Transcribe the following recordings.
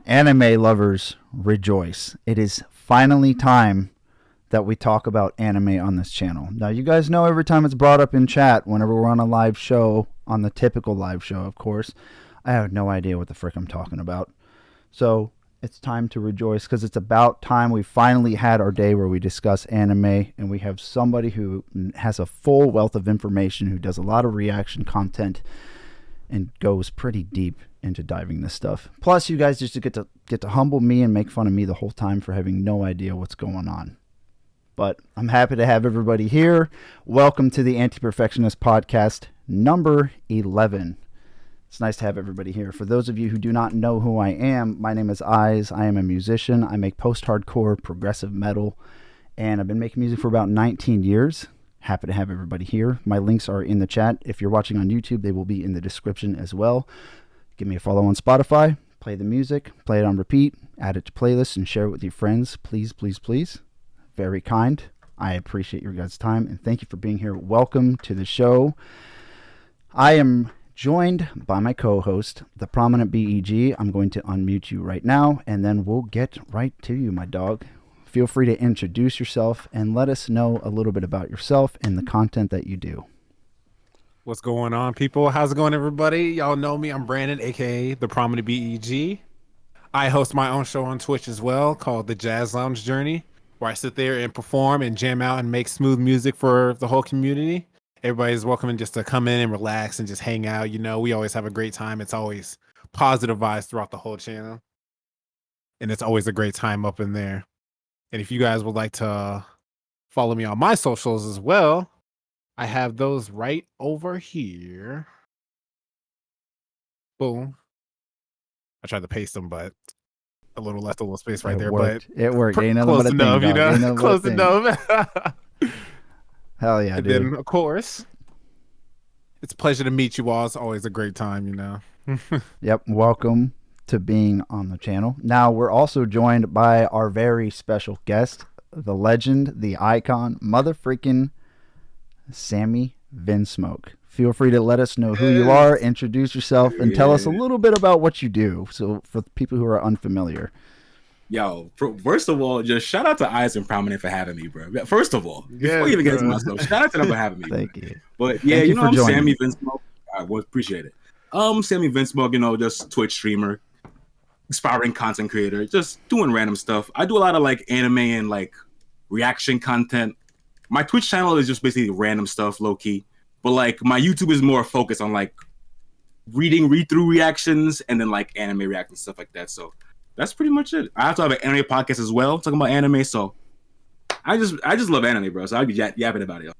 Anime lovers, rejoice. It is finally time that we talk about anime on this channel. Now, you guys know every time it's brought up in chat, whenever we're on a live show, on the typical live show, of course, I have no idea what the frick I'm talking about. So, it's time to rejoice because it's about time we finally had our day where we discuss anime and we have somebody who has a full wealth of information, who does a lot of reaction content and goes pretty deep into diving this stuff. Plus, you guys just get to humble me and make fun of me the whole time for having no idea what's going on. But I'm happy to have everybody here. Welcome to the Antiperfectionist Podcast, number 11. It's nice to have everybody here. For those of you who do not know who I am, my name is Eyes. I am a musician. I make post-hardcore progressive metal, and I've been making music for about 19 years. Happy to have everybody here. My links are in the chat. If you're watching on YouTube, they will be in the description as well. Give me a follow on Spotify. Play the music. Play it on repeat. Add it to playlists and share it with your friends. Please, please, please. Very kind. I appreciate your guys' time, and thank you for being here. Welcome to the show. I am joined by my co-host, the prominent BEG. I'm going to unmute you right now, and then we'll get right to you, my dog. Feel free to introduce yourself and let us know a little bit about yourself and the content that you do. What's going on, people? How's it going, everybody? Y'all know me. I'm Brandon, aka the prominent BEG. I host my own show on Twitch as well called The Jazz Lounge Journey, where I sit there and perform and jam out and make smooth music for the whole community. Everybody's welcome just to come in and relax and just hang out. You know, we always have a great time. It's always positive vibes throughout the whole channel. And it's always a great time up in there. And if you guys would like to follow me on my socials as well, I have those right over here. Boom. I tried to paste them, but a little left a little space right there. But it worked. Ain't close enough, you know? Close enough. Hell yeah, and dude. then, of course, it's a pleasure to meet you all. It's always a great time, you know? Yep. Welcome to being on the channel. Now, we're also joined by our very special guest, the legend, the icon, motherfreaking Sammy Vinsmoke. Feel free to let us know who you are, introduce yourself, and tell us a little bit about what you do. So for people who are unfamiliar. Yo, first of all, just shout out to Eyes and Prominent for having me, bro. First of all, before you even get into my stuff, shout out to them for having me. Thank you. But yeah, you know, I'm Sammy Vinsmoke. I would appreciate it. Sammy Vinsmoke, you know, just Twitch streamer, aspiring content creator, just doing random stuff. I do a lot of like anime and like reaction content. My Twitch channel is just basically random stuff, low key. But like my YouTube is more focused on like read through reactions and then like anime reactions, stuff like that. So that's pretty much it. I also have an anime podcast as well, talking about anime. So I just love anime, bro. So I'd be yapping about it.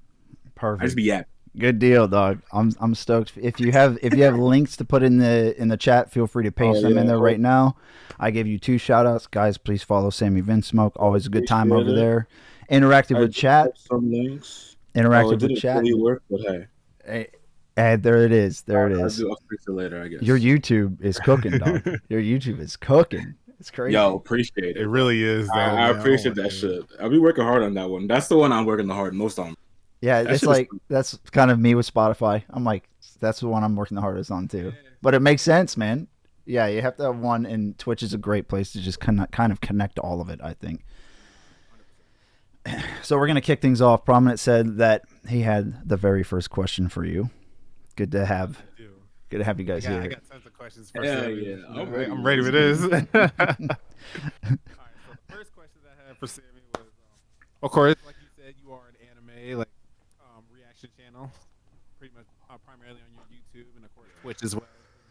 Perfect. I just be yapping. Good deal, dog. I'm stoked. If you have links to put in the chat, feel free to paste them in there right now. I gave you 2 shout outs. Guys, please follow Sammy Vinsmoke. Always a good time over there. Interactive with chat. Some links. Interactive with chat. Really work, but hey. There it is. There it is. I'll fix it later, I guess. Your YouTube is cooking, dog. Your YouTube is cooking. It's crazy. Yo, appreciate it. It really is. I appreciate that shit. I'll be working hard on that one. That's the one I'm working the hard most on. Yeah, it's like that's kind of me with Spotify. I'm like, that's the one I'm working the hardest on too. But it makes sense, man. Yeah, you have to have one, and Twitch is a great place to just kind of connect all of it, I think. So we're gonna kick things off. Prominent said that he had the very first question for you. Good to have you guys here. I got tons of questions for Sammy. Yeah. I'm ready for this. All right, so the first question that I had for Sammy was, of course, like you said, you are an anime reaction channel, pretty much primarily on your YouTube and of course Twitch as well.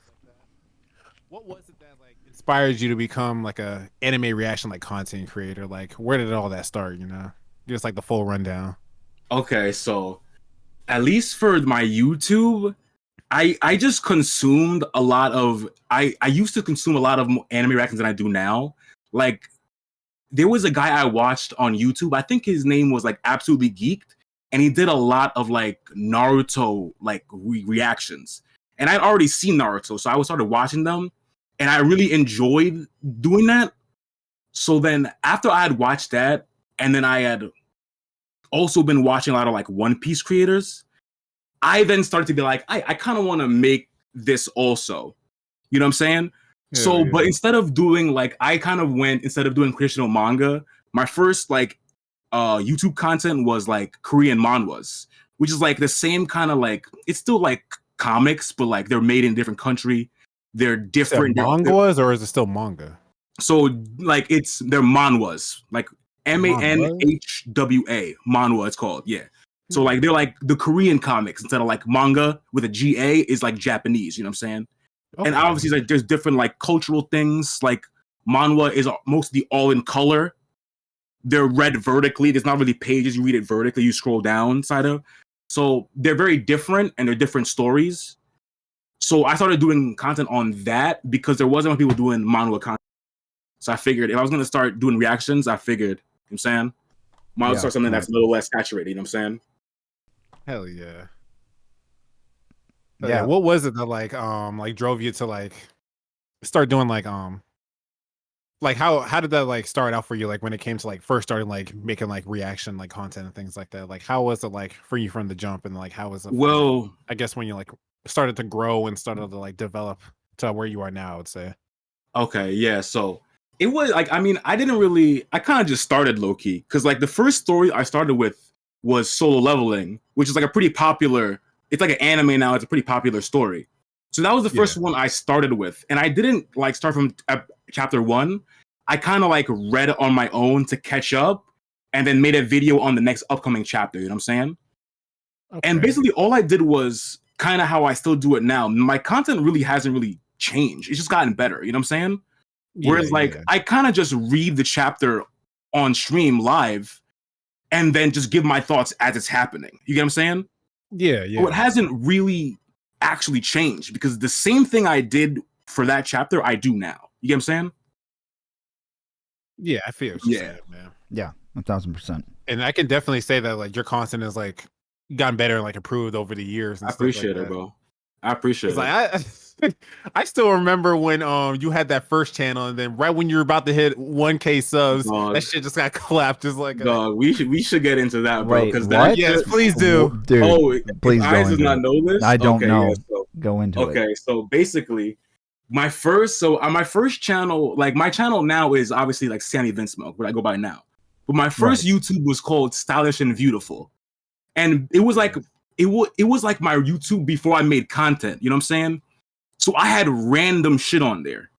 Like that. What was it that like inspired you to become like a anime reaction like content creator? Like, where did all that start? You know, just like the full rundown. Okay, so at least for my YouTube, I just consumed a lot of I used to consume a lot of anime reactions than I do now. Like there was a guy I watched on YouTube. I think his name was like Absolutely Geeked, and he did a lot of like Naruto like reactions. And I'd already seen Naruto, so I started watching them, and I really enjoyed doing that. So then after I had watched that, and then I had also been watching a lot of like One Piece creators, I then started to be like, I kind of want to make this also. You know what I'm saying? So, but instead of doing like, instead of doing traditional manga, my first like YouTube content was like Korean manhwas, which is like the same kind of like, it's still like comics, but like they're made in a different country. They're different. Manhwas, or is it still manga? So like they're manhwas, like manhwa, manhwa it's called. Yeah. So like they're like the Korean comics instead of like manga with a GA is like Japanese, you know what I'm saying? Okay. And obviously like there's different like cultural things. Like manhwa is mostly all in color. They're read vertically. There's not really pages. You read it vertically. You scroll down side of. So they're very different and they're different stories. So I started doing content on that because there wasn't many people doing manhwa content. So I figured if I was going to start doing reactions, I figured, you know what I'm saying, might start something that's a little less saturated, you know what I'm saying? Hell yeah. Yeah. What was it that like drove you to like start doing like how did that like start out for you, like when it came to like first starting like making like reaction like content and things like that? Like how was it like for you from the jump, and like how was it I guess when you like started to grow and started to like develop to where you are now, I would say? Okay, yeah, so it was like, I mean, I kind of just started low key because like the first story I started with was Solo Leveling, which is like a pretty popular, it's like an anime now, it's a pretty popular story. So that was the first one I started with. And I didn't like start from chapter 1. I kind of like read it on my own to catch up and then made a video on the next upcoming chapter, you know what I'm saying? Okay. And basically all I did was kind of how I still do it now. My content really hasn't really changed. It's just gotten better, you know what I'm saying? Whereas I kind of just read the chapter on stream live and then just give my thoughts as it's happening. You get what I'm saying? Yeah. So it hasn't really actually changed because the same thing I did for that chapter, I do now. You get what I'm saying? Yeah, I feel what you're saying, man. Yeah, 1,000%. And I can definitely say that like your content has like gotten better and like improved over the years. And I appreciate it, bro. I appreciate it. Like, I still remember when you had that first channel, and then right when you were about to hit 1K subs, that shit just got clapped. Just like we should get into that, bro. Because yes, please do, dude. Please I does not know this. I don't know. Yeah, so, go into it. Okay, so basically, my first channel, like my channel now is obviously like Sammy Vince Milk, what I go by now. But my first YouTube was called Stylish and Beautiful, and it was like it was like my YouTube before I made content. You know what I'm saying? So I had random shit on there.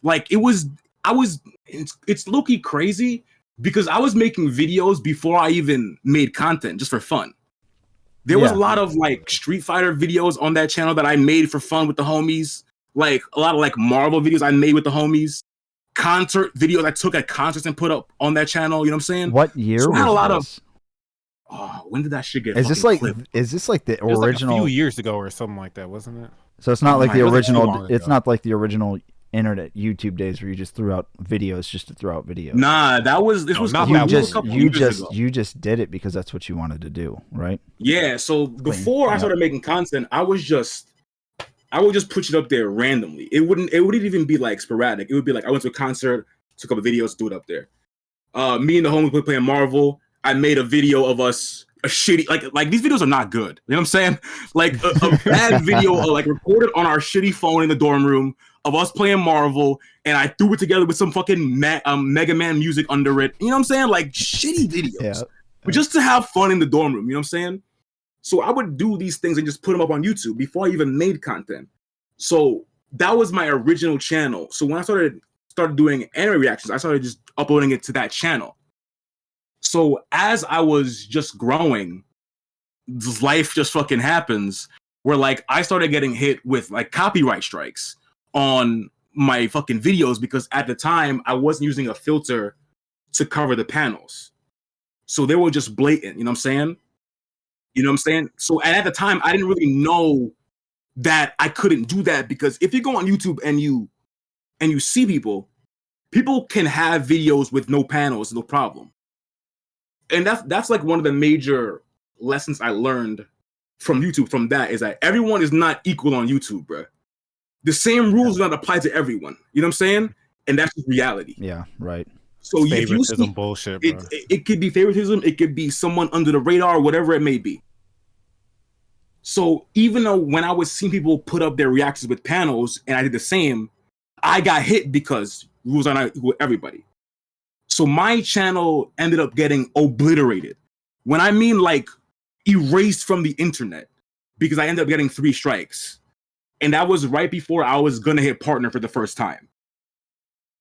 Like it's low-key crazy because I was making videos before I even made content just for fun. There was a lot of like Street Fighter videos on that channel that I made for fun with the homies. Like a lot of like Marvel videos I made with the homies. Concert videos I took at concerts and put up on that channel. You know what I'm saying? What year so was I had a lot this? When did that shit get Is this like clipped? Is this like the it was original? Like a few years ago or something like that, wasn't it? So it's not like the original. It's ago. not like the original internet YouTube days where you just threw out videos just to throw out videos. Nah, this was not you just did it because that's what you wanted to do, right? Yeah. So before I started making content, I would just put it up there randomly. It wouldn't even be like sporadic. It would be like I went to a concert, took up videos, threw it up there. Me and the homies were playing Marvel. I made a video of us. A shitty like these videos are not good. You know what I'm saying? Like a bad video like recorded on our shitty phone in the dorm room of us playing Marvel, and I threw it together with some fucking Mega Man music under it. You know what I'm saying? Like shitty videos, but just to have fun in the dorm room. You know what I'm saying? So I would do these things and just put them up on YouTube before I even made content. So that was my original channel. So when I started doing anime reactions, I started just uploading it to that channel. So as I was just growing, life just fucking happens where like I started getting hit with like copyright strikes on my fucking videos because at the time I wasn't using a filter to cover the panels. So they were just blatant, you know what I'm saying? You know what I'm saying? So at the time I didn't really know that I couldn't do that because if you go on YouTube and you see people can have videos with no panels, no problem. And that's like one of the major lessons I learned from YouTube from that is that everyone is not equal on YouTube, bro. The same rules do not apply to everyone. You know what I'm saying? And that's just reality. Yeah, right. So if you see, bullshit, bro. It could be favoritism. It could be someone under the radar, whatever it may be. So even though when I was seeing people put up their reactions with panels and I did the same, I got hit because rules are not equal to everybody. So my channel ended up getting obliterated. When I mean like erased from the internet, because I ended up getting 3 strikes. And that was right before I was gonna hit partner for the first time.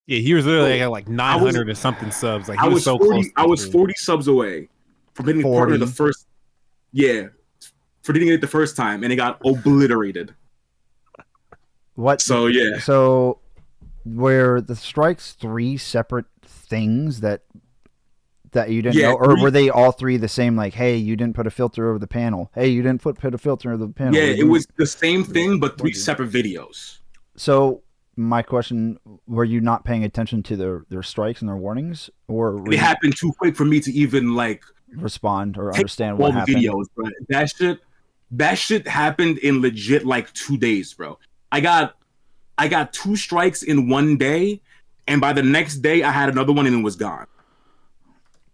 Yeah, he was literally at like 900 or something subs. Like he was so 40, close. I was 40 subs away from hitting partner the first. Yeah, for hitting it the first time, and it got obliterated. What? So yeah. So were the strikes 3 separate things that you didn't know, or were they all 3 the same? Like, hey, you didn't put a filter over the panel. Hey, you didn't put a filter over the panel. Yeah, it was the same thing, but 3 separate videos. So my question: were you not paying attention to their strikes and their warnings, or it happened too quick for me to even like respond or understand what happened? Videos, bro. That shit happened in legit like 2 days, bro. I got 2 strikes in one day, and by the next day I had another one and it was gone.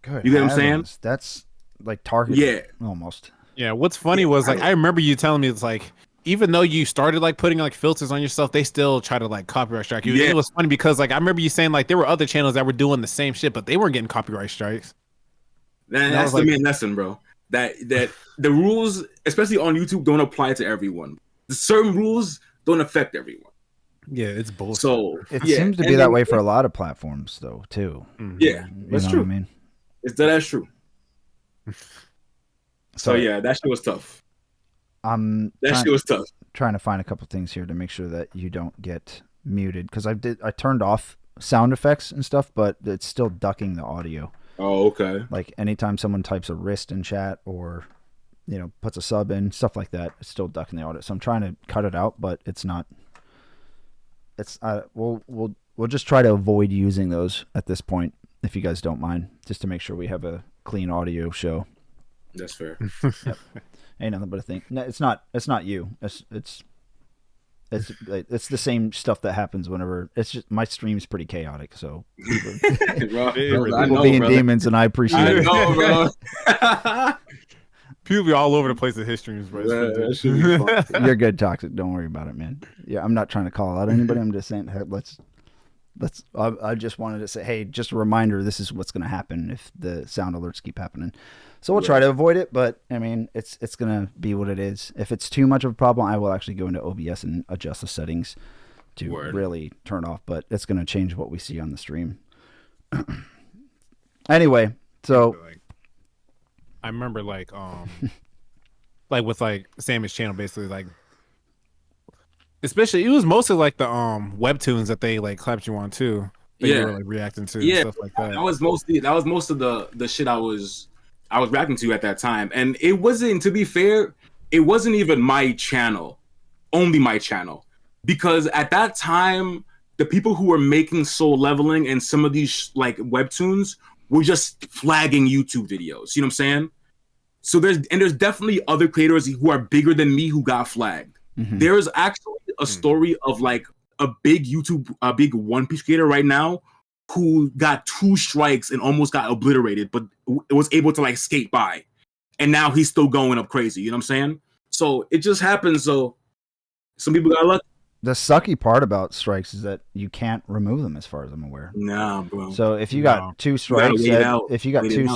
Good you get what I'm saying? That's like target. Yeah, almost. Yeah. What's funny was like I remember you telling me it's like even though you started like putting like filters on yourself, they still try to like copyright strike you. Yeah. It was funny because like I remember you saying like there were other channels that were doing the same shit, but they weren't getting copyright strikes. That's the main lesson, bro. That the rules, especially on YouTube, don't apply to everyone. Certain rules don't affect everyone. Yeah, it's bullshit. So it seems to be that way for a lot of platforms, though, too. Yeah, that's true. I mean, that's true. So yeah, that shit was tough. That shit was tough. Trying to find a couple things here to make sure that you don't get muted, because I turned off sound effects and stuff, but it's still ducking the audio. Oh, okay. Like anytime someone types a wrist in chat or puts a sub in, stuff like that, it's still ducking the audio. So I'm trying to cut it out, but it's not. It's we'll just try to avoid using those at this point, if you guys don't mind, just to make sure we have a clean audio show. That's fair. Yep. Ain't nothing but a thing. No, it's not you. It's the same stuff that happens whenever. It's just my stream's pretty chaotic, so people being demons, and I appreciate it. I know, bro. People be all over the place with his streams, bro. You're good, Toxic. Don't worry about it, man. Yeah, I'm not trying to call out anybody. I'm just saying, hey, let's. I just wanted to say, hey, just a reminder. This is what's going to happen if the sound alerts keep happening. So we'll try to avoid it, but I mean, it's going to be what it is. If it's too much of a problem, I will actually go into OBS and adjust the settings to really turn off. But it's going to change what we see on the stream. Anyway, so I remember like with like Sammy's channel, basically like. Especially, it was mostly like the webtoons that they like clapped you on too. That you were like reacting to, and stuff like that. That was most of the shit I was reacting to at that time, and it wasn't. To be fair, it wasn't even my channel, only my channel, because at that time the people who were making Soul Leveling and some of these like webtoons were just flagging YouTube videos. You know what I'm saying? So there's definitely other creators who are bigger than me who got flagged. Mm-hmm. There's actually a story of like a big One Piece creator right now who got 2 strikes and almost got obliterated, but it was able to like skate by, and now he's still going up crazy. You know what I'm saying? So it just happens. So some people got lucky. The sucky part about strikes is that you can't remove them, as far as I'm aware. Nah, bro. So if you got 2 strikes,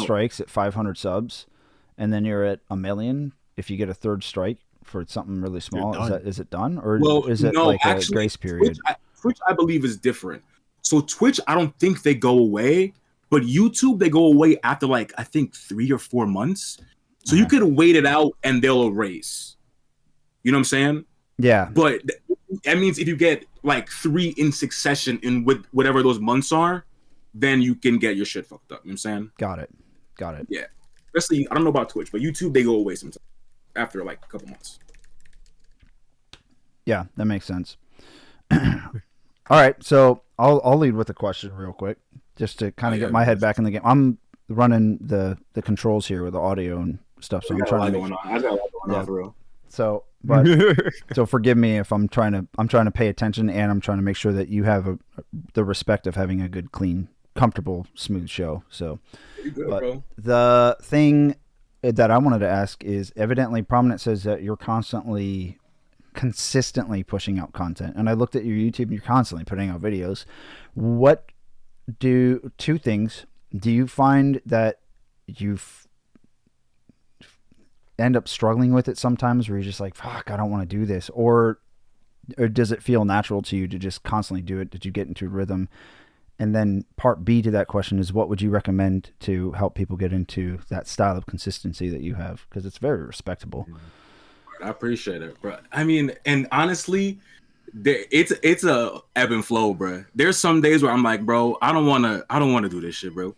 strikes at 500 subs, and then you're at 1 million, if you get a 3rd strike for something really small, is it done, or is it a grace period? Twitch, I believe, is different. So Twitch, I don't think they go away, but YouTube, they go away after like I think 3 or 4 months. So you could wait it out and they'll erase. You know what I'm saying? Yeah. But that means if you get like 3 in succession in with whatever those months are, then you can get your shit fucked up. You know what I'm saying? Got it. Yeah. Especially, I don't know about Twitch, but YouTube, they go away sometimes after like a couple months. Yeah, that makes sense. All right, so I'll lead with a question real quick, just to kind of get my head back in the game. I'm running the controls here with the audio and stuff, so I'm trying to. I got a lot going on for real. So, but so forgive me if I'm trying to pay attention, and I'm trying to make sure that you have the respect of having a good, clean, comfortable, smooth show. So, good, bro. The thing that I wanted to ask is, evidently Prominent says that you're constantly consistently pushing out content, and I looked at your YouTube and you're constantly putting out videos. What do two things? Do you find that you end up struggling with it sometimes where you're just like, fuck, I don't want to do this? Or does it feel natural to you to just constantly do it? Did you get into a rhythm? And then part B to that question is, what would you recommend to help people get into that style of consistency that you have? Because it's very respectable. I appreciate it, bro. I mean, and honestly, it's a ebb and flow, bro. There's some days where I'm like, bro, I don't want to do this shit, bro.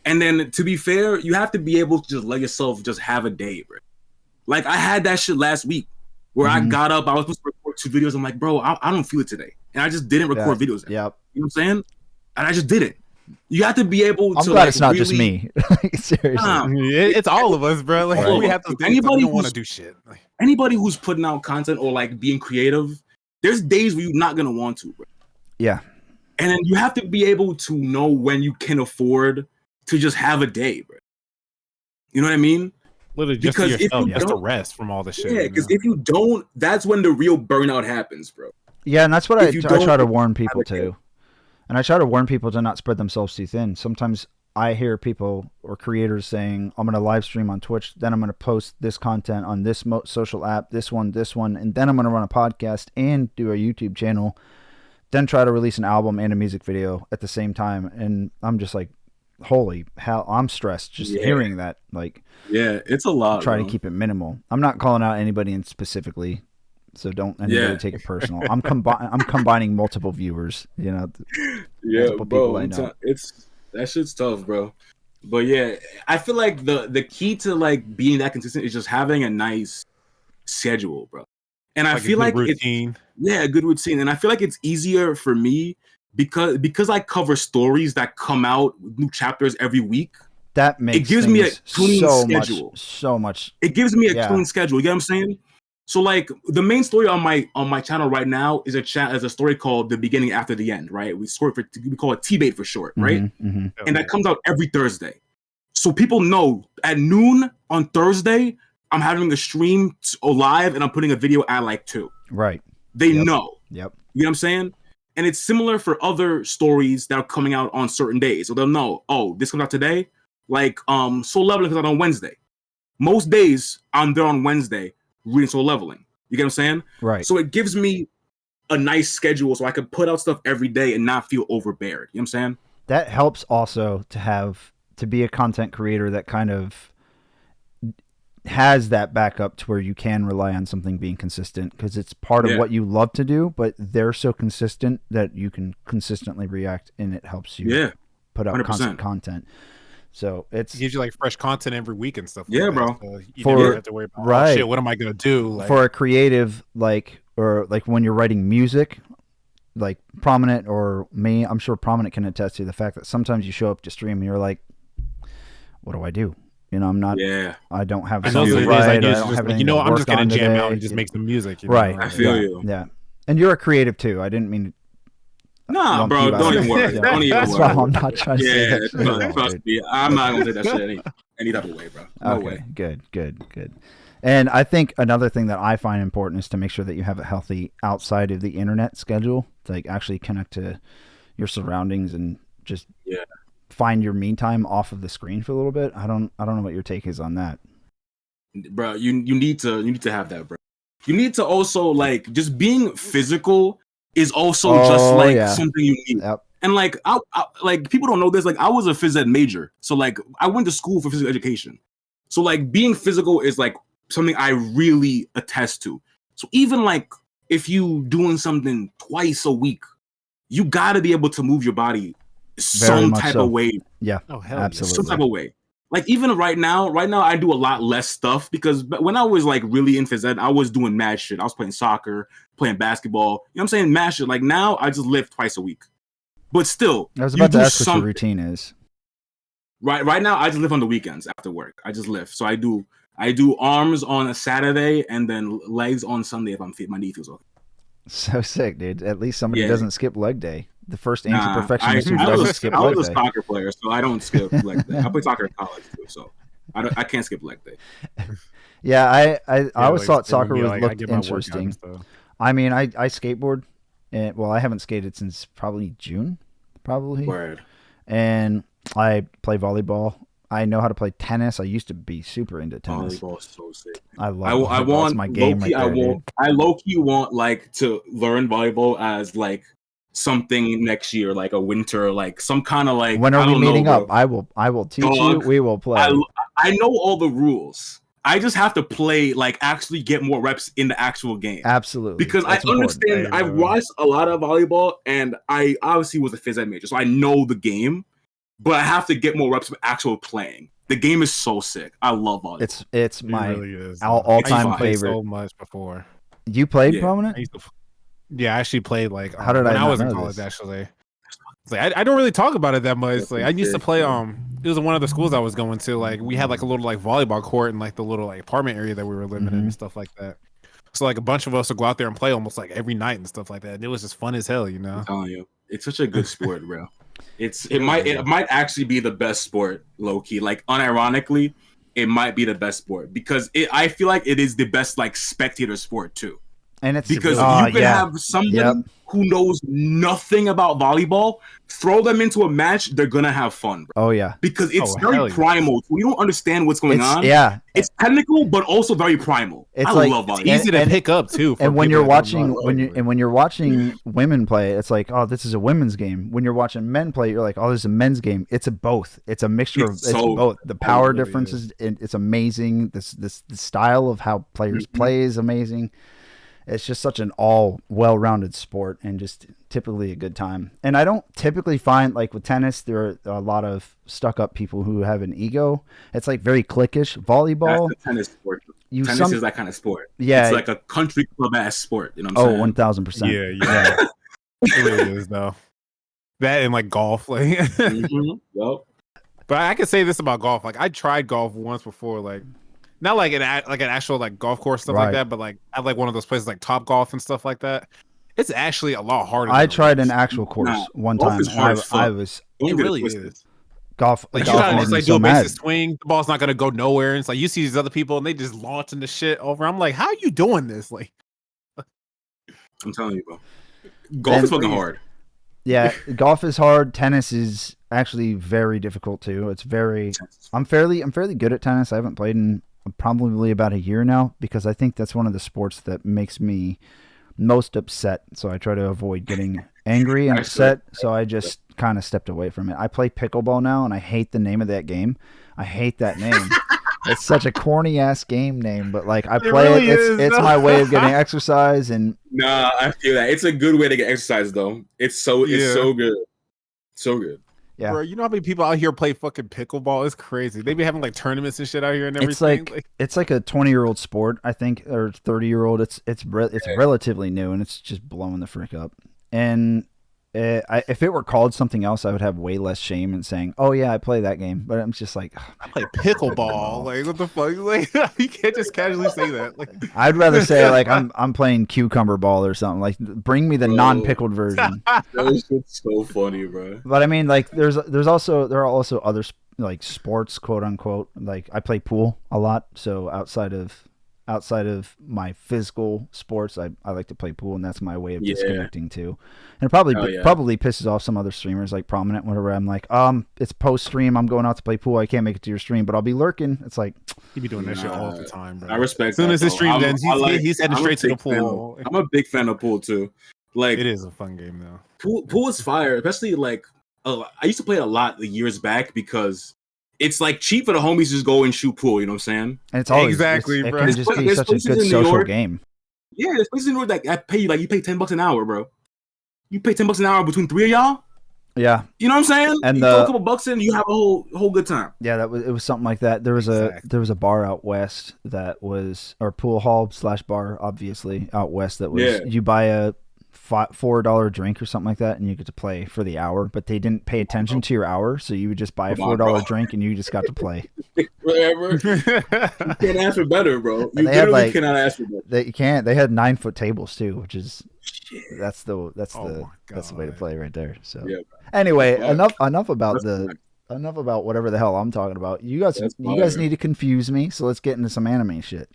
And then to be fair, you have to be able to just let yourself just have a day, bro. Like I had that shit last week where I got up, I was supposed to record 2 videos. I'm like, bro, I don't feel it today. And I just didn't record videos. Yep. You know what I'm saying? And I just didn't. You have to be able to. I'm glad it's not just me. Seriously. It's all of us, bro. Like we have to. Anybody don't want to do shit. Anybody who's putting out content or like being creative, there's days where you're not gonna want to, bro. Yeah. And then you have to be able to know when you can afford to just have a day, bro. You know what I mean? Literally just because yourself, just to rest from all the shit. Yeah, because if you don't, that's when the real burnout happens, bro. Yeah, and that's what I try to warn people to. And I try to warn people to not spread themselves too thin. Sometimes I hear people or creators saying, I'm going to live stream on Twitch, then I'm going to post this content on this social app, this one, and then I'm going to run a podcast and do a YouTube channel, then try to release an album and a music video at the same time. And I'm just like, holy hell, I'm stressed just hearing that. Like, yeah, it's a lot. Try to keep it minimal. I'm not calling out anybody in specifically, so don't anybody take it personal. I'm combining multiple viewers, you know. Yeah, bro, it's that shit's tough, bro. But yeah, I feel like the key to like being that consistent is just having a nice schedule, bro. And I feel like routine. A good routine. And I feel like it's easier for me because I cover stories that come out with new chapters every week. That makes it gives me a clean schedule. So much. It gives me a clean schedule. You get what I'm saying? So like the main story on my channel right now is a story called The Beginning After the End, right? We call it T-Bait for short, right? Mm-hmm. And that comes out every Thursday. So people know at noon on Thursday, I'm having a stream live and I'm putting a video at like 2. Right. They know. Yep. You know what I'm saying? And it's similar for other stories that are coming out on certain days. So they'll know, oh, this comes out today. Like Soul Leveling comes out on Wednesday. Most days I'm there on Wednesday reading Soul Leveling. You get what I'm saying? Right. So it gives me a nice schedule so I can put out stuff every day and not feel overbeared. You know what I'm saying? That helps also to be a content creator that kind of has that backup to where you can rely on something being consistent, because it's part of what you love to do, but they're so consistent that you can consistently react and it helps you put out constant content. So it gives you like fresh content every week and stuff. Yeah, like bro. So you never have to worry about oh, shit, what am I gonna do? Like, for a creative, or when you're writing music, like Prominent or me, I'm sure Prominent can attest to the fact that sometimes you show up to stream and you're like, what do I do? You know, I'm not. Yeah. I don't have. Those are the days I don't have anything. I'm just gonna jam out and just make some music. Right. I feel you. Yeah. And you're a creative too. I didn't mean to. Nah, bro, don't even worry. Don't even worry. I'm not trying to say that. Trust me, I'm not gonna take that shit any type of way, bro. No way. Good. And I think another thing that I find important is to make sure that you have a healthy outside of the internet schedule, to like actually connect to your surroundings and just find your me time off of the screen for a little bit. I don't know what your take is on that. Bro, you need to have that, bro. You need to also like just being physical is also something you need. Yep. And like I like people don't know this, like I was a phys ed major. So like I went to school for physical education. So like being physical is like something I really attest to. So even like if you doing something twice a week, you got to be able to move your body some type of way. Yeah. Oh, hell absolutely. Some type of way. Like even right now I do a lot less stuff because when I was like really in phys ed, I was doing mad shit. I was playing soccer, playing basketball. You know what I'm saying? Mad shit. Like now I just lift twice a week. But still, I was about to ask what your routine is. Right now I just lift on the weekends after work. I just lift. So I do arms on a Saturday and then legs on Sunday if my knee feels okay. So sick, dude. At least somebody doesn't skip leg day. The first anti-perfectionist who doesn't skip leg day. I was a soccer player, so I don't skip leg day. I played soccer in college too, so I can't skip leg day. Yeah, I Yeah, always like, thought same with soccer me, was like, I looked get my workout and interesting. stuff. I mean, I skateboard, and well, I haven't skated since probably June, probably. Word. And I play volleyball. I know how to play tennis. I used to be super into tennis. Volleyball is so sick. I love I volleyball. It's want my game low-key, right there, dude. I low-key want like to learn volleyball as like something next year, like a winter, like some kind of like. When are I we don't know, meeting bro. up? I will teach you. Dog, We will play. I know all the rules. I just have to play, like actually get more reps in the actual game. Absolutely. Because That's I understand. important. I've watched a lot of volleyball, and I obviously was a phys ed major, so I know the game. But I have to get more reps with actual playing. The game is so sick. I love volleyball. It's It my really is. all-time I used to play favorite. so much before. You played Yeah. prominent? I used to, yeah, I actually played like How did when I I not was in know college. this? Actually, it's like I don't really talk about it that much. That's Like I used to sick, play. bro. It was one of the schools I was going to. Like we had like a little like volleyball court in like the little like apartment area that we were living in and stuff like that. So like a bunch of us would go out there and play almost like every night and stuff like that. And it was just fun as hell, you know. I'm telling you, it's such a good sport, bro. It might actually be the best sport, low key. Like unironically, it might be the best sport because I feel like it is the best like spectator sport too. And it's Because oh, you can yeah. have somebody Yep. who knows nothing about volleyball, throw them into a match, they're gonna have fun, bro. Oh yeah. Because it's Oh, hell very yeah. primal. We don't understand what's going on. Yeah. It's technical, but also very primal. It's I like- love volleyball. Easy to pick up too. for And when people you're that don't watching know. when you're watching women play, it's like, oh, this is a women's game. When you're watching men play, you're like, oh, this is a men's game. It's a both. It's a mixture It's of it's so- both. The power really differences, it's amazing. The style of how players play is amazing. It's just such an all well-rounded sport and just typically a good time. And I don't typically find, like with tennis, there are a lot of stuck-up people who have an ego. It's like very cliquish. Volleyball, That's the tennis sport. you Tennis is that kind of sport. Yeah. It's like a country club ass sport. You know what I'm saying? 1000%. Yeah. It really is though. That and like golf, like. Mhm. Yep. But I can say this about golf. Like I tried golf once before, like not like an actual like golf course stuff Right. like that, but like at like one of those places like Top Golf and stuff like that. It's actually a lot harder. I than it tried looks. an actual course Nah, one golf time. is hard as fuck. I was Don't It get really twisted. is. golf. Like you golf gotta made just me like so do a mad. basic swing. The ball's not gonna go nowhere. And it's like you see these other people and they just launching the shit over. I'm like, how are you doing this? Like, I'm telling you, bro. Golf is fucking hard. Yeah, golf is hard. Tennis is actually very difficult too. It's very. I'm fairly good at tennis. I haven't played in probably about a year now because I think that's one of the sports that makes me most upset. So I try to avoid getting angry and upset. So I just kind of stepped away from it. I play pickleball now, and I hate the name of that game. I hate that name. It's such a corny ass game name, but like I play really it. is, It's though. my way of getting exercise and. Nah, I feel that. It's a good way to get exercise though. It's so good. So good. Yeah. bro, you know how many people out here play fucking pickleball? It's crazy. They be having like tournaments and shit out here and everything. It's like a 20-year-old sport, I think, or 30-year-old. It's relatively new, and it's just blowing the frick up. And if it were called something else, I would have way less shame in saying, "Oh yeah, I play that game." But I'm just like, I play pickleball. Like what the fuck? Like you can't just casually say that. Like I'd rather say like I'm playing cucumber ball or something. Like bring me the Bro. non-pickled version. That shit's so funny, bro. But I mean, like there are also other like sports, quote unquote. Like I play pool a lot, so outside of my physical sports, I like to play pool, and that's my way of disconnecting too. And it probably pisses off some other streamers like Prominent, whenever I'm like, it's post stream, I'm going out to play pool, I can't make it to your stream, but I'll be lurking. It's like he be doing that shit all the time, bro. I respect. As soon that, as his though. stream ends, he's heading I'm a straight to the big fan pool. I'm a big fan of pool too. Like It is a fun game though. pool is fire, especially like I used to play it a lot years back because it's like cheap for the homies to just go and shoot pool. You know what I'm saying? and it's always Exactly, it bro. can just be There's such a places good in New social York- game. Yeah, there's places in New York that I pay you pay $10 an hour, bro. You pay $10 an hour between three of y'all. Yeah, You know what I'm saying? And you throw a couple bucks in, you have a whole good time. yeah, it was something like that. There was a bar out west that was, or pool hall / bar, obviously out west, that was you buy a $4 drink or something like that, and you get to play for the hour. But they didn't pay attention to your hour, so you would just buy a $4 drink and you just got to play. Whatever. You can't ask for better, bro. You And they had, literally like- cannot ask for better. They can't. They had 9-foot tables too, which is that's the Oh my way to God. play right there. So Yeah, anyway, Yeah. enough about Respect. enough about whatever the hell I'm talking about. You guys That's need fire. to confuse me, so let's get into some anime shit.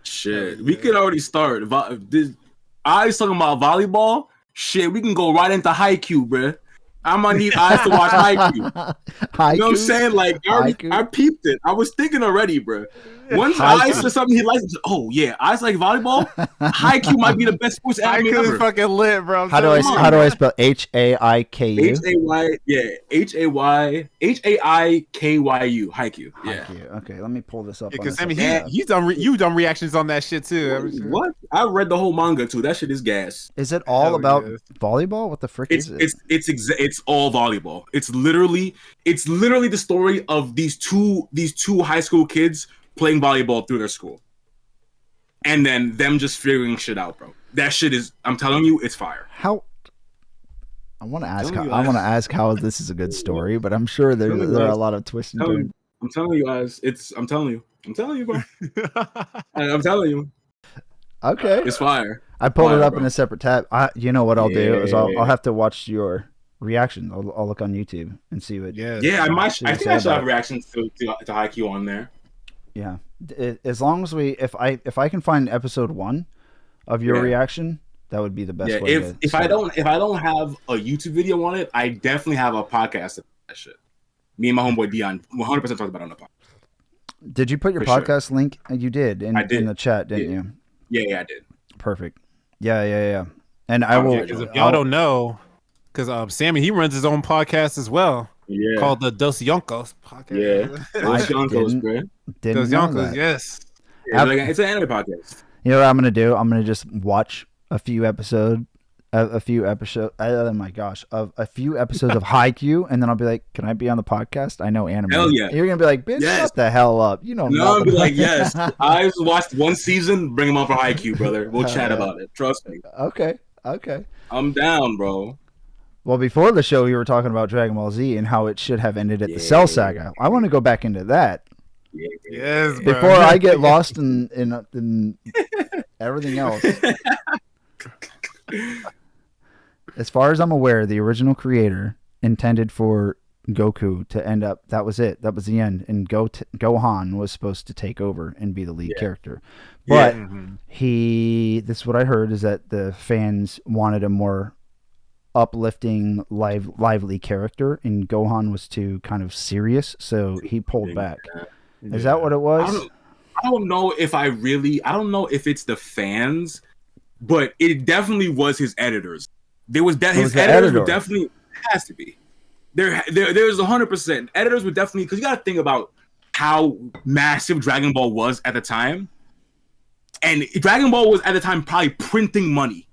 Shit, we could already start. I was talking about volleyball. Shit, we can go right into Haikyuu, bruh. I'm gonna need eyes to watch Haikyuu. You know what I'm saying? Like, I peeped it. I was thinking already, bruh. Once Eyes said something he likes, oh yeah, Eyes like volleyball. Haikyuu might be the best sports anime Haikyuu ever. is fucking lit, bro. How do I spell Haikyuu? Haikyu. Haikyuu. Yeah. Haikyuu. Okay, let me pull this up. Because on I this mean, tab. you done reactions on that shit too. What? I read the whole manga too. That shit is gas. Is it all Hell about yes. volleyball? What the frick is it? It's all volleyball. It's literally the story of these two high school kids playing volleyball through their school, and then them just figuring shit out, bro. That shit is, I'm telling you, it's fire. How? I want to ask how this is a good story, but I'm sure there are a lot of twists and turns. I'm telling you guys, I'm telling you, bro. I'm telling you, Okay, it's fire. I pulled it up bro. in a separate tab. You know what I'll do is I'll Yeah. have to watch your reaction. I'll look on YouTube and see what. Yeah. Yeah, I Should think say I should about have it. reactions to Haikyuu on there. Yeah, as long as if I can find episode 1 of your Yeah. reaction, that would be the best Yeah, way. if I don't have a YouTube video on it, I definitely have a podcast of that shit. Me and my homeboy Dion 100% talked about it on the podcast. Did you put your For sure. podcast link? You did in the chat, didn't you? Yeah, I did. Perfect. Yeah. And I will. Because if y'all don't know, because Sammy, he runs his own podcast as well, Yeah. called the Dos Yonkos Podcast. Yeah. Those Yonkos, bro. Didn't Dos know Yonkos, that. yes. Yeah, it's an anime podcast. You know what I'm gonna do? I'm gonna just watch a few episodes. Oh my gosh, of a few episodes of Haikyuu, and then I'll be like, "Can I be on the podcast? I know anime." Hell yeah. You're gonna be like, "Bitch, Yes. shut the hell up! You know No, I'll nothing." be like, yes. I just watched one season. Bring him on for Haikyuu, brother. We'll chat about it. Trust me. Okay. I'm down, bro. Well, before the show, we were talking about Dragon Ball Z and how it should have ended at the Cell Saga. I want to go back into that Yes, bro. before I get lost in everything else. As far as I'm aware, the original creator intended for Goku to end up. That was it. That was the end. And Gohan was supposed to take over and be the lead character. But this is what I heard, is that the fans wanted a more uplifting, lively character, and Gohan was too kind of serious, so he pulled back. Is that what it was? I don't know if it's the fans, but it definitely was his editors. His editors were definitely, has to be. There's 100%. Editors would definitely, because you got to think about how massive Dragon Ball was at the time. And Dragon Ball was at the time probably printing money.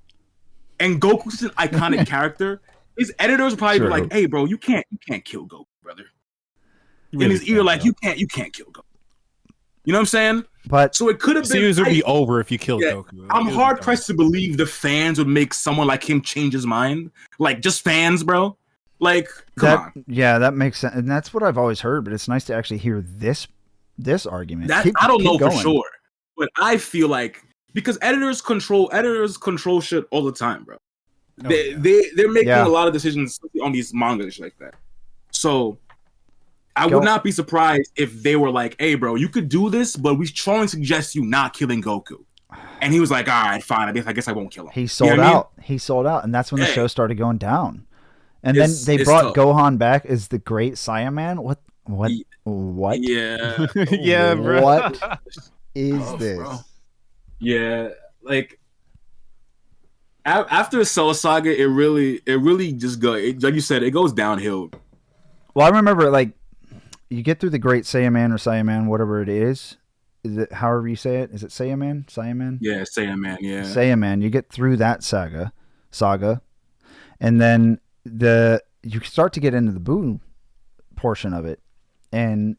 And Goku's an iconic character. His editors would probably be like, "Hey, bro, you can't kill Goku, brother." In his ear, like, you can't kill Goku. You know what I'm saying? But so it could have been. Series would be over if you killed Goku. I'm hard pressed to believe the fans would make someone like him change his mind. Like, just fans, bro. Like, come on. Yeah, that makes sense, and that's what I've always heard. But it's nice to actually hear this argument. I don't know for sure, but I feel like, because editors control shit all the time, bro. They're making a lot of decisions on these mangas and shit like that. So I would not be surprised if they were like, "Hey, bro, you could do this, but we strongly suggest you not killing Goku." And he was like, "All right, fine. I guess I won't kill him." He sold out. He sold out, and that's when the show started going down. And then they brought Gohan back as the Great Saiyaman. What? Yeah. Yeah, bro. What is this? Bro. Yeah, like after the Cell Saga, it really just goes, like you said, it goes downhill. Well, I remember, like, you get through the Great Saiyaman or Saiyaman, whatever it is. Is it however you say it? Is it Saiyaman? Yeah, Saiyaman. Yeah, Saiyaman. You get through that saga, and then you start to get into the Buu portion of it, and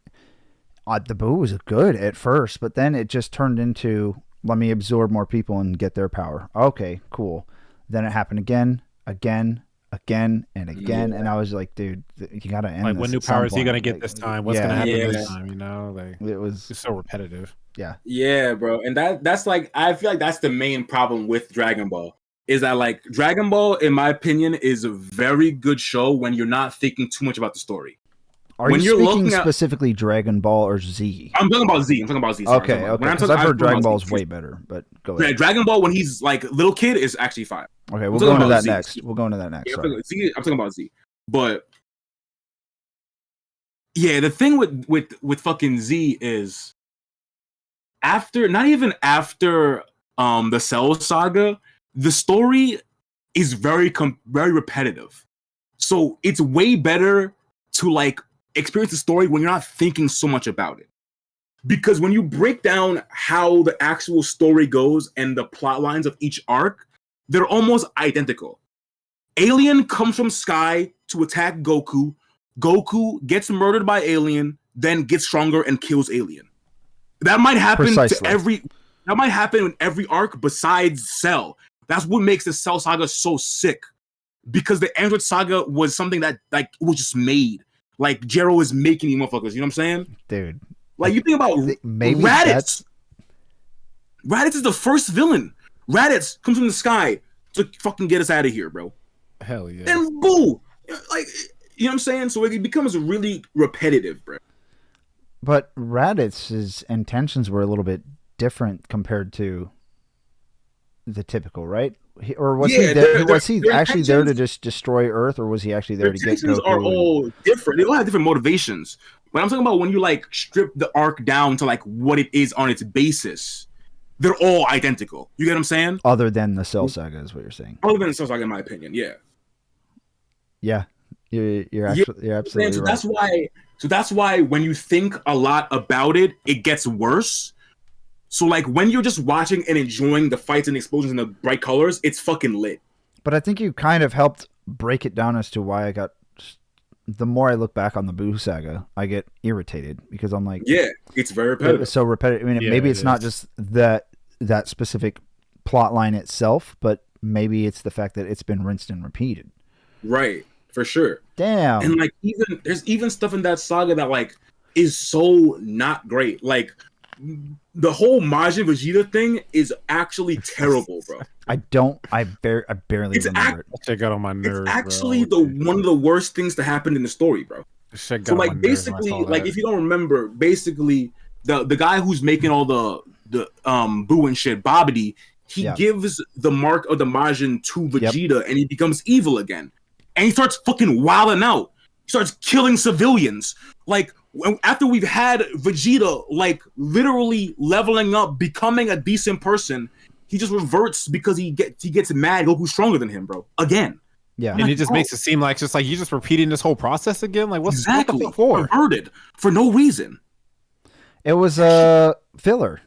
the Buu was good at first, but then it just turned into, let me absorb more people and get their power. Okay, cool. Then it happened again, and again, and I was like, dude, you gotta end like, this. what new powers are you gonna get this time? What's gonna happen this time? You know, like, it's so repetitive. Yeah, bro, and that's like, I feel like that's the main problem with Dragon Ball. Is that, like, Dragon Ball, in my opinion, is a very good show when you're not thinking too much about the story. Are when you you're speaking looking at, specifically Dragon Ball or Z? I'm talking about Z. I'm talking about Z. Sorry, Okay, when I'm because talking, I've heard Dragon Ball Z. is way better, but go Yeah, ahead. Dragon Ball when he's like little kid is actually fire. Okay, I'm we'll talking go into about that Z. next. We'll go into that next. Yeah, Sorry. I'm talking about Z. But yeah, the thing with fucking Z is after, not even after the Cell Saga, the story is very repetitive. So it's way better to like experience the story when you're not thinking so much about it. Because when you break down how the actual story goes and the plot lines of each arc, they're almost identical. Alien comes from Sky to attack Goku. Goku gets murdered by Alien, then gets stronger and kills Alien. That might happen Precisely. That might happen in every arc besides Cell. That's what makes the Cell Saga so sick. Because the Android Saga was something that like was just made. Like Jero is making these motherfuckers. You know what I'm saying, Dude? Like you think about maybe Raditz. Raditz is the first villain. Raditz comes from the sky to fucking get us out of here, bro. Hell yeah. And boo, like you know what I'm saying. So it becomes really repetitive, bro. But Raditz's intentions were a little bit different compared to the typical, right? Or was he there? Was he actually there to just destroy Earth, or was he actually there to get Goku? Intentions are all different. They all have different motivations. But I'm talking about when you like strip the arc down to like what it is on its basis, they're all identical. You get what I'm saying? Other than the Cell Saga, is what you're saying. Other than the Cell Saga, in my opinion, yeah. Yeah, you're absolutely so right. that's why when you think a lot about it, it gets worse. So like when you're just watching and enjoying the fights and explosions and the bright colors, it's fucking lit. But I think you kind of helped break it down as to why I got. The more I look back on the Boo Saga, I get irritated because I'm like, yeah, it's very repetitive. It's so repetitive. I mean, maybe it's not just that specific plot line itself, but maybe it's the fact that it's been rinsed and repeated. Right, for sure. Damn. And like there's even stuff in that saga that like is so not great. Like the whole Majin Vegeta thing is actually terrible, bro. I barely remember it. Check out on my nerves. It's actually one of the worst things to happen in the story, bro. So like basically, like if you don't remember, basically the guy who's making all the Boo and shit, Babidi, he gives the mark of the Majin to Vegeta and he becomes evil again. And he starts fucking wilding out. He starts killing civilians. Like after we've had Vegeta like literally leveling up, becoming a decent person, he just reverts because he gets mad. Goku's stronger than him, bro. Again. Yeah, and it just makes it seem like just like you're just repeating this whole process again. Like what's exactly what the fuck for? Perverted for no reason. It was filler.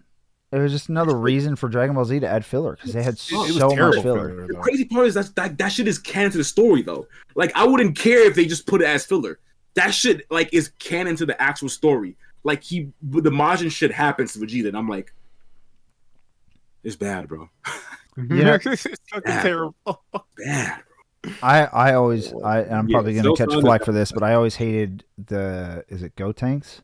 It was just another reason for Dragon Ball Z to add filler because they had so much filler. The crazy part is that shit is canon to the story though. Like I wouldn't care if they just put it as filler. That shit like is canon to the actual story. Like the Majin shit happens to Vegeta, and I'm like, it's bad, bro. Yeah, it's fucking terrible. Bad, bro. I'm probably gonna catch flack for this, but I always hated is it Gotenks?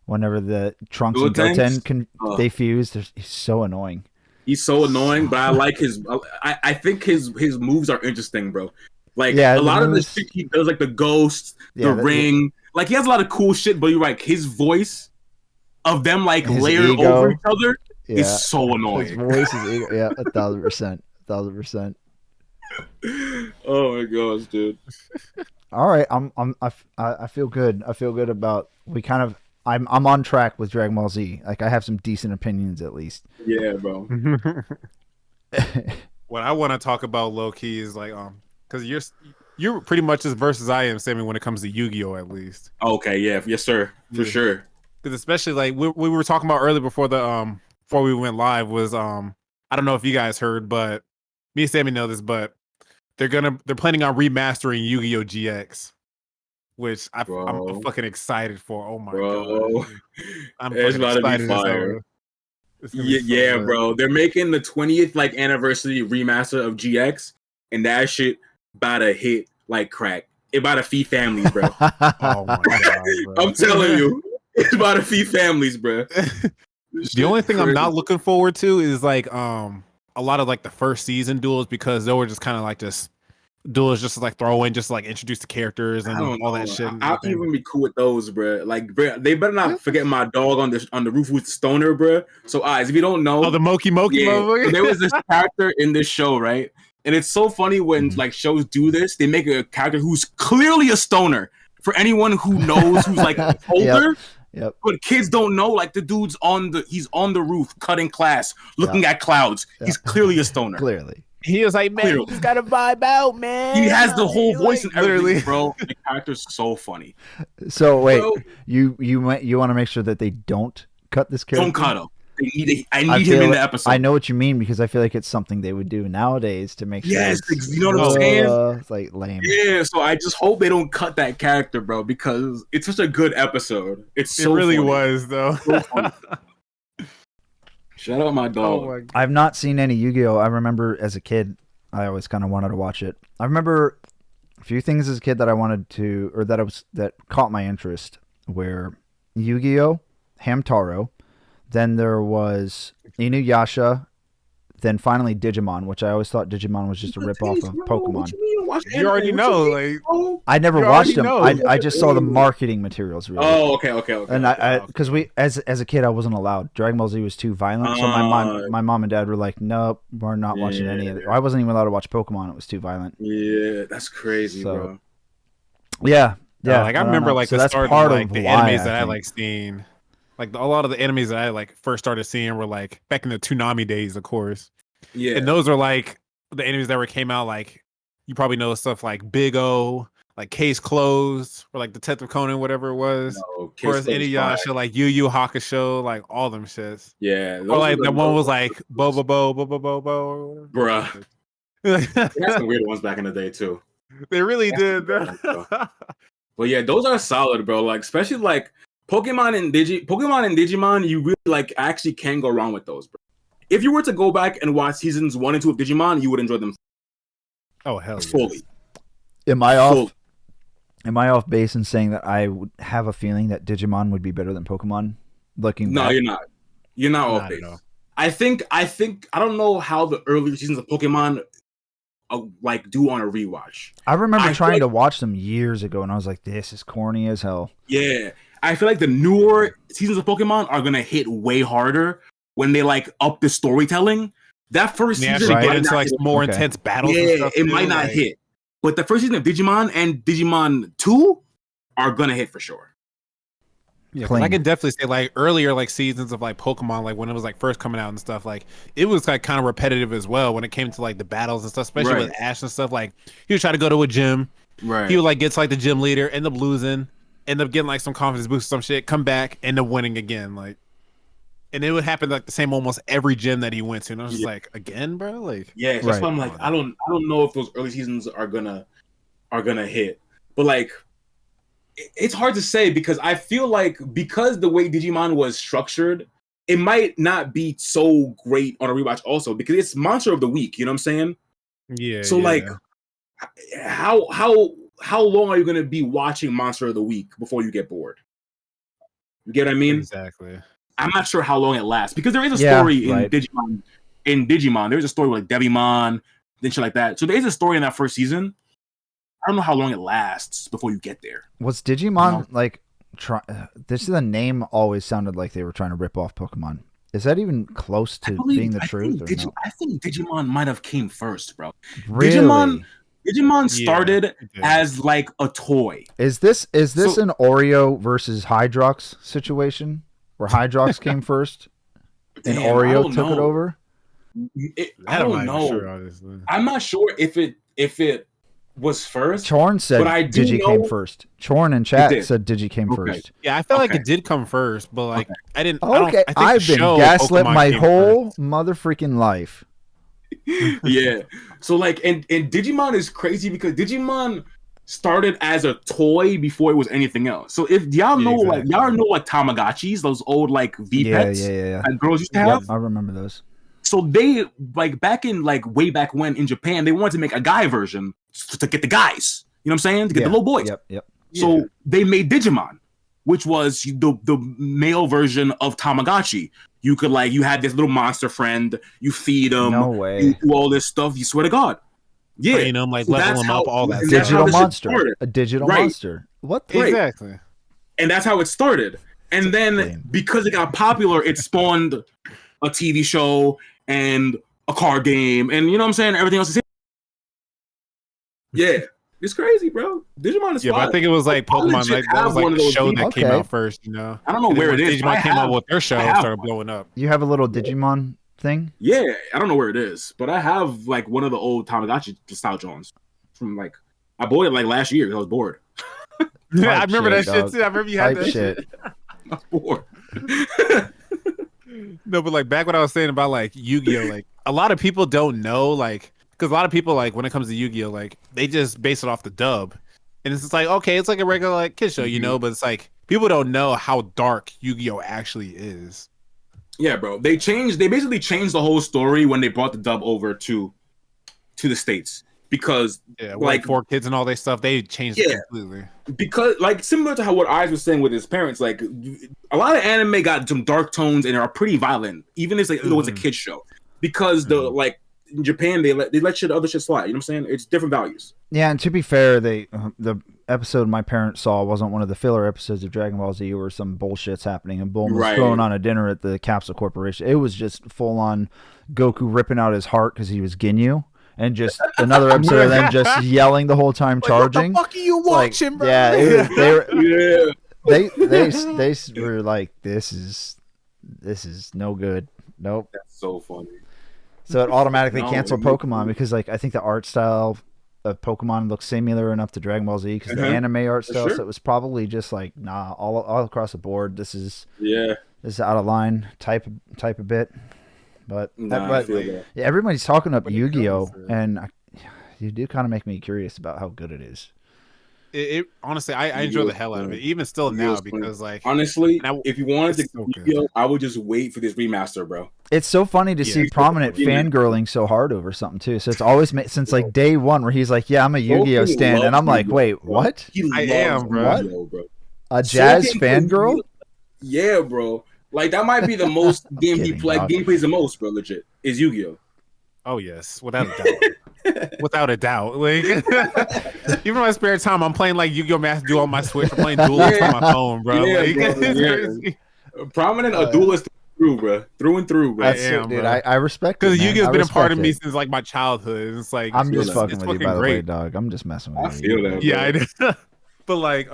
Whenever the Trunks and Goten they fuse, he's so annoying. He's so annoying, but I like his. I think his moves are interesting, bro. Like a lot of the shit he does, like the ghost, the ring. Like he has a lot of cool shit, but you're right. His voice of them like layered over each other is so annoying. His voice is 1,000%. Oh my gosh, dude. All right, I feel good. I feel good about I'm on track with Dragon Ball Z. Like I have some decent opinions at least. Yeah, bro. What I want to talk about low key is like because you're pretty much as versed as I am, Sammy, when it comes to Yu-Gi-Oh at least. Okay, yeah, yes sir, for sure. Because especially like we were talking about earlier before before we went live was I don't know if you guys heard, but me and Sammy know this, but they're planning on remastering Yu-Gi-Oh GX. Which I'm fucking excited for. Oh my god! I'm it's about to be fire. Yeah, so bro. They're making the 20th like anniversary remaster of GX, and that shit about to hit like crack. It about to feed families, bro. Oh my god! Bro. I'm telling you, it's about to feed families, bro. The only thing I'm not looking forward to is like a lot of like the first season duels because they were just kind of like just duels just to like throw in, just to like introduce the characters and I don't all know. that shit. I'll even be cool with those, bro. Like, bro, they better not forget my dog on the roof with the stoner, bro. So, if you don't know, the Moki motherfucker. so there was this character in this show, right? And it's so funny when like shows do this. They make a character who's clearly a stoner. For anyone who knows, who's like older. Yep. But kids don't know, like the dude's he's on the roof cutting class, looking at clouds. He's clearly a stoner. Clearly. He was like, man, he's got to vibe out, man. He has the whole voice like, and everything, literally. bro. The character's so funny. So wait, Bro, you want to make sure that they don't cut this character? don't cut him. I need him in the episode. I know what you mean because I feel like it's something they would do nowadays to make sure. Yes, you know what I'm saying? It's like lame. Yeah, so I just hope they don't cut that character, bro, because it's such a good episode. It really funny. was, though. So funny. Shout out my dog. Oh my God. I've not seen any Yu-Gi-Oh. I remember as a kid, I always kind of wanted to watch it. I remember a few things as a kid that I wanted to, or that caught my interest, were Yu-Gi-Oh, Hamtaro, then there was Inuyasha, then finally Digimon, which I always thought Digimon was just a rip-off of Pokemon. You already know, like, I never You watched them. already know. I just saw the marketing materials. Really. Oh, okay. And I because we as a kid I wasn't allowed. Dragon Ball Z was too violent, so my mom and dad were like, nope, we're not watching any of it. I wasn't even allowed to watch Pokemon. It was too violent. Yeah, that's crazy, So, bro. Yeah. like I remember like so the that's start part of like of the why, animes that I think. like seeing. Like a lot of the animes that I like first started seeing were like back in the Toonami days, of course. Yeah. And those are like the animes that came out, like you probably know stuff like Big O, like Case Closed, or like Detective Conan, whatever it was. No, Or as Inuyasha, like Yu Yu Hakusho, like all them shits. Yeah. Or like the one was like Bobo Bo. Bruh. They had some weird ones back in the day too. They really did. But yeah, those are solid, bro. Like especially like Pokemon and Digimon, you really like actually can go wrong with those, bro. If you were to go back and watch seasons 1 and 2 of Digimon, you would enjoy them. Oh hell, fully. Am I off base in saying that I would have a feeling that Digimon would be better than Pokemon? Looking No, back? you're not. You're not off base. I think I don't know how the early seasons of Pokemon like do on a rewatch. I remember trying to watch them years ago, and I was like, "This is corny as hell." Yeah, I feel like the newer seasons of Pokemon are gonna hit way harder when they like up the storytelling. That first season, get into like more intense battles. Yeah, and stuff it might not hit, but the first season of Digimon and Digimon 2 are gonna hit for sure. Yeah, I can definitely say like earlier like seasons of like Pokemon, like when it was like first coming out and stuff, like it was like kind of repetitive as well when it came to like the battles and stuff, especially with Ash and stuff. Like he would try to go to a gym, he would like get to like the gym leader, end up losing, end up getting like some confidence boost, some shit, come back, end up winning again, like. And it would happen like the same almost every gym that he went to, and I was just like, again, bro, like yeah. That's why I'm like, I don't know if those early seasons are gonna hit, but like. It's hard to say because I feel like because the way Digimon was structured, it might not be so great on a rewatch also because it's Monster of the Week, you know what I'm saying? Yeah. So like how long are you gonna be watching Monster of the Week before you get bored? You get what I mean? Exactly. I'm not sure how long it lasts because there is a story in Digimon. In Digimon, there's a story with like Devimon, then shit like that. So there is a story in that first season. I don't know how long it lasts before you get there. Was Digimon like? The name always sounded like they were trying to rip off Pokemon. Is that even close to being the truth? I think Digimon might have came first, bro. Really? Digimon started as like a toy. Is this an Oreo versus Hydrox situation where Hydrox came first and Oreo took it over? I don't know. Sure, I'm not sure if it was first. Chorn said Digi came first. Chorn in chat said Digi came first. Yeah, I felt like it did come first, but like I didn't. Okay, I've been gaslit my whole motherfucking life. Yeah. So like, and Digimon is crazy because Digimon started as a toy before it was anything else. So if y'all know like Tamagotchis, those old like V pets that girls used to have. I remember those. So they like back in like way back when in Japan, they wanted to make a guy version to get the guys. You know what I'm saying? To get the little boys. Yep. So they made Digimon, which was the male version of Tamagotchi. You could like you had this little monster friend, you feed him, no way. you do all this stuff. You swear to God. Yeah, train them, like so level that's them how- up, all that. and that's stuff. how Digital this shit monster. started. A digital Right. monster. What the? Right. Exactly. And that's how it started. And then Lame. because it got popular, it spawned a TV show and a card game, and you know what I'm saying? Everything else is yeah. It's crazy, bro. Digimon is Yeah, but fire. I think it was like I Pokemon. legit Like that have was like one of the those show that games. came Okay. out first. You know. I don't know And then where when it is, but I Digimon came out have- with their show, I it have started one. blowing up. You have a little Digimon thing? Yeah, I don't know where it is, but I have like one of the old Tamagotchi style Johns from like I bought it like last year because I was bored. Yeah, I Type remember shit, that shit dog. too. I remember you had Type that shit. I was bored. No, but like back what I was saying about like Yu-Gi-Oh, like a lot of people don't know, like, because a lot of people like when it comes to Yu-Gi-Oh, like they just base it off the dub, and it's just like okay, it's like a regular like kid show, you know, but it's like people don't know how dark Yu-Gi-Oh actually is. Yeah, bro. They basically changed the whole story when they brought the dub over to the States because Yeah, like like 4 kids and all that stuff, they changed it completely. because like similar to how what Eyes was saying with his parents, like a lot of anime got some dark tones and are pretty violent, even if though it's a kid show. Because the like in Japan they let other shit slide. You know what I'm saying? It's different values. Yeah, and to be fair, the episode my parents saw wasn't one of the filler episodes of Dragon Ball Z where some bullshit's happening and Bulma's Right. throwing on a dinner at the Capsule Corporation. It was just full on Goku ripping out his heart because he was Ginyu, and just another episode of them just yelling the whole time, charging. What the fuck are you Like, watching, bro? yeah, Yeah, they were like, this is no good. Nope. that's so funny. So it automatically No, canceled it makes Pokemon sense. because like I think the art style of Pokemon looks similar enough to Dragon Ball Z because the anime art For style. sure. So it was probably just like all across the board. This is Yeah, out of line type a bit. But I feel that. yeah, everybody's talking up When it Yu-Gi-Oh, comes to- and you do kind of make me curious about how good it is. It honestly, I enjoy the hell out of it, even still now, Yu-Gi-Oh's fun. because like Honestly, And I- if you wanted to it's so good. Yu-Gi-Oh, I would just wait for this remaster, bro. It's so funny to see Yeah. Prominent Yeah. fangirling so hard over something too. So it's always since like day one where he's like, "Yeah, I'm a Yu-Gi-Oh Loki stan," and I'm loves like, Yu-Gi-Oh, "Wait, bro. what? He I loves am, bro. Yu-Gi-Oh, bro. A jazz Soul King fangirl?" plays Yeah, bro. Like that might be the most game kidding, like dog. game plays the most, bro. Legit is Yu-Gi-Oh. oh yes, without a doubt. Without a doubt. Like even in my spare time, I'm playing like Yu-Gi-Oh! Master Duel on my Switch. I'm playing Duelist on my phone, bro. Yeah, Like, bro, it's yeah. crazy. Prominent a duelist through and through, bro. That's am, it, dude. bro. I respect it. Because man. Yu-Gi-Oh's I been a part of respect me it. since like my childhood. It's like I'm feel just that. fucking it's with you, fucking by the way, great. dog. I'm just messing with I you. feel that. Yeah, I bro. know. But like,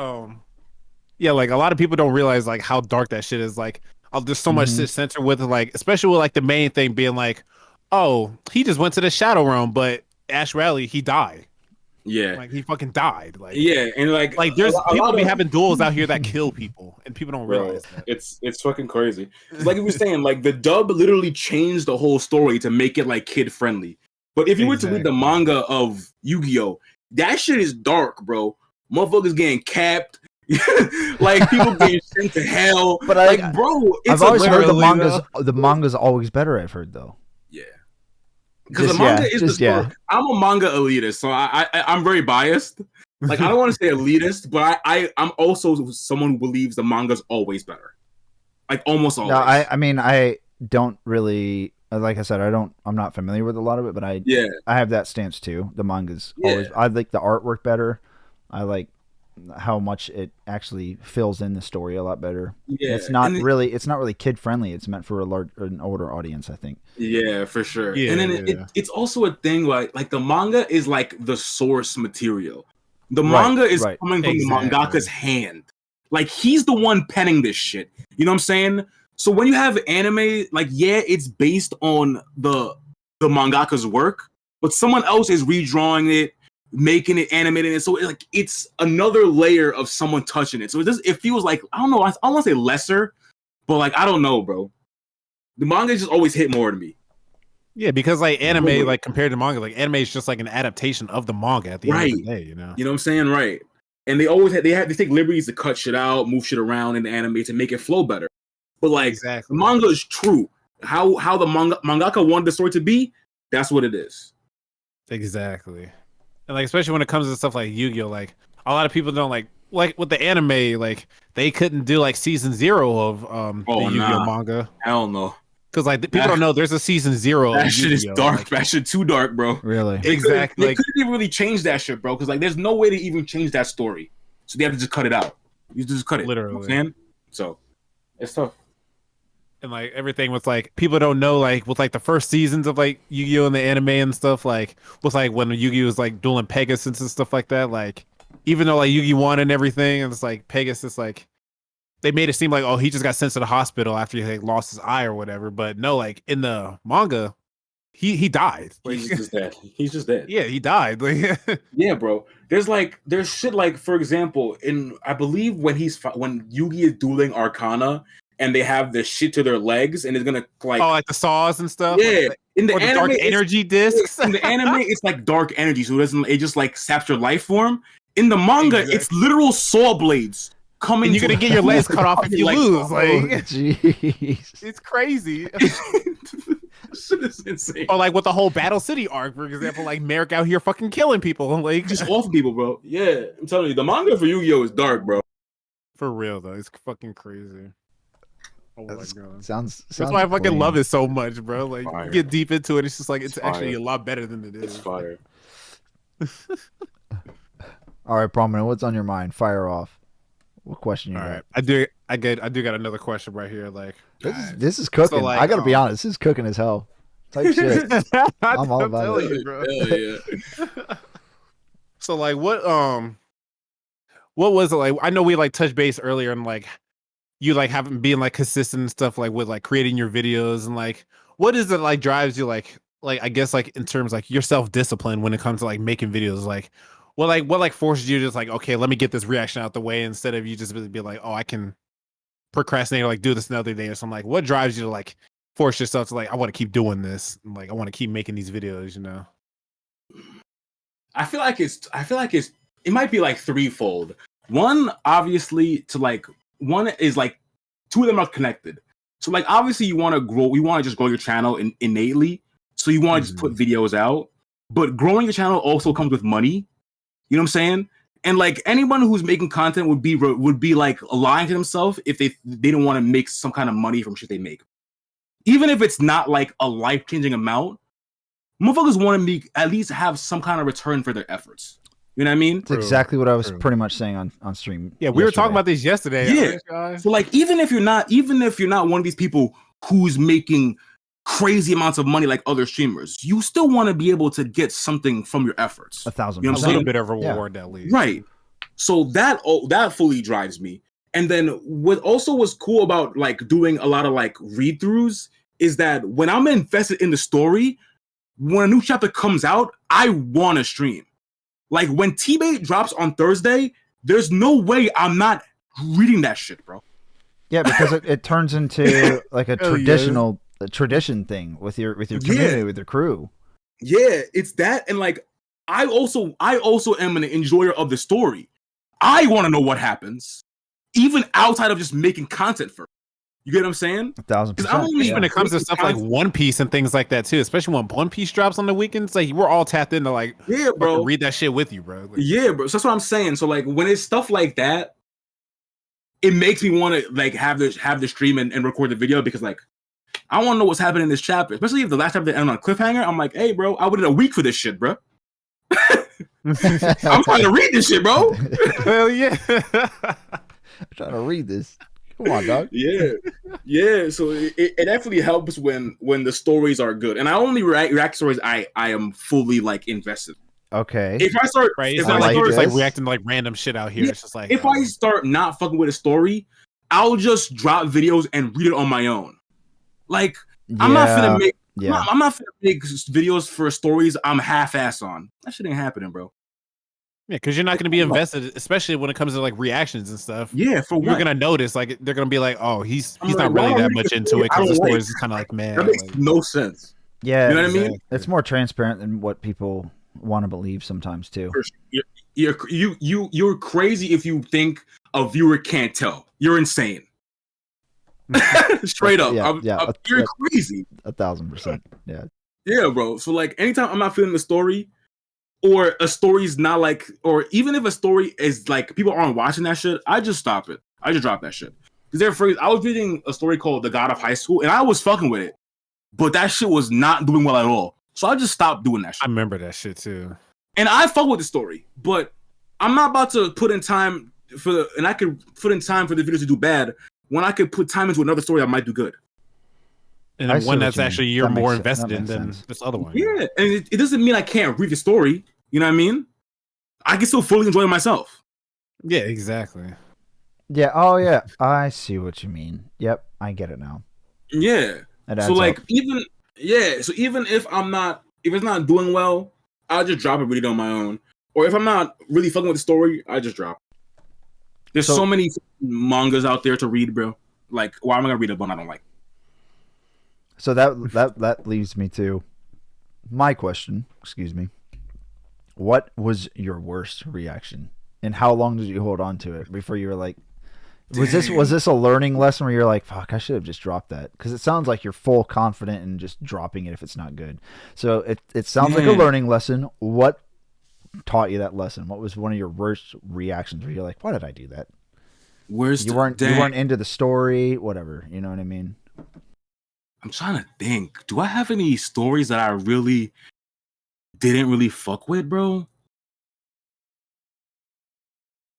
yeah, like a lot of people don't realize like how dark that shit is. Like, there's so much shit censored with it, like, especially with like the main thing being like, oh, he just went to the Shadow Realm, but Ash Rally, he died. Yeah, Like he fucking died. Like, yeah, and like there's a people lot be of- having duels out here that kill people, and people don't Bro, realize that. it's fucking crazy. It's like you were saying, like the dub literally changed the whole story to make it like kid friendly. But if you were to read the Exactly. manga of Yu-Gi-Oh, that shit is dark, bro. Motherfuckers getting capped, like people getting sent to hell. But like, bro, it's I've always heard literally, the manga's always better. I've heard though. yeah. Because the Just, manga yeah, is just, the yeah. story. I'm a manga elitist, so I'm very biased. Like I don't want to say elitist, but I'm also someone who believes the manga's always better. Like almost always. No, I mean, I don't really, like I said, I'm not familiar with a lot of it, but I have that stance too. The manga's always, I like the artwork better. I like how much it actually fills in the story a lot better. Yeah, It's not really kid friendly. It's meant for an older audience, I think. Yeah, for sure. Yeah, and then it's also a thing like the manga is like the source material. The manga is coming from Exactly. the mangaka's hand. Like he's the one penning this shit. You know what I'm saying? So when you have anime, like it's based on the mangaka's work, but someone else is redrawing it, making it, animating it. So it's another layer of someone touching it. So it feels like I don't know. I don't want to say lesser, but like I don't know, bro. The manga just always hit more to me. Yeah, because like anime, like compared to manga, like anime is just like an adaptation of the manga at the end of the day, you know? You know what I'm saying? Right. And they always they take liberties to cut shit out, move shit around in the anime to make it flow better. But like Exactly. the manga is true. How the mangaka wanted the story to be, that's what it is. Exactly. And like especially when it comes to stuff like Yu-Gi-Oh, like a lot of people don't like with the anime, like they couldn't do like season 0 of the Yu-Gi-Oh manga. Hell no. Because like people don't know there's a season 0. That shit is dark. Like, that shit too dark, bro. Really? Exactly. They couldn't even really change that shit, bro. Because like, there's no way to even change that story. So they have to just cut it out. You just cut it. Literally. You know what I'm saying? So it's tough. And like everything with like people don't know like with like the first seasons of like Yu-Gi-Oh and the anime and stuff like with like when Yu-Gi-Oh was like dueling Pegasus and stuff like that, like even though like Yu-Gi won and everything and it's like Pegasus like they made it seem like oh he just got sent to the hospital after he like lost his eye or whatever, but no, like in the manga he died. Like, He's just dead. He's just dead. Yeah, he died. Like, yeah, bro. There's shit like, for example, I believe when Yugi is dueling Arcana and they have the shit to their legs and it's gonna like like the saws and stuff. Yeah, like, in the or the anime, dark energy discs. In the anime, it's like dark energy, so it just like saps your life form. In the manga, It's literal saw blades coming. And you're gonna get your legs cut off if you lose. Like, jeez, it's crazy. Shit is insane. Or like with the whole Battle City arc, for example, like Merrick out here fucking killing people, like just off people, bro. Yeah, I'm telling you, the manga for Yu-Gi-Oh is dark, bro. For real though, it's fucking crazy. Oh my god, sounds that's why I fucking clean. love it so much, bro. Like Fire. you get deep into it, it's just like it's Fire. actually a lot better than it is. It's fire. All right, Prominent, what's on your mind? Fire off. What question you All got? right, I do got another question right here. Like This is cooking. So, like, I gotta be honest, this is cooking as hell. Type shit. I'm all about telling it. you, bro. Hell yeah. So like what was it like? I know we like touched base earlier and like you like haven't been like consistent and stuff like with like creating your videos and like what is it like drives you like I guess like in terms like your self-discipline when it comes to like making videos like what forces you to just like okay let me get this reaction out the way instead of you just be like oh I can procrastinate or like do this another day or something. Like what drives you to like force yourself to like I want to keep doing this and, like I want to keep making these videos, you know? I feel like it might be like threefold. One, obviously, to like one is like two of them are connected. So like obviously you want to grow, just grow your channel innately. So you want to just put videos out, but growing your channel also comes with money. You know what I'm saying? And like anyone who's making content would be like lying to themselves if they don't want to make some kind of money from shit they make. Even if it's not like a life-changing amount, motherfuckers want to at least have some kind of return for their efforts. You know what I mean? It's exactly what I was pretty much saying on stream. Yeah, we were talking about this yesterday. Yeah. Guys. So like even if you're not one of these people who's making crazy amounts of money like other streamers, you still want to be able to get something from your efforts. 1,000%. You know what I'm A saying? little bit of reward at least. Right. So that fully drives me. And then what also was cool about like doing a lot of like read-throughs is that when I'm invested in the story, when a new chapter comes out, I want to stream. Like when T-Bait drops on Thursday, there's no way I'm not reading that shit, bro. Yeah, because it turns into like a tradition thing with your community, with your crew. Yeah, it's that, and like I also am an enjoyer of the story. I want to know what happens, even outside of just making content for it. You get what I'm saying? 1,000%. When it comes to stuff like One Piece and things like that too, especially when One Piece drops on the weekends, like we're all tapped into like, yeah, bro, read that shit with you, bro. Like, yeah, bro. So that's what I'm saying. So like when it's stuff like that, it makes me want to like have the stream and record the video because like I want to know what's happening in this chapter, especially if the last chapter ended on a cliffhanger. I'm like, hey, bro, I waited a week for this shit, bro. I'm trying to read this shit, bro. Hell yeah. I'm trying to read this. Come on, dog. Yeah. So it definitely helps when the stories are good, and I only react stories I am fully like invested. Okay. If I start, right, if I I like start reacting to like random shit out here. Yeah, it's just like if I start not fucking with a story, I'll just drop videos and read it on my own. Like I'm not finna make. Yeah. I'm not finna make videos for stories I'm half-ass on. That shit ain't happening, bro. yeah, because you're not going to be invested, especially when it comes to like reactions and stuff. Yeah, for what? You're gonna notice like they're gonna be like, oh, he's I'm not like, really why that would much you into it I because the don't story like- is kind of like man. That makes Like, no sense. Yeah. You know what I mean? It's more transparent than what people want to believe sometimes too. You're crazy if you think a viewer can't tell. You're insane. Straight up. You're crazy. 1,000%. Yeah. Yeah, bro. So like anytime I'm not feeling the story, or a story's not like, or even if a story is like people aren't watching that shit, I just stop it. I just drop that shit. Because I was reading a story called The God of High School, and I was fucking with it. but that shit was not doing well at all. So I just stopped doing that shit. I remember that shit too. And I fuck with the story, but I'm not about to put in time and I could put in time for the video to do bad when I could put time into another story that might do good. And then one that's actually you're more invested in than this other one. Yeah, and it doesn't mean I can't read the story. You know what I mean? I can still fully enjoy it myself. Yeah, exactly. Yeah. Oh, yeah. I see what you mean. Yep, I get it now. Yeah. So like even if it's not doing well, I'll just drop it really on my own. Or if I'm not really fucking with the story, I just drop. There's so many mangas out there to read, bro. Like, why am I gonna read a one I don't like? So that leads me to my question. Excuse me. What was your worst reaction, and how long did you hold on to it before you were like, was this a learning lesson where you're like, fuck, I should have just dropped that? Because it sounds like you're full confident in just dropping it if it's not good. So it sounds like a learning lesson. What taught you that lesson? What was one of your worst reactions where you're like, why did I do that? You weren't into the story, whatever. You know what I mean? I'm trying to think. Do I have any stories that I really didn't really fuck with, bro?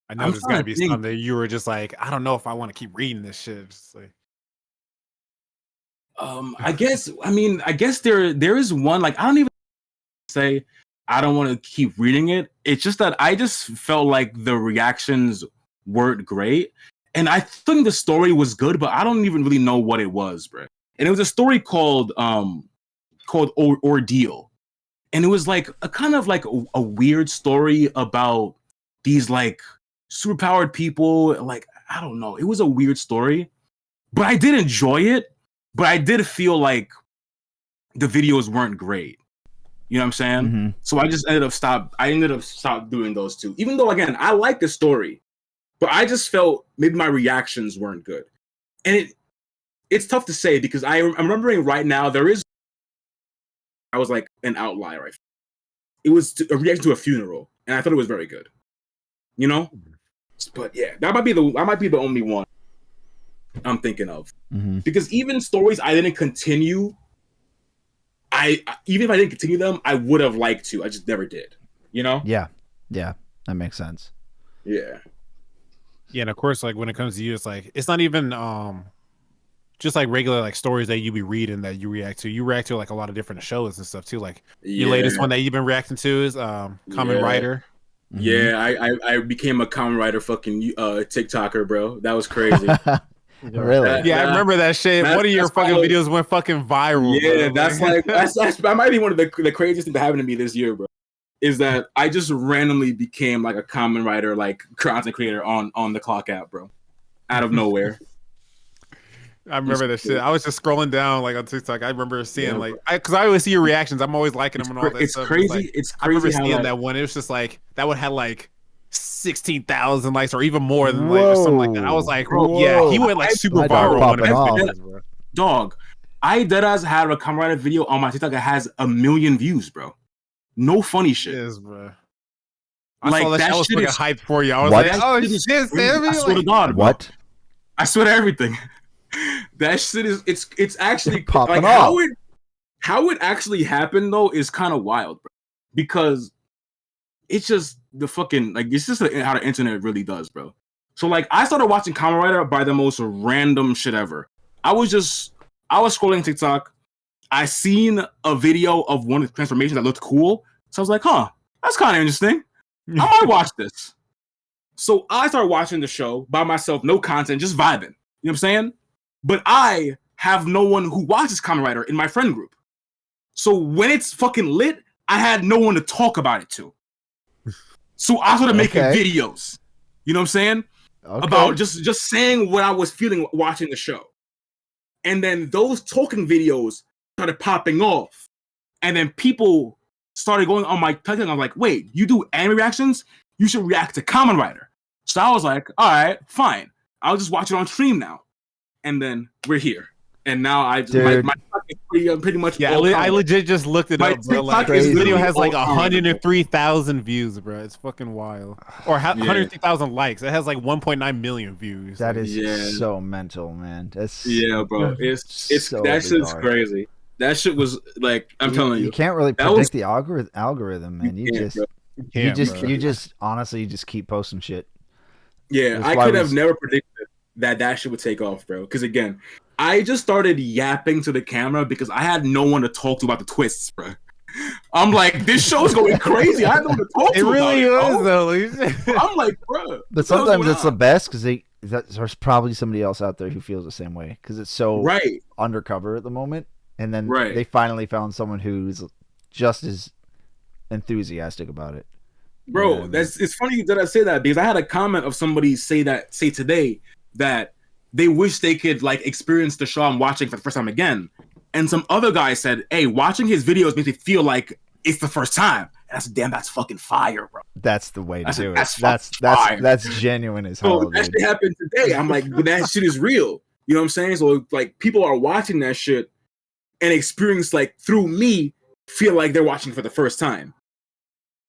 I know there's gotta be something that you were just like, I don't know if I want to keep reading this shit. Just like, I guess there is one, like, I don't even say I don't want to keep reading it. It's just that I just felt like the reactions weren't great. And I think the story was good, but I don't even really know what it was, bro. And it was a story called Ordeal. And it was like a kind of like a weird story about these like superpowered people. Like, I don't know. It was a weird story, but I did enjoy it. But I did feel like the videos weren't great. You know what I'm saying? Mm-hmm. So I just ended up stop doing those two. Even though, again, I like the story, but I just felt maybe my reactions weren't good. And it's tough to say because I'm remembering right now I was like an outlier. It was a reaction to a funeral, and I thought it was very good. You know? But yeah, that might be the only one I'm thinking of. Mm-hmm. Because even stories I didn't continue, even if I didn't continue them, I would have liked to. I just never did. You know? Yeah, that makes sense. Yeah. Yeah, and of course, like when it comes to you, it's like it's not even just like regular like stories that you be reading that you react to. You react to like a lot of different shows and stuff too. Like your latest one that you've been reacting to is Kamen Rider. Mm-hmm. Yeah, I became a Kamen Rider fucking TikToker, bro. That was crazy. Really? I remember that shit. One of your fucking videos went fucking viral. Yeah, bro. that might be one of the craziest things that happened to me this year, bro. Is that I just randomly became like a Kamen Rider like content creator on the Clock app, bro, out of nowhere. I remember that shit. I was just scrolling down like on TikTok. I remember seeing because I always see your reactions. I'm always liking them and all that it's stuff. Crazy. It's crazy. I remember seeing that one. It was just like that one had like 16,000 likes or even more than like or something like that. I was like, bro, yeah, he went like super viral on videos, bro. Dog, I deadass had a Kamen Rider video on my TikTok that has 1 million views, bro. No funny shit. Yes, bro. I saw that was fucking hype for you. I was what? like, oh shit, Sammy. I swear to God, bro. What? I swear to everything. That shit is it's actually popping like off. How it actually happened though is kind of wild, bro. Because it's just the fucking like it's just how the internet really does, bro. So like I started watching Kamen Rider by the most random shit ever. I was scrolling TikTok. I seen a video of one of the transformations that looked cool. So I was like, huh, that's kind of interesting. I might watch this. So I started watching the show by myself, no content, just vibing. You know what I'm saying? But I have no one who watches Kamen Rider in my friend group. So when it's fucking lit, I had no one to talk about it to. So I started making videos. You know what I'm saying? About just saying what I was feeling watching the show. And then those talking videos started popping off. And then people started going on my TikTok. I'm like, wait, you do anime reactions? You should react to Kamen Rider. So I was like, all right, fine. I'll just watch it on stream now. And then we're here. And now I just, my TikTok is pretty much. Yeah, I legit just looked it up, bro. Like, this video has like 103,000 views, bro. It's fucking wild. Or 103,000 likes. It has like 1.9 million views. That is so mental, man. That's bro. It's so that shit's bizarre. crazy. That shit was like, I'm telling you. You can't really That predict was- the algorithm, man. You Yeah, just, bro. you just, honestly, you just keep posting shit. Yeah, That's I why could we- have never predicted that shit would take off, bro. Because again, I just started yapping to the camera because I had no one to talk to about the twists, bro. I'm like, this show's going crazy. I had no one to talk to. It really about was it, though. I'm like, bro. But sometimes it's the best because there's probably somebody else out there who feels the same way because it's so right. undercover at the moment, and then Right. they finally found someone who's just as enthusiastic about it. Bro, Yeah, it's funny that I say that because I had a comment of somebody say today that they wish they could like experience the show I'm watching for the first time again. And some other guy said, hey, watching his videos makes me feel like it's the first time. And I said, damn, that's fucking fire, bro. That's the way to do it. That's fire. That's genuine as hell. So that Dude. shit happened today. I'm like, but that shit is real. You know what I'm saying? So like people are watching that shit and experience like through me feel like they're watching for the first time.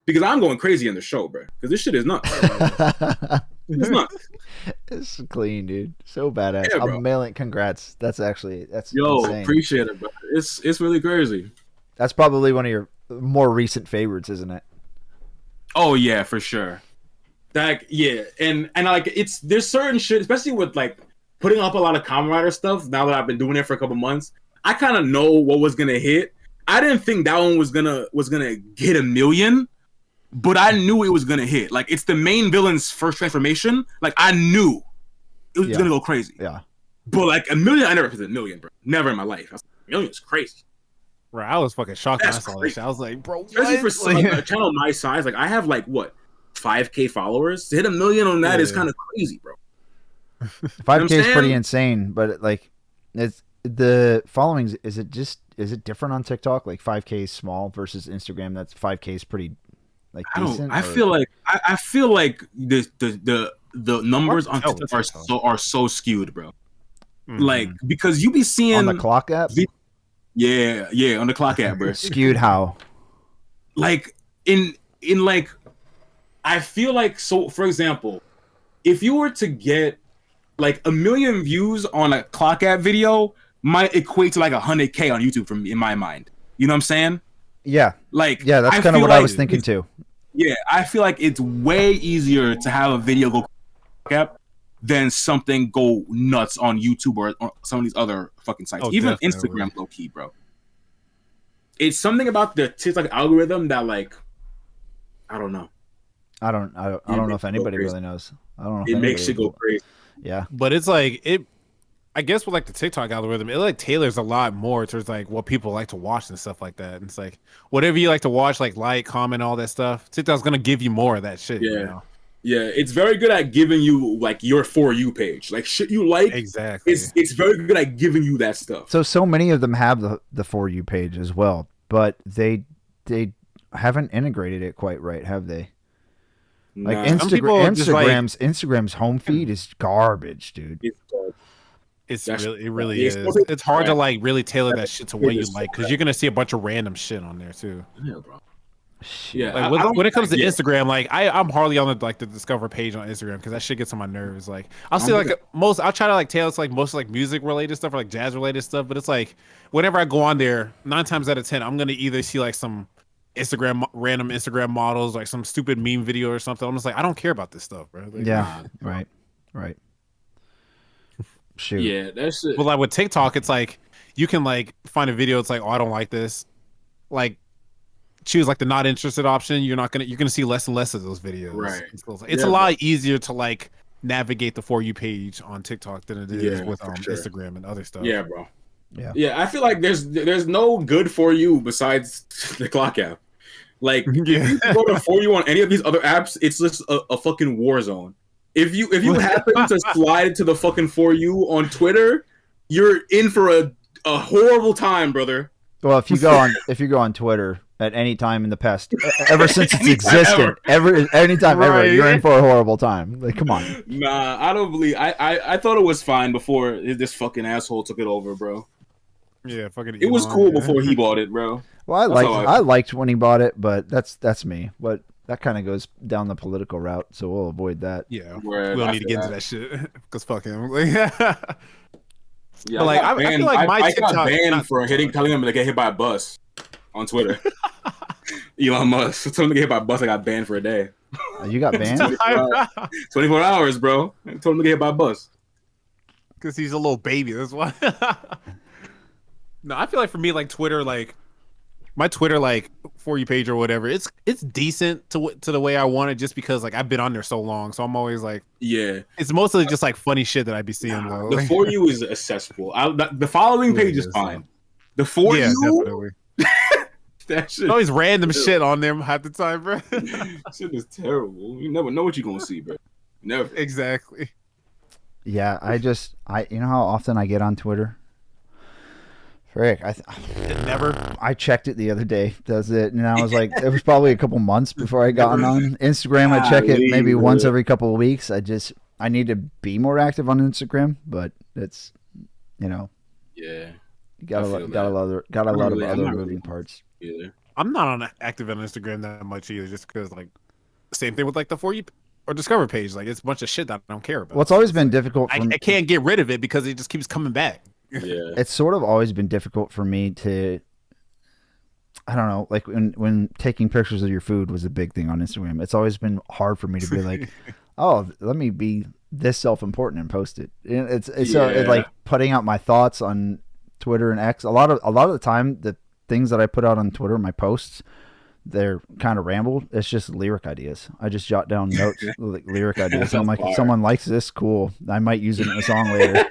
Because I'm going crazy in the show, bro. Because this shit is nuts. It's nuts. It's clean, dude. So badass. Yeah, bro. I'm mailing. Congrats. That's Yo, insane. appreciate it, bro. It's really crazy. That's probably one of your more recent favorites, isn't it? Oh yeah, for sure. That yeah, and like there's certain shit, especially with like putting up a lot of Kamen Rider stuff. Now that I've been doing it for a couple months, I kind of know what was gonna hit. I didn't think that one was gonna hit 1 million. But I knew it was gonna hit. Like it's the main villain's first transformation. Like I knew it was gonna go crazy. Yeah. But like 1 million, I never hit 1 million, bro. Never in my life. I was like, 1 million is crazy. Bro, I was fucking shocked when I That's saw crazy. this shit. I was like, bro, Especially what? for like, a channel my size. Like I have like what 5K followers. To hit 1 million on that is kind of crazy, bro. 5K is pretty saying? insane, but like it's the followings. Is it different on TikTok? Like 5K is small versus Instagram. That's 5K is pretty like decent. I feel like the numbers on TikTok are so skewed, bro. Mhm. Like because you be seeing on the clock app. Yeah, on the clock app, bro. Skewed how? Like in like I feel like, so for example, if you were to get like 1 million views on a clock app video might equate to like 100K on YouTube from in my mind. You know what I'm saying? Yeah. Like Yeah, that's kind of what I was thinking too. Yeah, I feel like it's way easier to have a video go clock app than something go nuts on YouTube or some of these other fucking sites. Oh, even definitely. Instagram low key, bro. It's something about the TikTok algorithm that like I don't know. I don't know if anybody really knows. I don't know. If It makes anybody you go crazy. Yeah. But it's like I guess with like the TikTok algorithm, it like tailors a lot more towards like what people like to watch and stuff like that. And it's like whatever you like to watch, like, comment, all that stuff. TikTok's gonna give you more of that shit. Yeah. You know? Yeah, it's very good at giving you like your For You page, like shit you like. Exactly. It's very good at giving you that stuff. So many of them have the For You page as well, but they haven't integrated it quite right, have they? Like Nah, Some people just, like- Instagram's home feed is garbage, dude. it's It really the is. exposure- It's hard to like really tailor that shit to what you is so like because you're gonna see a bunch of random shit on there too. yeah, bro. Shit. Yeah, Like when it comes to yeah. Instagram, like I'm hardly on the Discover page on Instagram because that shit gets on my nerves. Like I'll see I'm like I'll try to like tailor to like most like music related stuff or like jazz related stuff, but it's like whenever I go on there, 9 times out of 10, I'm gonna either see like some random Instagram models, like some stupid meme video or something. I'm just like, I don't care about this stuff, bro. Like, Yeah. Right. Shoot. Yeah, that's it. But like with TikTok, it's like you can like find a video. It's like, oh, I don't like this. Like choose like the not interested option. You're gonna see less and less of those videos. Right. It's a lot easier to like navigate the For You page on TikTok than it is with for sure. Instagram and other stuff. Yeah, bro. Yeah. Yeah, I feel like there's no good For You besides the clock app. Like Yeah. if you go to For You on any of these other apps, it's just a fucking war zone. If you happen to slide to the fucking For You on Twitter, you're in for a horrible time, brother. Well, if you go on Twitter at any time in the past, ever since it's existed, anytime ever, Right. you're in for a horrible time. Like, come on. Nah, I don't believe. I thought it was fine before this fucking asshole took it over, bro. Yeah, fucking. It was Elon, cool yeah. before he bought it, bro. Well, That's how I liked when he bought it, but that's me. But that kind of goes down the political route, so we'll avoid that. Yeah, Word, we don't I need to feel get into that shit because fuck him. Like, Yeah, But like, I feel like my I TikTok got banned not for telling him to get hit by a bus on Twitter. Elon Musk told him to get hit by a bus. I got banned for a day. You got banned? 24 hours, bro. I told him to get hit by a bus. Because he's a little baby. That's why. No, I feel like for me, like Twitter, like my Twitter, like For You page or whatever, it's decent to the way I want it, just because like I've been on there so long, so I'm always like, yeah, it's mostly just like funny shit that I be seeing. Though. The For You is accessible. The following page is fine. The For You, definitely. That shit. Always random shit on them half the time, bro. Shit is terrible. You never know what you're gonna see, bro. Never. Exactly. Yeah, you know how often I get on Twitter? Frick, I checked it the other day. Does it? And I was like, it was probably a couple months before I got on Instagram. I check it maybe once every couple of weeks. I need to be more active on Instagram, but it's, yeah, got a lot of other moving parts. Yeah, I'm not active on Instagram that much either, just because like same thing with like the For You or Discover page. Like it's a bunch of shit that I don't care about. Well, it's always been difficult. I can't get rid of it because it just keeps coming back. Yeah, it's sort of always been difficult for me to, I don't know, like when taking pictures of your food was a big thing on Instagram. It's always been hard for me to be like, oh, let me be this self-important and post it. It's like putting out my thoughts on Twitter and X. A lot of the time, the things that I put out on Twitter, my posts, they're kind of rambled. It's just lyric ideas. I just jot down notes, like lyric ideas. So I'm like, if someone likes this, cool. I might use it in a song later.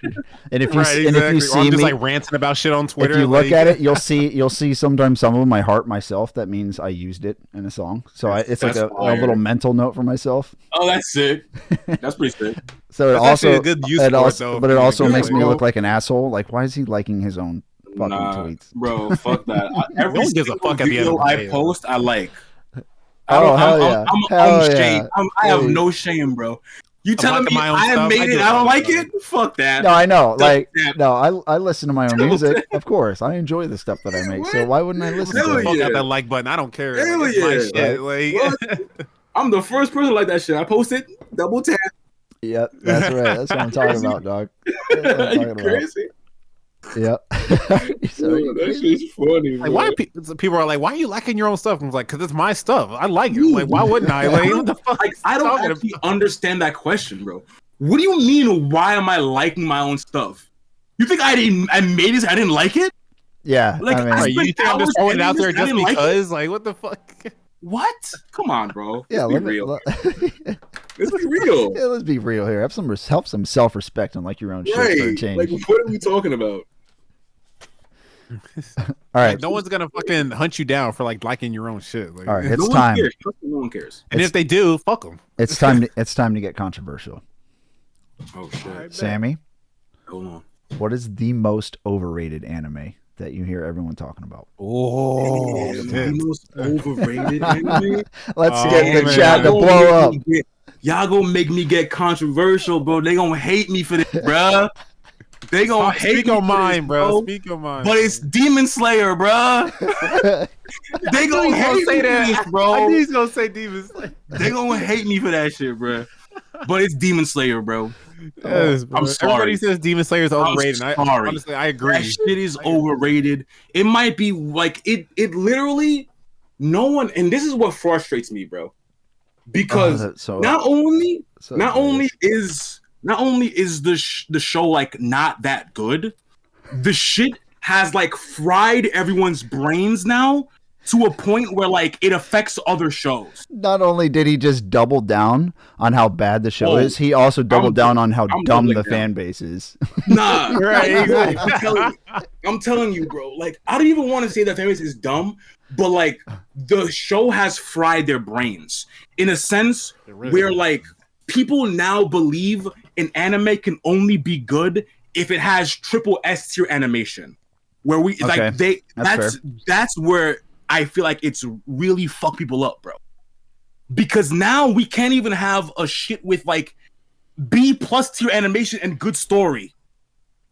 And if you see I'm just me like ranting about shit on Twitter, if you look at it, you'll see sometimes some of them I heart myself. That means I used it in a song. So it's like a little mental note for myself. Oh, that's sick. That's pretty sick. So it also a good use for it, though, but it also makes me look like an asshole. Like, why is he liking his own fucking tweets? Bro, fuck that. No one gives a fuck at the end of the day, I post, I like. Hell yeah. I have no shame, bro. You telling me I made it? I don't like it? Fuck that. No, I know. Like, no, I listen to my own music. Of course, I enjoy the stuff that I make. So why wouldn't I listen to it? Fuck out that like button. I don't care. Hell yeah. My shit. Like, I'm the first person like that shit. I post it, double tap. Yep, that's right. That's what I'm talking about, dog. Are you crazy? Yep. That shit's funny. Like, why people are like, why are you liking your own stuff? I'm like, because it's my stuff. I like it. Like, why wouldn't I? Like, what the fuck? Like, I don't actually understand that question, bro. What do you mean? Why am I liking my own stuff? You think I made this? I didn't like it? Yeah. Like, you think I'm just throwing it out there just because? Like, what the fuck? What? Come on, bro. Yeah, let's be real. Let's be real. Yeah, let's be real here. Have some self-respect and like your own shit for a change. Like, what are we talking about? All right. Like, no one's gonna fucking hunt you down for like liking your own shit. Like, all right, it's time. No one cares. And if they do, fuck them. It's time. It's time to get controversial. Oh shit, Sammy. Hold on. What is the most overrated anime that you hear everyone talking about? Oh, the most overrated anime. Let's get the chat to blow up. Y'all gonna make me get controversial, bro. They gonna hate me for this, bro. They gonna hate Speak me on mine, bro. This, Speak on mine. But it's Demon Slayer, bro. They gonna hate say that, this, bro. I knew he's gonna say Demon Slayer. They gonna hate me for that shit, bro. But it's Demon Slayer, bro. Yes, I'm sorry. Everybody says Demon Slayer is overrated. Honestly, I agree. That shit is overrated. It might be like it literally no one, and this is what frustrates me, bro. Because not only is the show like not that good, the shit has like fried everyone's brains now to a point where like it affects other shows. Not only did he just double down on how bad the show is, he also doubled down on how dumb the fan base is. Nah, right? I'm telling you, bro. Like, I don't even want to say that fan base is dumb, but like the show has fried their brains in a sense where like people now believe an anime can only be good if it has triple S tier animation. Where we that's where I feel like it's really fucked people up, bro. Because now we can't even have a shit with like B+ tier animation and good story.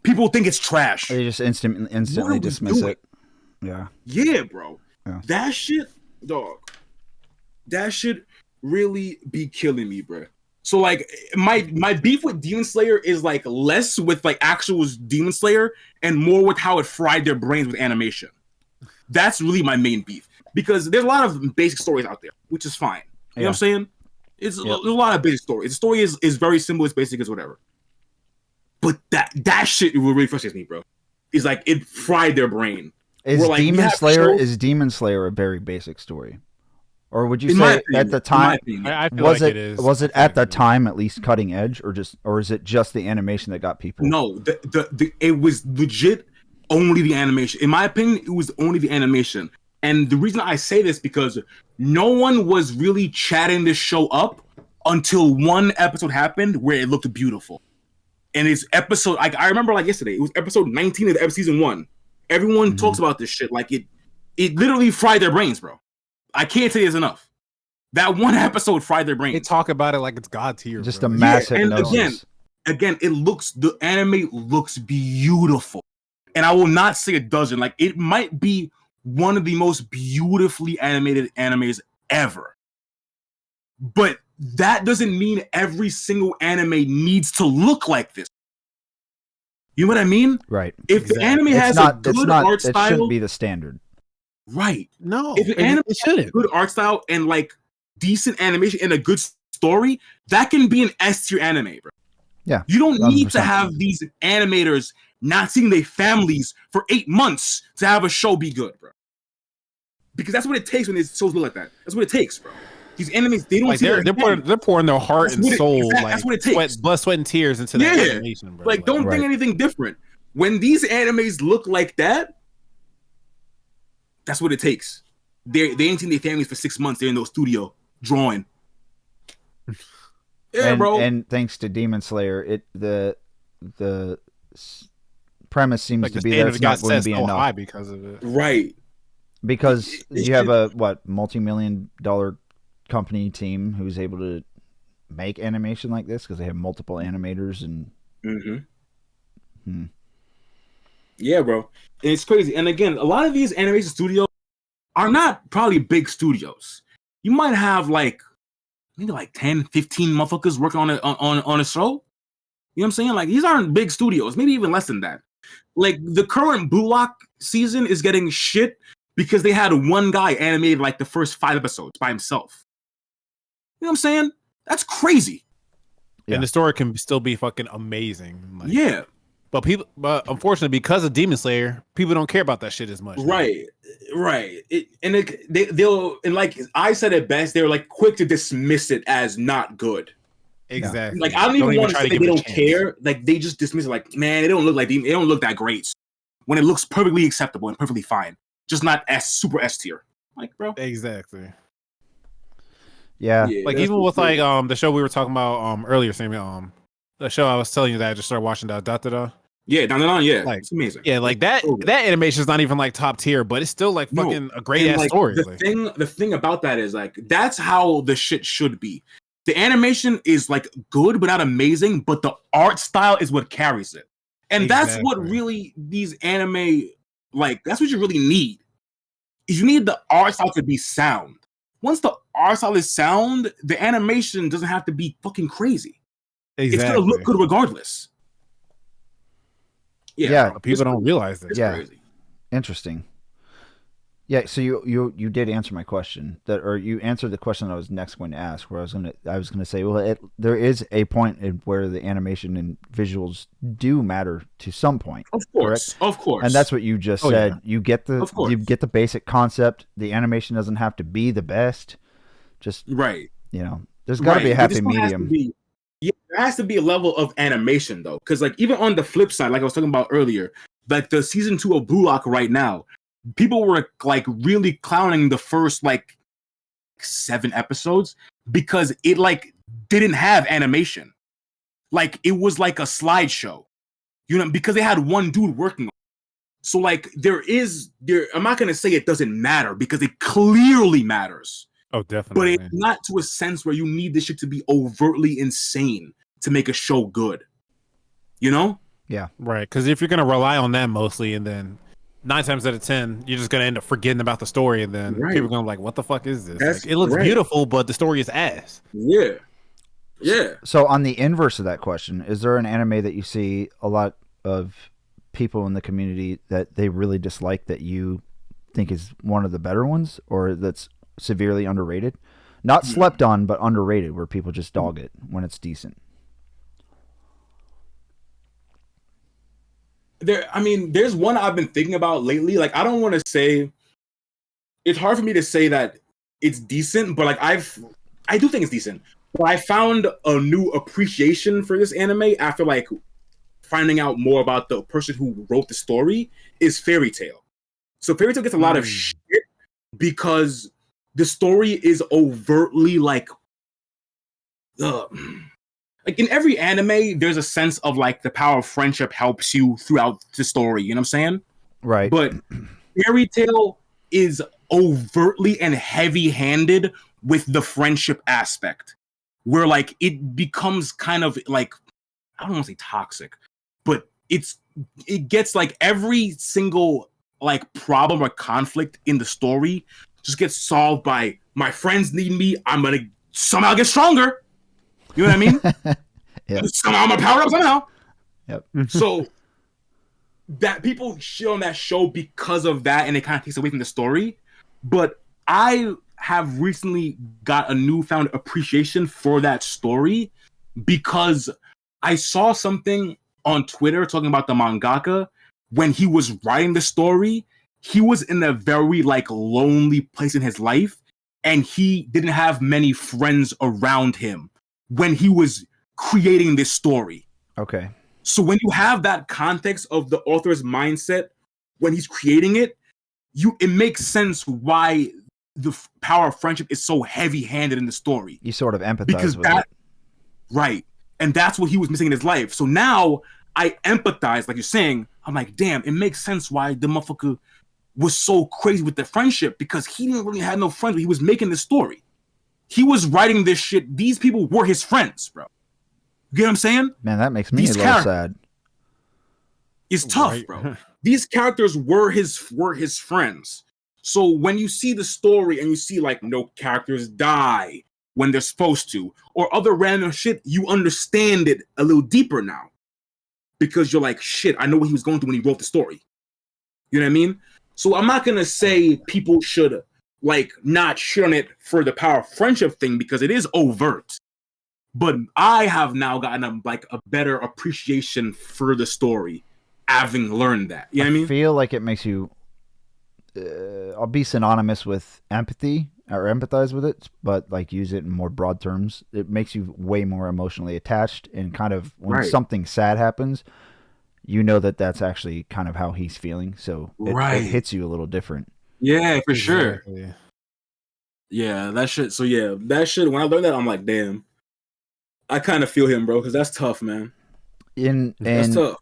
People think it's trash. They just instantly dismiss it. Yeah. Yeah, bro. Yeah. That shit, dog. That shit really be killing me, bro. So like my beef with Demon Slayer is like less with like actual Demon Slayer and more with how it fried their brains with animation. That's really my main beef, because there's a lot of basic stories out there, which is fine. You know what I'm saying? There's a lot of basic stories. The story is very simple, it's basic, it's whatever. But that shit really frustrates me, bro. It's like it fried their brain. Is Demon Slayer a very basic story? Or would you say at the time I feel like it is. Was it at the time at least cutting edge, or is it just the animation that got people? No, it was legit only the animation. In my opinion, it was only the animation. And the reason I say this because no one was really chatting this show up until one episode happened where it looked beautiful. And it's episode, like I remember like yesterday, it was episode 19 of season 1. Everyone talks about this shit like it literally fried their brains, bro. I can't say this enough. That one episode fried their brains. They talk about it like it's God tier. Just bro. a massive and hypnosis. again, the anime looks beautiful. And I will not say it doesn't. Like, it might be one of the most beautifully animated animes ever. But that doesn't mean every single anime needs to look like this. You know what I mean? Right. If the anime has a good art style, it shouldn't be the standard. Right. No, if the anime shouldn't. has good art style and like decent animation and a good story, that can be an S tier anime, bro. Yeah. You don't need 100%. to have these animators not seeing their families for 8 months to have a show be good, bro. Because that's what it takes when it's shows look like that. That's what it takes, bro. These animes, they don't like see they're pouring their heart and soul, that's what it takes. blood, sweat, and tears into that animation, bro. Like, don't think anything different. When these animes look like that, that's what it takes. They ain't seen their families for 6 months. They're in the studio drawing. Yeah, bro. And thanks to Demon Slayer, the premise seems to be that it's not going to be enough because of it. Right. Because you have a multi-million-dollar company team who's able to make animation like this because they have multiple animators and. Yeah, bro. And it's crazy. And again, a lot of these animation studios are not probably big studios. You might have maybe 10, 15 motherfuckers working on a show. You know what I'm saying? Like, these aren't big studios, maybe even less than that. Like, the current Blue Lock season is getting shit because they had one guy animated like the first 5 episodes by himself. You know what I'm saying? That's crazy. Yeah. And the story can still be fucking amazing. Like, yeah. But unfortunately, because of Demon Slayer, people don't care about that shit as much. Right. They'll like I said it best. They're like quick to dismiss it as not good. Exactly. Like, I don't even want to say they don't care. Like, they just dismiss it. Like, man, they don't look that great. When it looks perfectly acceptable and perfectly fine, just not super S tier. Like, bro. Exactly. Yeah. Like, even with like the show we were talking about earlier, Sammy, the show I was telling you that I just started watching, Da-Da-Da. Yeah, yeah, like, it's amazing. Yeah, like that animation is not even like top tier, but it's still like fucking a great ass story. The thing about that is like that's how the shit should be. The animation is like good but not amazing, but the art style is what carries it. And that's what really these anime that's what you really need. Is you need the art style to be sound. Once the art style is sound, the animation doesn't have to be fucking crazy. It's gonna look good regardless. Yeah, people don't realize this. Yeah, crazy. Interesting. Yeah, so you did answer my question or you answered the question I was next going to ask. Where I was gonna say, well, there is a point where the animation and visuals do matter to some point. Of course, correct? Of course. And that's what you just said. Yeah. You get the basic concept. The animation doesn't have to be the best. Just right. There's got to be a happy medium. There has to be a level of animation though, because like even on the flip side, like I was talking about earlier, like the season 2 of Blue Lock right now, people were like really clowning the first 7 episodes because it didn't have animation. Like, it was like a slideshow, because they had one dude working on it. So I'm not gonna say it doesn't matter because it clearly matters. Oh, definitely. But it's not to a sense where you need this shit to be overtly insane to make a show good. Yeah. Right. Because if you're going to rely on that mostly, and then 9 times out of 10, you're just going to end up forgetting about the story, and then people are going to be like, what the fuck is this? It looks beautiful, but the story is ass. Yeah. Yeah. So on the inverse of that question, is there an anime that you see a lot of people in the community that they really dislike that you think is one of the better ones, or that's severely underrated? Not slept on, but underrated, where people just dog it when it's decent. There's one I've been thinking about lately. Like, I don't want to say, it's hard for me to say that it's decent, but like I do think it's decent. But I found a new appreciation for this anime after like finding out more about the person who wrote the story, is Fairy Tail. So Fairy Tail gets a lot of shit because the story is overtly like in every anime, there's a sense of like the power of friendship helps you throughout the story. You know what I'm saying? Right. But Fairy Tail is overtly and heavy-handed with the friendship aspect, where like it becomes kind of like, I don't want to say toxic, but it gets like every single like problem or conflict in the story just gets solved by my friends need me. I'm gonna somehow get stronger. You know what I mean? Yep. Somehow I'm gonna power up somehow. Yep. So that people shit on that show because of that, and it kind of takes away from the story. But I have recently got a newfound appreciation for that story because I saw something on Twitter talking about the mangaka. When he was writing the story, he was in a very like lonely place in his life, and he didn't have many friends around him when he was creating this story. Okay. So when you have that context of the author's mindset when he's creating it, it makes sense why the power of friendship is so heavy-handed in the story. You sort of empathize because with it. Right. And that's what he was missing in his life. So now I empathize, like you're saying. I'm like, damn, it makes sense why the motherfucker was so crazy with the friendship, because he didn't really have no friends when he was making this story. He was writing this shit. These people were his friends, bro. You get what I'm saying? Man, that makes me a little sad. It's tough, Right. bro. These characters were his friends. So when you see the story and you see like no characters die when they're supposed to, or other random shit, you understand it a little deeper now. Because you're like, shit, I know what he was going through when he wrote the story. You know what I mean? So I'm not gonna say people should like not shit on it for the power of friendship thing, because it is overt. But I have now gotten a better appreciation for the story, having learned that. You know what I mean? I feel like it makes you. I'll be synonymous with empathy or empathize with it, but like use it in more broad terms. It makes you way more emotionally attached, and kind of when something sad happens, you know that that's actually kind of how he's feeling. So it hits you a little different. Yeah, for sure. Exactly. Yeah, that shit. So yeah, that shit. When I learned that, I'm like, damn. I kind of feel him, bro, because that's tough, man. That's tough.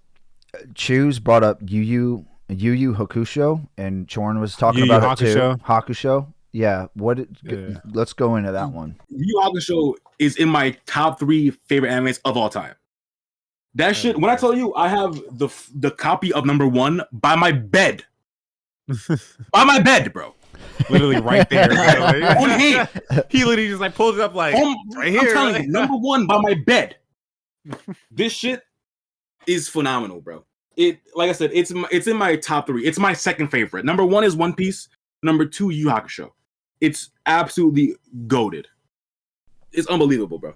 Choose brought up Yu Yu Hakusho, and Chorn was talking Yu Yu about it too. Hakusho? Hakusho. Yeah. Yeah. Let's go into that one. Yu Yu Hakusho is in my top 3 favorite animes of all time. That shit. When I tell you, I have the copy of number 1 by my bed. By my bed, bro. Literally right there. On hand. He literally just like pulls it up like right here. I'm telling you, number 1 by my bed. This shit is phenomenal, bro. It, like I said, it's in my top 3. It's my second favorite. Number 1 is One Piece. Number 2, Yu Yu Hakusho. It's absolutely goated. It's unbelievable, bro.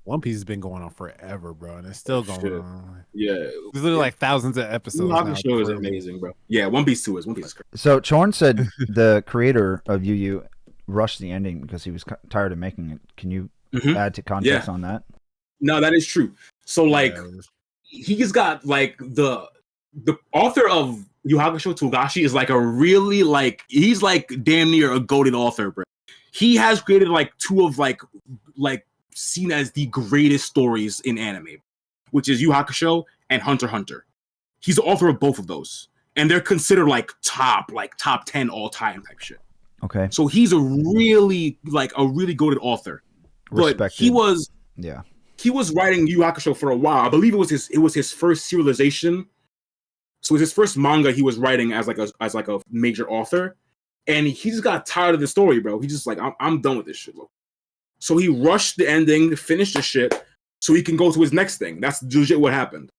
One Piece has been going on forever, bro, and it's still going on. Yeah, There's literally like thousands of episodes. Yu Yu Hakusho is amazing, bro. Yeah, One Piece is crazy. So Chorn said the creator of Yu Yu rushed the ending because he was tired of making it. Can you add to context on that? No, that is true. So like, he's got like the author of Yu Yu Hakusho, Togashi, is like a really like, he's like damn near a goated author, bro. He has created like 2 of like seen as the greatest stories in anime, which is Yu Yu Hakusho and Hunter x Hunter. He's the author of both of those, and they're considered like top 10 all time type shit. Okay. So he's a really goated author. Respected. But he was writing Yu Yu Hakusho for a while. I believe it was his first serialization. So it was his first manga he was writing as a major author, and he just got tired of the story, bro. He's just like, I'm done with this shit, bro. So he rushed the ending, finished the shit, so he can go to his next thing. That's legit what happened.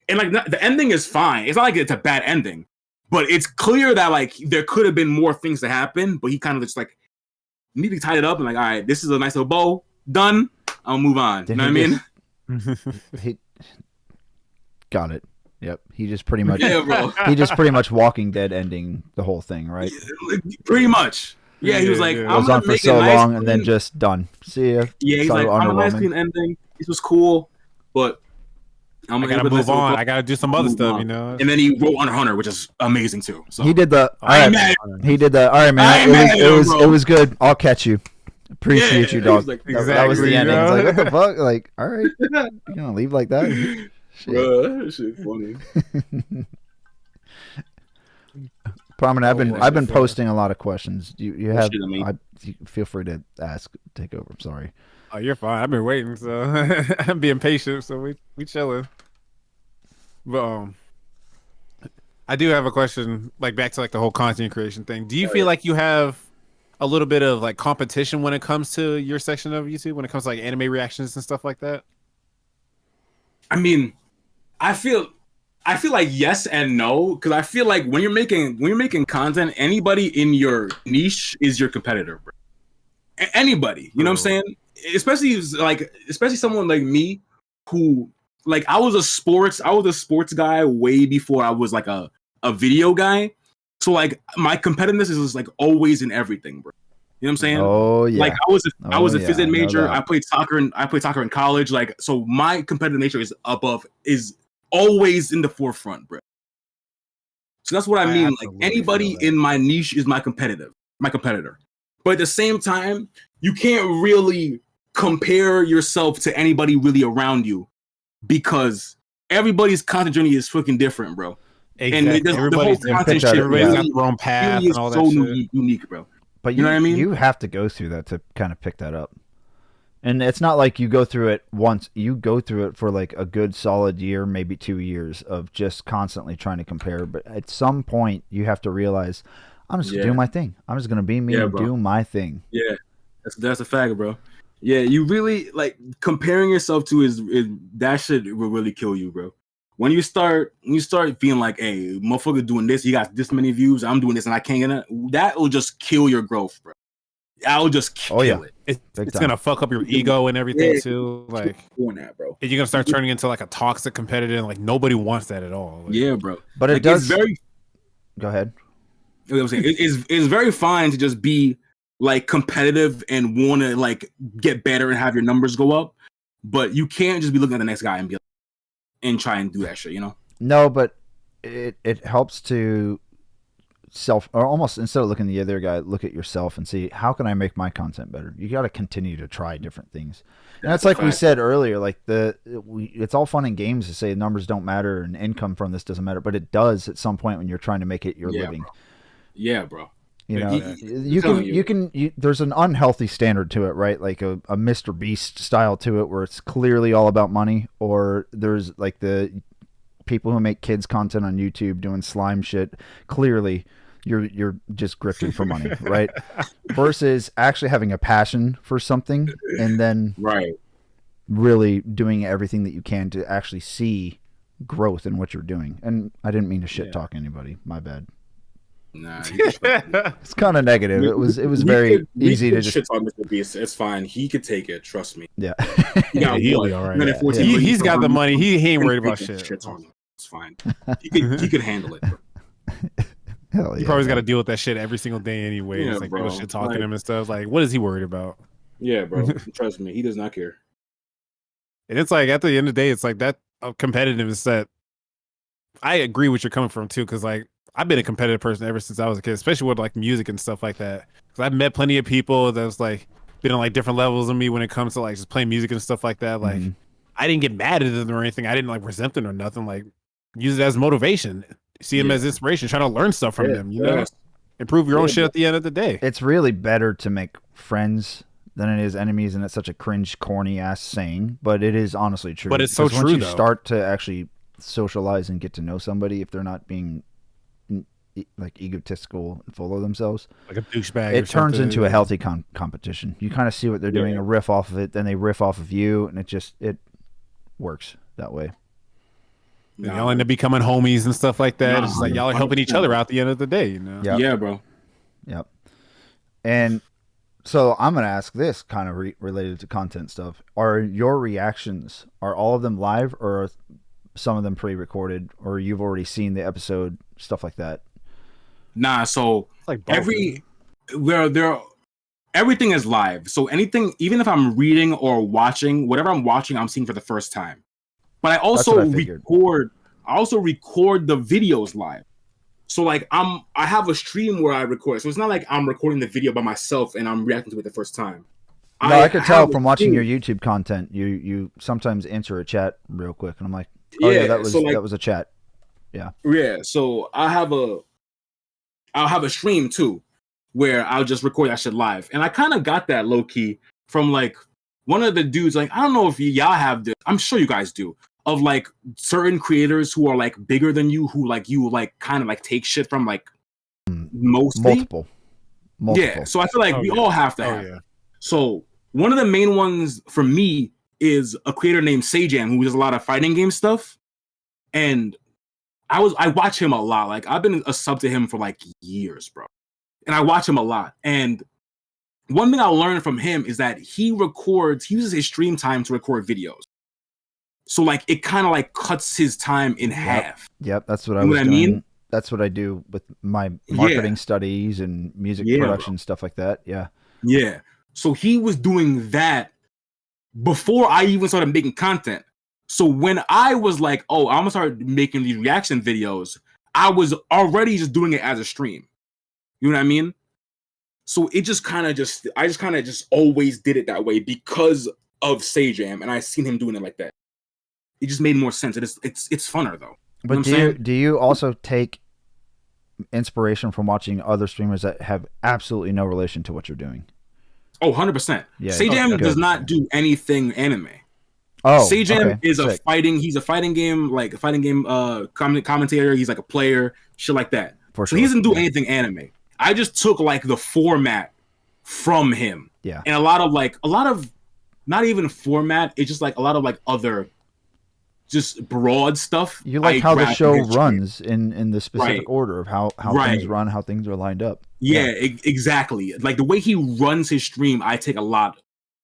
And like the ending is fine. It's not like it's a bad ending, but it's clear that like there could have been more things to happen. But he kind of just like neatly tied it up and like, all right, this is a nice little bow. Done. I'll move on. You know what I mean? He got it. Yep. He just pretty much bro. He just pretty much Walking Dead ending the whole thing, right? Pretty much. Yeah, he was like, It I'm was gonna on for make so a nice long and clean... then just done. See ya. Yeah, he's like, I'm a nice clean ending. This was cool, but I gotta move on. I gotta do some other stuff, you know. And then he wrote on Hunter, which is amazing too. So he did the. He did the. All right, man. It was good. I'll catch you. Appreciate you, dog. Like, that was the ending. It's like, what the fuck? Like, all right, you gonna leave like that? Shit. Bro, that shit funny. Prominent. I've been posting a lot of questions. You have. Feel free to ask. Take over. I'm sorry. Oh, you're fine. I've been waiting, so I'm being patient. So we chilling. But I do have a question. Like back to like the whole content creation thing. Do you feel like you have a little bit of like competition when it comes to your section of YouTube? When it comes to like anime reactions and stuff like that? I mean, I feel like yes and no, because I feel like when you're making content, anybody in your niche is your competitor, bro. Anybody, you know what I'm saying? Especially someone like me, who like I was a sports guy way before I was like a video guy. So like my competitiveness is like always in everything, bro. You know what I'm saying? Oh yeah. Like I was a phys ed major. I played soccer in college. Like so, my competitive nature is always in the forefront, bro. So that's what I mean. Like anybody in my niche is my competitor. But at the same time, you can't really compare yourself to anybody really around you because everybody's content journey is freaking different, bro. Exactly. And everybody's got their own path and all that shit. Unique, bro. But you know what I mean? You have to go through that to kind of pick that up. And it's not like you go through it once. You go through it for like a good solid year, maybe 2 years of just constantly trying to compare. But at some point, you have to realize, I'm just going to do my thing. I'm just going to be me and do my thing. Yeah, that's a fact, bro. Yeah, you really, like, comparing yourself to is that shit will really kill you, bro. When you start being like, hey, motherfucker doing this, he got this many views, I'm doing this and I can't get it, that will just kill your growth, bro. I will just kill it. It's gonna fuck up your ego and everything too. Like doing that, bro. You're gonna start turning into like a toxic competitor, and like nobody wants that at all. Like, yeah, bro. But it does. Go ahead. I'm saying it's very fine to just be like competitive and want to like get better and have your numbers go up, but you can't just be looking at the next guy and be like, and try and do that shit, you know? No, but it helps to or almost instead of looking at the other guy, look at yourself and see, how can I make my content better? You got to continue to try different things. And that's like we said earlier, like it's all fun and games to say numbers don't matter and income from this doesn't matter, but it does at some point when you're trying to make it your living. Bro. Yeah, bro. You know, there's an unhealthy standard to it, right? Like a Mr. Beast style to it where it's clearly all about money, or there's like the people who make kids content on YouTube doing slime shit. Clearly you're just grifting for money, right? Versus actually having a passion for something and then really doing everything that you can to actually see growth in what you're doing. And I didn't mean to shit talk anybody. My bad. Nah, it's kind of negative. It was very easy to just shit talk Mr. Beast. It's fine. He could take it. Trust me. Yeah, he'll be all right. He's got the money. He ain't worried about shit. It's fine. He could handle it. Hell yeah, he probably got to deal with that shit every single day anyway. It's like people shit talking him and stuff. Like, what is he worried about? Yeah, bro. Trust me, he does not care. And it's like at the end of the day, it's like that competitiveness that I agree with you're coming from too, because like I've been a competitive person ever since I was a kid, especially with like music and stuff like that. Because I've met plenty of people that's like been on like different levels of me when it comes to like just playing music and stuff like that. Like I didn't get mad at them or anything. I didn't like resent them or nothing. Like use it as motivation, see them as inspiration, try to learn stuff from them. You know, improve your own shit at the end of the day. It's really better to make friends than it is enemies, and it's such a cringe, corny ass saying, but it is honestly true. But it's so true. Once you start to actually socialize and get to know somebody, if they're not being like egotistical and full of themselves. Like a douchebag. It turns into a healthy competition. You kind of see what they're doing, a riff off of it, then they riff off of you, and it works that way. Y'all end up becoming homies and stuff like that. It's like y'all are helping each other out at the end of the day, you know? Yep. Yeah, bro. Yep. And so I'm going to ask this kind of related to content stuff. Are your reactions, are all of them live, or are some of them pre-recorded, or you've already seen the episode, stuff like that? Nah, so It's like both. everything is live. So anything, even if I'm reading or watching, whatever I'm watching, I'm seeing for the first time. But I also record the videos live. So like I have a stream where I record. So it's not like I'm recording the video by myself and I'm reacting to it the first time. No, I could tell from watching your YouTube content. You sometimes answer a chat real quick, and I'm like, oh yeah, that was a chat. Yeah. Yeah. So I'll have a stream too, where I'll just record that shit live. And I kind of got that low key from like one of the dudes. Like, I don't know if y'all have this. I'm sure you guys do. Of like certain creators who are like bigger than you, who like you like kind of like take shit from, like multiple. Yeah. So I feel like we all have to have. Yeah. So one of the main ones for me is a creator named Sajam, who does a lot of fighting game stuff. And I watch him a lot. Like I've been a sub to him for like years, bro. And I watch him a lot. And one thing I learned from him is that he uses his stream time to record videos. So like it kind of like cuts his time in half. Yep, that's what I was doing. Mean? That's what I do with my marketing studies and music production, stuff like that. Yeah. Yeah. So he was doing that before I even started making content. So when I was like, oh, I'm gonna start making these reaction videos, I was already just doing it as a stream. You know what I mean? So it just kind of I just always did it that way because of Sajam, and I seen him doing it like that. It just made more sense. It's funner though. But do you also take inspiration from watching other streamers that have absolutely no relation to what you're doing? Oh, 100%. Yeah. Sajam does not do anything anime. Oh, Sajam is he's a fighting game commentator. He's like a player, shit like that. So he doesn't do anything anime. I just took like the format from him. Yeah. And a lot of not even format, it's just like a lot of like other just broad stuff. You like how the show runs in the specific order of how things run, how things are lined up. Yeah, exactly. Like the way he runs his stream, I take a lot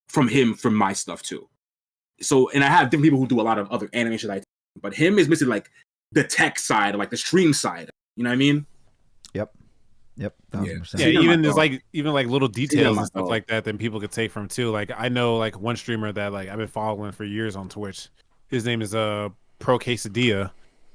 from him from my stuff too. So, and I have different people who do a lot of other animation, but him is missing like the tech side, like the stream side. You know what I mean? Yep. 100%. Yeah, even there's like little details and stuff like that people could take from too. Like I know like one streamer that like I've been following for years on Twitch. His name is Pro Quesadilla,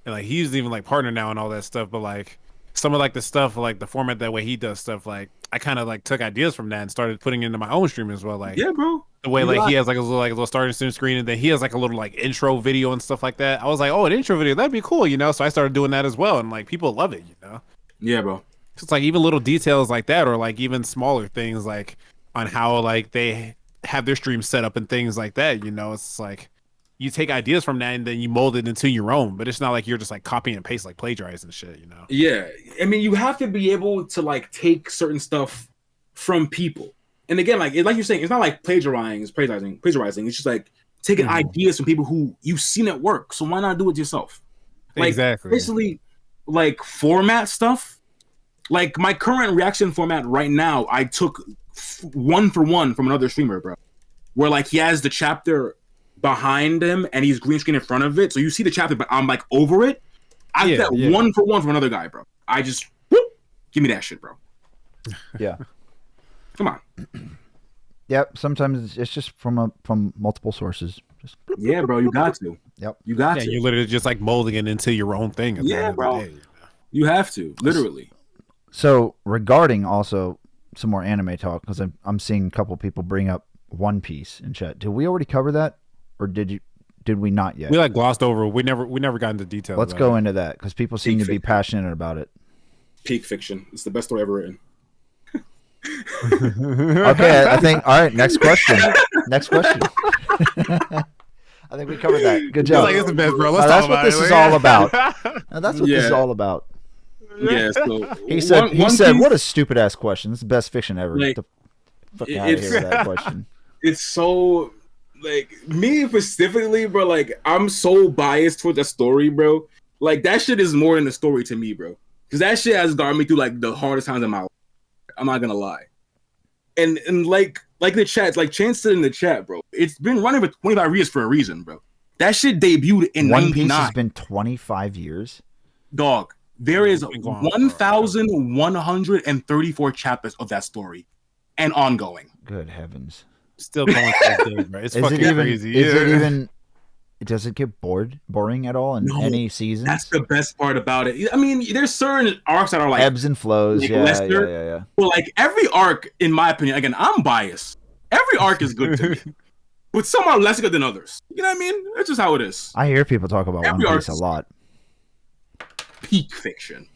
and like he's even like partner now and all that stuff. But like some of like the stuff, like the format, that way he does stuff, like I kind of like took ideas from that and started putting it into my own stream as well. Like bro, the way like he has like a little starting student screen, and then he has like a little like intro video and stuff like that. I was like, oh, an intro video, that'd be cool, you know. So I started doing that as well, and like people love it, you know. Yeah, bro. It's like even little details like that, or like even smaller things like on how like they have their stream set up and things like that, you know. It's like you take ideas from that and then you mold it into your own, but it's not like you're just like copy and paste, like plagiarize and shit, you know? Yeah. I mean, you have to be able to like take certain stuff from people. And again, like you're saying, it's not like plagiarizing. It's just like taking ideas from people who you've seen it work. So why not do it yourself? Like, exactly. Basically, like format stuff. Like my current reaction format right now, I took one for one from another streamer, bro. Where like he has the chapter behind him and he's green screen in front of it, so you see the chapter, but I'm like over it. I did that one for one from another guy, bro. I just give me that shit, bro. Yeah. Come on. Yep. Sometimes it's just from multiple sources. Just bro. You got to. Yep. You got to. You're literally just like molding it into your own thing. Yeah, bro. Day, you know? You have to, literally. So regarding also some more anime talk, because I'm seeing a couple people bring up One Piece in chat. Did we already cover that, or did we not yet? We like glossed over. We never got into details. Let's go into that because people seem to be passionate about it. Peak fiction. It's the best story ever written. Okay, I think. All right, next question. Next question. I think we covered that. Good job. Like, it's the best, bro. Let's talk about it. That's what this is all about. That's what this is all about. Yeah, so He said, One Piece, what a stupid ass question. This is the best fiction ever. Like, Get the fuck out of here with that question. it's so like me specifically, bro. Like I'm so biased towards the story, bro. Like that shit is more than the story to me, bro. Because that shit has gotten me through like the hardest times in my life. I'm not gonna lie. And like the chat, like Chance said in the chat, bro. It's been running for 25 years for a reason, bro. That shit debuted in One 99. Piece has been 25 years. Dog, there is 1,134 chapters of that story, and ongoing. Good heavens! Still going to this day, bro. It's fucking crazy. Is it even? Does it get boring at all in any seasons? That's the best part about it. I mean, there's certain arcs that are like ebbs and flows. Like yeah. Well, like every arc, in my opinion, again, I'm biased. Every arc is good to me, but some are less good than others. You know what I mean? That's just how it is. I hear people talk about Every One Piece arc a lot. Peak fiction.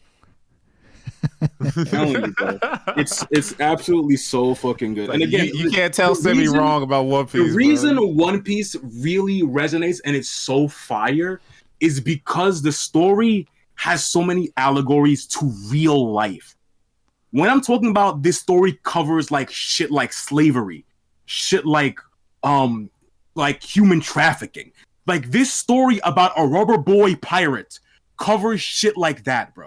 I'm telling you, bro. It's absolutely so fucking good. And again, you can't tell Semi wrong about One Piece. The reason One Piece really resonates and it's so fire is because the story has so many allegories to real life. When I'm talking about this story covers like shit like slavery, shit like human trafficking. Like this story about a rubber boy pirate covers shit like that, bro.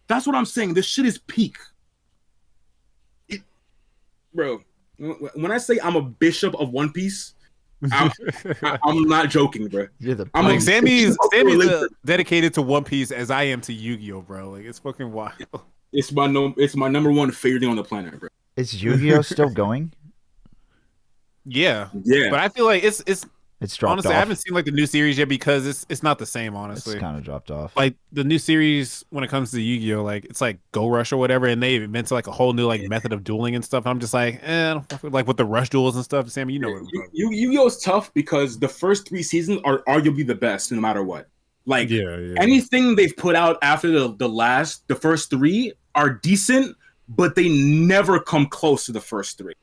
That's what I'm saying. This shit is peak. Bro, when I say I'm a bishop of One Piece, I'm not joking, bro. I'm like Sammy's dedicated to One Piece as I am to Yu-Gi-Oh, bro. Like it's fucking wild. It's my number one favorite thing on the planet, bro. Is Yu-Gi-Oh still going? Yeah. But I feel like it's dropped honestly, off. I haven't seen like the new series yet because it's not the same, honestly. It's kind of dropped off. Like the new series when it comes to Yu-Gi-Oh, like it's like Go Rush or whatever, and they invented like a whole new like method of dueling and stuff. And I'm just like, like with the rush duels and stuff. Sammy, you know what I'm talking about. Yu-Gi-Oh is tough because the first 3 seasons are arguably the best, no matter what. Like anything they've put out after the first 3 are decent, but they never come close to the first 3,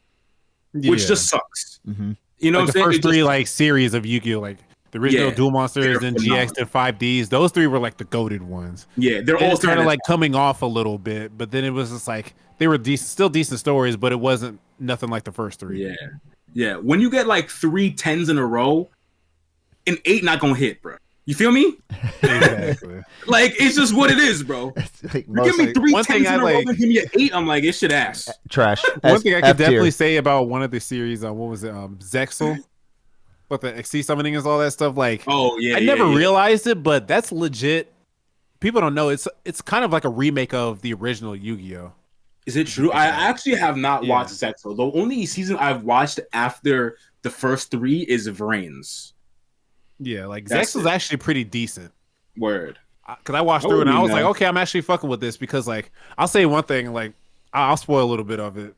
which just sucks. Mm-hmm. You know, like the first 3 like series of Yu-Gi-Oh, like the original Duel Monsters and GX and 5Ds, those 3 were like the goated ones. Yeah, they're all started like coming off a little bit, but then it was just like they were still decent stories, but it wasn't nothing like the first 3. Yeah. When you get like 3 10s in a row, an 8 not gonna hit, bro. You feel me? Exactly. Like it's just what it is, bro. Like you give me 3 10s in a row, and give me an 8. I'm like, it should ass. Trash. One thing I could definitely say about one of the series, what was it, Zexel, what the XC summoning is, all that stuff. Like, I never realized it, but that's legit. People don't know it's kind of like a remake of the original Yu-Gi-Oh. Is it true? I actually have not watched Zexel. The only season I've watched after the first 3 is Vrains. Yeah, like Zexel's actually pretty decent. Word. Because I watched through it and I was like, okay, I'm actually fucking with this because like I'll say one thing, like I'll spoil a little bit of it,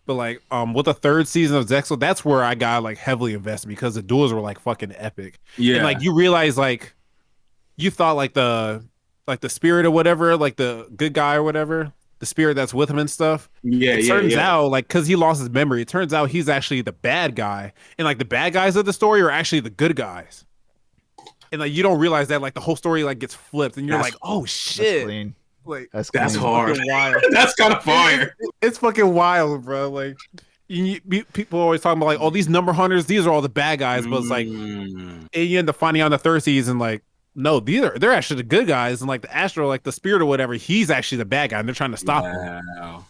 but like with the 3rd season of Zexel, that's where I got like heavily invested because the duels were like fucking epic. Yeah, and like you realize like you thought like the spirit or whatever, like the good guy or whatever, the spirit that's with him and stuff. It turns out like because he lost his memory, it turns out he's actually the bad guy, and like the bad guys of the story are actually the good guys. And like you don't realize that like the whole story like gets flipped, and you're like, "Oh shit!" Clean. Like that's hard. Wild. That's kind of fire. It's fucking wild, bro. Like people always talking about like, "Oh, these number hunters, these are all the bad guys," but it's like, and you end up finding out in the 3rd season, like, no, they're actually the good guys, and like the Astro, like the spirit or whatever, he's actually the bad guy, and they're trying to stop him.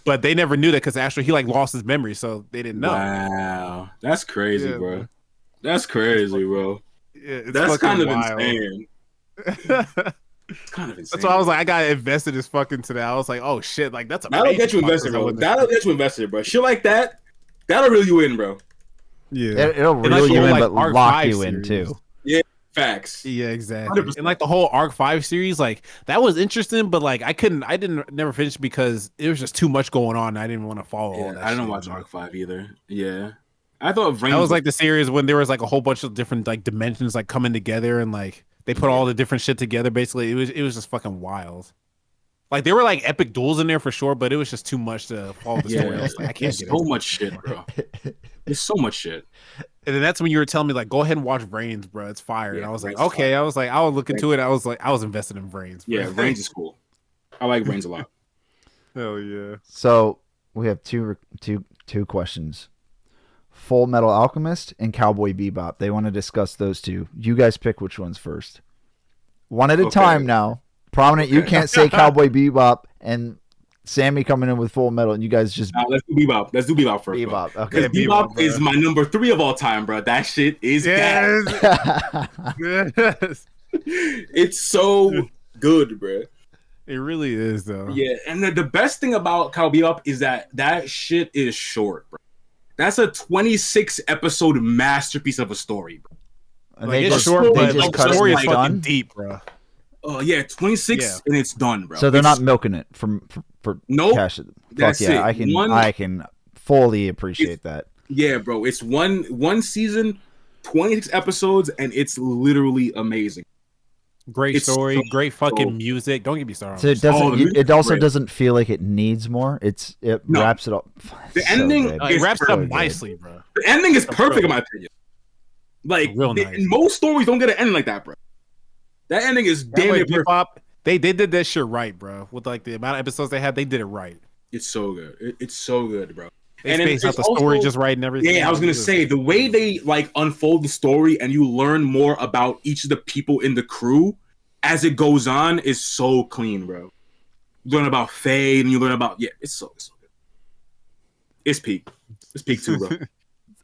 But they never knew that because Astro he like lost his memory, so they didn't know. Wow, that's crazy, bro. That's crazy, bro. Yeah, that's kind of wild. insane. It's kind of insane. That's why I was like, I got invested as fucking today. I was like, oh shit, like that's a that'll get you invested, bro. That'll get you invested, bro. Shit like that'll reel you in, bro. Yeah, it'll reel you in, but lock you in too. Yeah, facts. Yeah, exactly. 100%. And like the whole Arc 5 series, like that was interesting, but like I never finish because it was just too much going on. I didn't want to follow all that. I didn't watch Arc 5 either. Yeah. I thought that was like the series when there was like a whole bunch of different like dimensions like coming together and like they put all the different shit together. Basically, it was just fucking wild. Like there were like epic duels in there for sure, but it was just too much to follow the story. I was like, I can't. There's so much shit, bro. There's so much shit. And then that's when you were telling me like, go ahead and watch Vrains, bro. It's fire. And I was like, okay. I was like, I'll look into it. I was invested in Vrains. Bro. Yeah, Vrains is cool. I like Brains a lot. Hell yeah. So we have two questions. Full Metal Alchemist and Cowboy Bebop. They want to discuss those two. You guys pick which one's first. One at a time now. Prominent, you can't say Cowboy Bebop and Sammy coming in with Full Metal, and you guys just... let's do Bebop. Let's do Bebop first. Bebop, okay. Bebop is my number 3 of all time, bro. That shit is gas. Yes. It's so good, bro. It really is, though. Yeah, and the best thing about Cowboy Bebop is that shit is short, bro. That's a 26 episode masterpiece of a story, bro. And like, it's short, but the story is fucking deep, bro. Oh yeah, 26 and it's done, bro. So they're not milking it for nope. cash. That's yeah, it. I can fully appreciate that. Yeah, bro. It's one season, 26 episodes, and it's literally amazing. Great story, great fucking music. Don't get me started. So it doesn't. It also doesn't feel like it needs more. It wraps it up. The ending it wraps it up nicely, bro. The ending is perfect in my opinion. Like most stories don't get an ending like that, bro. That ending is damn near perfect. They did that shit right, bro. With like the amount of episodes they had, they did it right. It's so good. It's so good, bro. They spaced out the story just right and everything. Yeah, I was gonna say the way they like unfold the story and you learn more about each of the people in the crew as it goes on is so clean, bro. You learn about Faye and you learn about it's so good. It's peak. It's peak too, bro.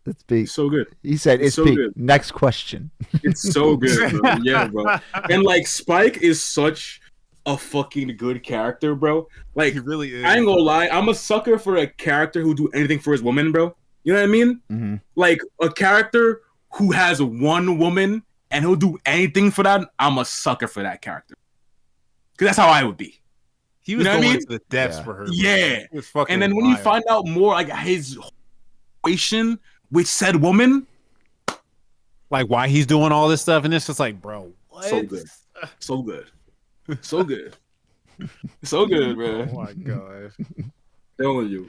It's peak. So good. He said it's so peak. Good. Next question. It's so good, bro. Yeah, bro. And like Spike is such a fucking good character, bro. Like he really is. I ain't gonna lie, I'm a sucker for a character who do anything for his woman, bro. You know what I mean? Mm-hmm. Like a character who has one woman and he'll do anything for that. I'm a sucker for that character. Cause that's how I would be. He was going to the depths for her. Yeah. And then when wild. you find out more like his situation with said woman, like why he's doing all this stuff, and it's just like, bro, what? So good. So good. So good. So good, bro. Oh my god. Telling you.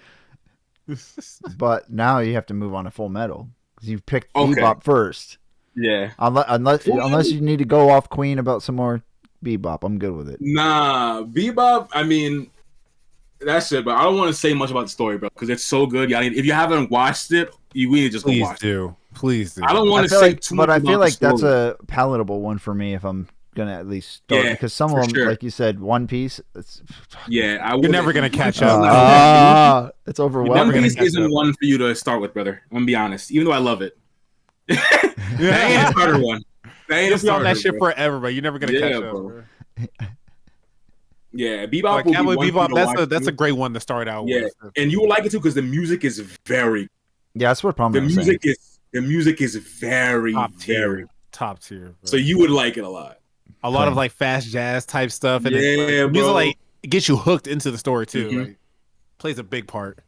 But now you have to move on to Full Metal because you picked Bebop first. Yeah. Unless you need to go off Queen about some more Bebop, I'm good with it. Nah, Bebop. I mean, that's it. But I don't want to say much about the story, bro, because it's so good. Yeah, if you haven't watched it, we need to just go watch it. Please do. I don't want to say too much. But I feel like that's a palatable one for me if I'm gonna at least start, because some of them, like you said, One Piece. You're never gonna catch up. It's overwhelming. One Piece isn't one for you to start with, brother. I'm gonna be honest. Even though I love it, that ain't a starter one. That ain't a starter. That shit forever, but you're never gonna catch up. Bro. Yeah, Bebop. Like, that's a great one to start out with. And you will like it too because the music is very. Yeah, that's what probably the music is very top tier. Bro. So you would like it a lot. A lot of like fast jazz type stuff, and music like it gets you hooked into the story too. Mm-hmm. Like, plays a big part.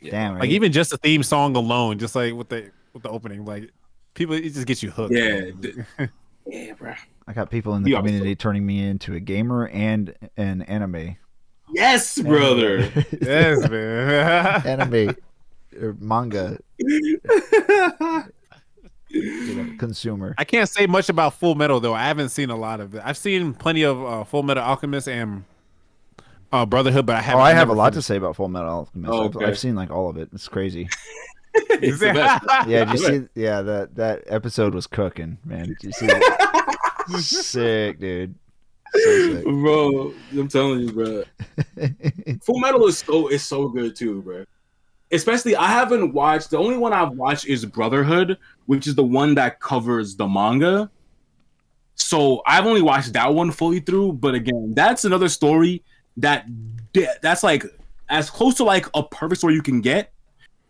Damn, right? Like even just the theme song alone, just like with the opening, like people, it just gets you hooked. Yeah, yeah, bro. I got people in the community turning me into a gamer and an anime. Yes, brother. Yes, man. Anime or manga. Consumer. I can't say much about Full Metal though. I haven't seen a lot of it. I've seen plenty of Full Metal Alchemist and Brotherhood, but I haven't. I have a lot to say about Full Metal Alchemist. Oh, okay. I've seen like all of it. It's crazy. It's the best. Yeah, did you see? Yeah, that episode was cooking, man. Did you see it? Sick, dude. So sick. Bro, I'm telling you, bro. Full Metal is so good too, bro. Especially, I haven't watched. The only one I've watched is Brotherhood, which is the one that covers the manga. So I've only watched that one fully through. But again, that's another story that's like as close to like a perfect story you can get.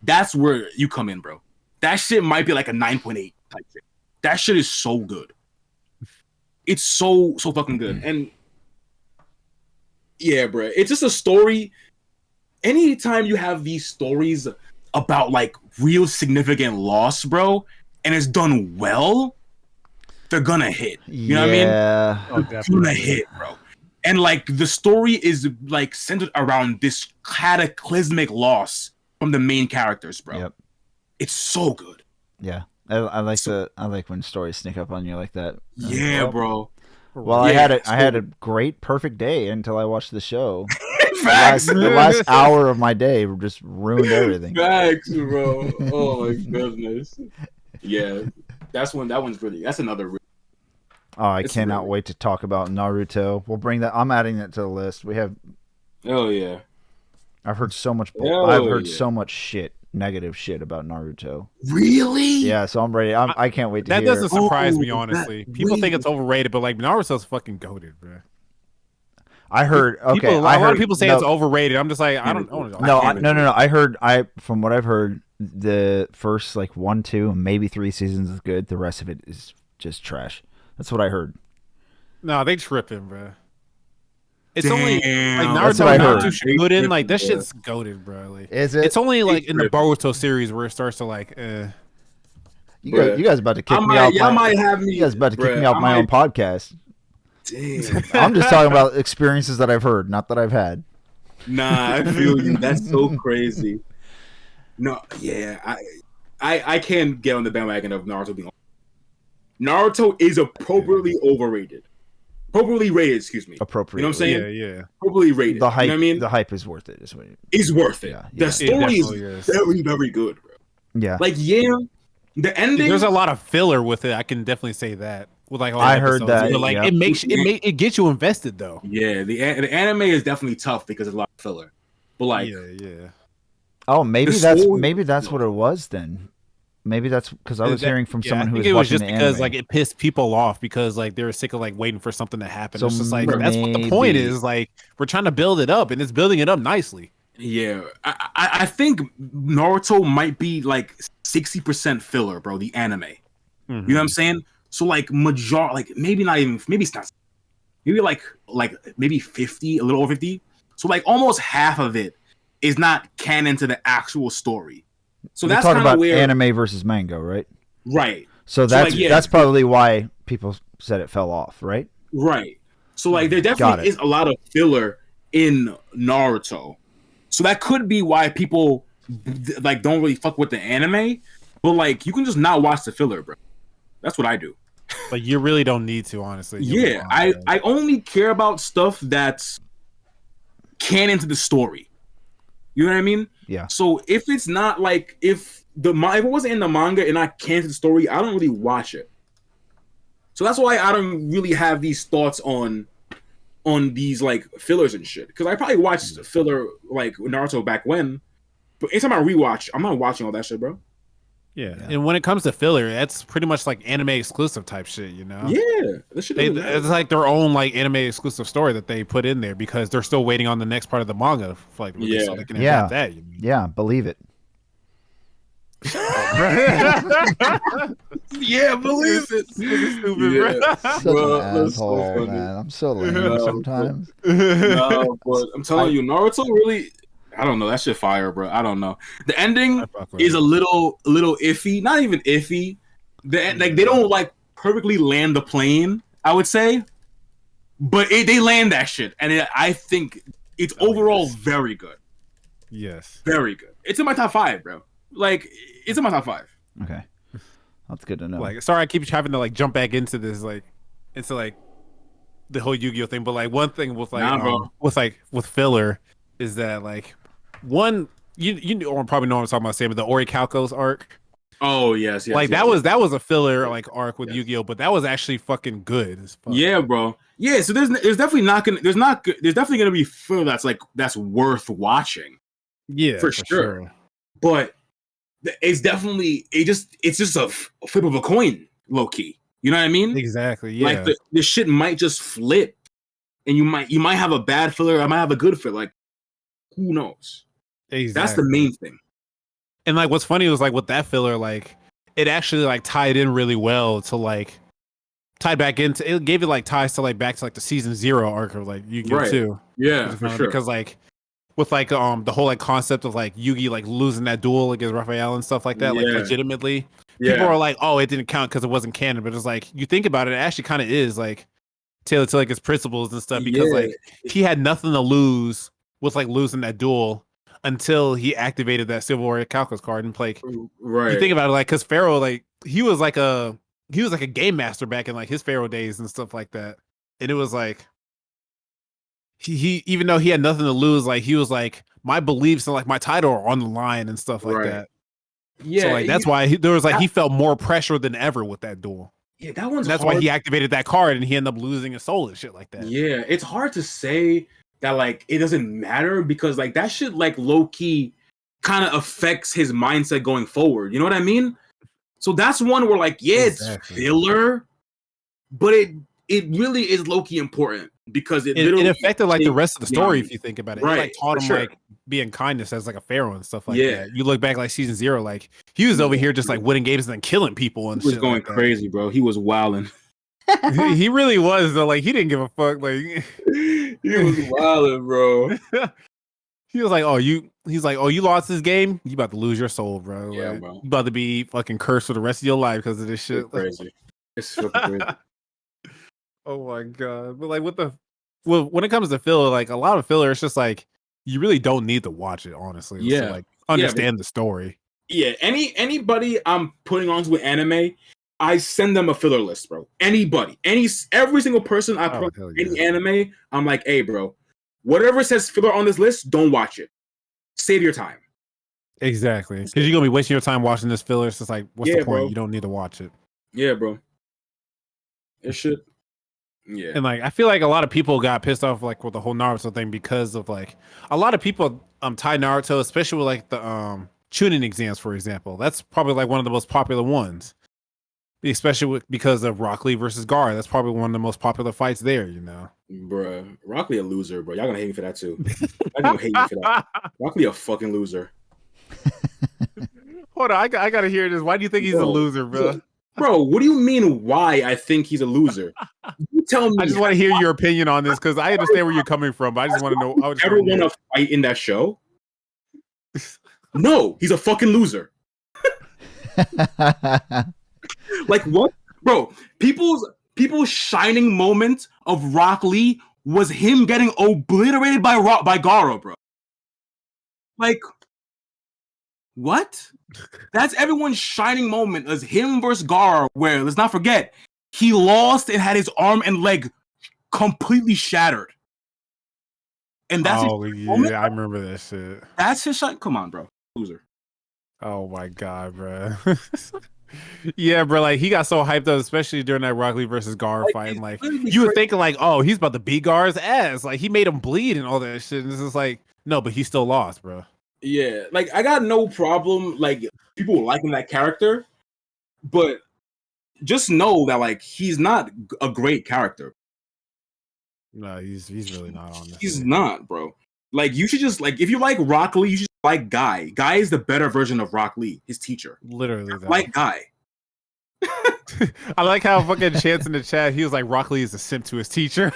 That's where you come in, bro. That shit might be like a 9.8 type shit. That shit is so good. It's so fucking good. And yeah, bro, it's just a story. Anytime you have these stories about like real significant loss, bro, and it's done well, they're gonna hit. You know what I mean? Yeah, they're gonna hit, bro. And like the story is like centered around this cataclysmic loss from the main characters, bro. Yep. It's so good. Yeah. I like when stories sneak up on you like that. Yeah, bro. Well, Yeah, I had a great perfect day until I watched the show. Facts. The last hour of my day just ruined everything. Facts, bro. Oh my goodness. Yeah, that one's really. That's another. Oh, I It's cannot really- wait to talk about Naruto. We'll bring that. I'm adding that to the list. We have. Oh yeah. I've heard so much. Hell I've heard yeah. so much shit, negative shit about Naruto. Really? Yeah, so I'm ready. I can't wait to That hear. doesn't surprise me, Oh, honestly. that- People think wait. it's overrated, but like Naruto's fucking goated, bro. I heard. Okay, People, I a lot heard, of people say no, it's overrated. I'm just like, I don't. No, can't no. I heard. From what I've heard, the first like 1, 2, maybe 3 seasons is good. The rest of it is just trash. That's what I heard. No, they tripping, bro. It's only like Damn. That's Naruto what I and heard. Naruto Shippuden, like that Yeah. shit's goated, bro. Like, Is it? it's only like in the tripping. Boruto series where it starts to like, You guys about to kick me out. Y'all might have me. You guys about to kick bruh, me out I my own might- podcast. Damn. I'm just talking about experiences that I've heard, not that I've had. Nah, I feel you. That's so crazy. No, yeah, I can't get on the bandwagon of Naruto being. Naruto is appropriately overrated. Appropriately rated, excuse me. Appropriate. You know what I'm saying? yeah. Appropriately rated. The hype. You know what I mean? The hype is worth it. Is what. It's worth it. Yeah, The yeah. story is definitely is. very, very good, bro. Yeah. Like, yeah, the ending. There's a lot of filler with it. I can definitely say that. With like, a lot of I heard episodes. that, But like, yeah. it gets you invested though. Yeah, the anime is definitely tough because there's a lot of filler. But like, yeah. Oh, maybe the that's story- what it was then. Maybe that's because I was hearing from Yeah, someone I who think was it was watching just the because anime. like it pissed people off because like they were sick of like waiting for something to happen. So It's just like that's what the point maybe- is. Like we're trying to build it up, and it's building it up nicely. yeah, I think Naruto might be like 60% filler, bro. The anime. You know what I'm saying? So like like maybe not even, maybe it's not, maybe like maybe 50, a little over 50. So like almost half of it is not canon to the actual story. So We're that's talking kind of about where, anime versus manga, right? right, So like, yeah. that's probably why people said it fell off, right? right. So like there Got it. definitely is a lot of filler in Naruto. So that could be why people like don't really fuck with the anime. But like you can just not watch the filler, bro. That's what I do. But you really don't need to, honestly. You'll be Yeah, fine. I only care about stuff that's canon to the story. You know what I mean? Yeah. So if it's not like if it wasn't in the manga and not canon to the story, I don't really watch it. So that's why I don't really have these thoughts on these like fillers and shit. Because I probably watched filler like Naruto back when, but anytime I rewatch, I'm not watching all that shit, bro. Yeah. And when it comes to filler, that's pretty much like anime exclusive type shit, you know? Yeah, that shit. They, doesn't matter. it's like their own like anime exclusive story that they put in there because they're still waiting on the next part of the manga, for, like release, so Yeah. they can Yeah. adapt that. You know? Yeah, believe it. Yeah, believe it. Stupid, Yeah. Such Bro, an that's so asshole, funny. man. I'm so lame No, sometimes. No, but I'm telling you, Naruto really. I don't know. That shit fire, bro. I don't know. The ending I fuck with is it. a little iffy. Not even iffy. Like they don't like perfectly land the plane. I would say, but they land that shit, and I think it's overall yes. very good. Yes. Very good. It's in my top 5, bro. Like it's in my top 5. Okay. That's good to know. Like, sorry, I keep having to like jump back into this, like, into like the whole Yu-Gi-Oh thing. But like one thing with like Nah, bro. with filler is that like one you know, probably know what I'm talking about, Sam, but the Orichalcos arc. Oh yes, yes. Like yes, that was a filler like arc with Yes. Yu-Gi-Oh, but that was actually fucking good as fuck. Yeah, bro. Yeah, so there's definitely there's definitely gonna be filler that's worth watching. yeah, for sure. But it's definitely it's just a flip of a coin, low key. You know what I mean? Exactly. Yeah. Like the shit might just flip, and you might have a bad filler. I might have a good filler. Like who knows? exactly. That's the main thing. And like what's funny was like with that filler, like it actually like tied in really well to like tied back into it, gave it like ties to like back to like the season 0 arc of like Yu-Gi-Oh Right. 2. Yeah, Which is for funny sure. Because like with like the whole like concept of like Yugi like losing that duel against Raphael and stuff like that, like Yeah. legitimately. Yeah. People are like, oh, it didn't count because it wasn't canon, but it's like you think about it, it actually kind of is like tailored to like his principles and stuff because Yeah. like he had nothing to lose with like losing that duel until he activated that Civil War Calculus card and like Right. you think about it, like because Pharaoh like he was like a game master back in like his Pharaoh days and stuff like that. and it was like he even though he had nothing to lose, like he was like, my beliefs and like my title are on the line and stuff like that. Yeah, so like that's why there was like he felt more pressure than ever with that duel. Yeah, that one's. And that's hard. why he activated that card and he ended up losing his soul and shit like that. Yeah, it's hard to say that like it doesn't matter because like that shit like low key kind of affects his mindset going forward. You know what I mean? So that's one where like it's filler, but it really is low key important because it affected like the rest of the story if you think about it. Right, it like taught him like being kindness as like a pharaoh and stuff like that. You look back like season 0, like he was over here just like winning games and then killing people and he was shit going like crazy, bro. He was wilding. He really was though. Like he didn't give a fuck. Like he was wilding, bro. He was like, you lost this game. You about to lose your soul, bro. Yeah, like, bro. You about to be fucking cursed for the rest of your life because of this shit. It's crazy. It's fucking crazy. Oh my god! But like, when it comes to filler, like a lot of filler, it's just like you really don't need to watch it, honestly. Yeah, to, like understand the story. Yeah, anybody I'm putting onto an anime, I send them a filler list, bro. Anybody, every single person I put any anime, I'm like, hey, bro, whatever says filler on this list, don't watch it. Save your time. Exactly, because you're gonna be wasting your time watching this filler. It's just like, what's the point? Bro. You don't need to watch it. Yeah, bro. It should. Yeah, and like I feel like a lot of people got pissed off like with the whole Naruto thing because of like a lot of people tie Naruto, especially with like the Chunin exams, for example. That's probably like one of the most popular ones, especially because of Rock Lee versus Gar. That's probably one of the most popular fights there, you know. Bruh, Rock Lee a loser, bro. Y'all gonna hate me for that too. Y'all gonna hate me for that. Rock Lee a fucking loser. Hold on, I gotta hear this. Why do you think he's a loser, bro? Bro, what do you mean why I think he's a loser? You tell me. I just want to hear your opinion on this because I understand where you're coming from, but I just want to know. Ever want to fight in that show? No, he's a fucking loser. Like what? Bro, people's shining moment of Rock Lee was him getting obliterated by Gaara, bro. Like what? That's everyone's shining moment as him versus Gaara, where let's not forget he lost and had his arm and leg completely shattered. And that's I remember that shit. That's his shot. Come on, bro, loser. Oh my god, bro. Yeah, bro. Like he got so hyped up, especially during that Rock Lee versus Gaara fight. And, like you were thinking, like, oh, he's about to beat Gaara's ass. Like he made him bleed and all that shit. And it's just like, no, but he still lost, bro. Yeah, like I got no problem like people liking that character, but just know that like he's not a great character. No, he's really not on this. He's not, bro. Like you should just like if you like Rock Lee, you should like Guy. Guy is the better version of Rock Lee, his teacher. Literally, though. Like Guy. I like how fucking Chance in the chat, he was like, Rock Lee is a simp to his teacher.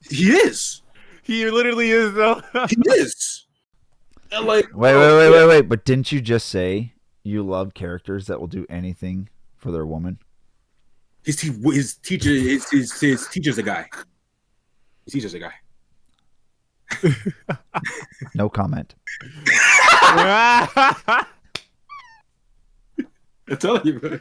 He is. He literally is, though. He is. And like, wait. But didn't you just say you love characters that will do anything for their woman? His teacher is his teacher's a guy. His teacher's a guy. No comment. I'm telling you, bro.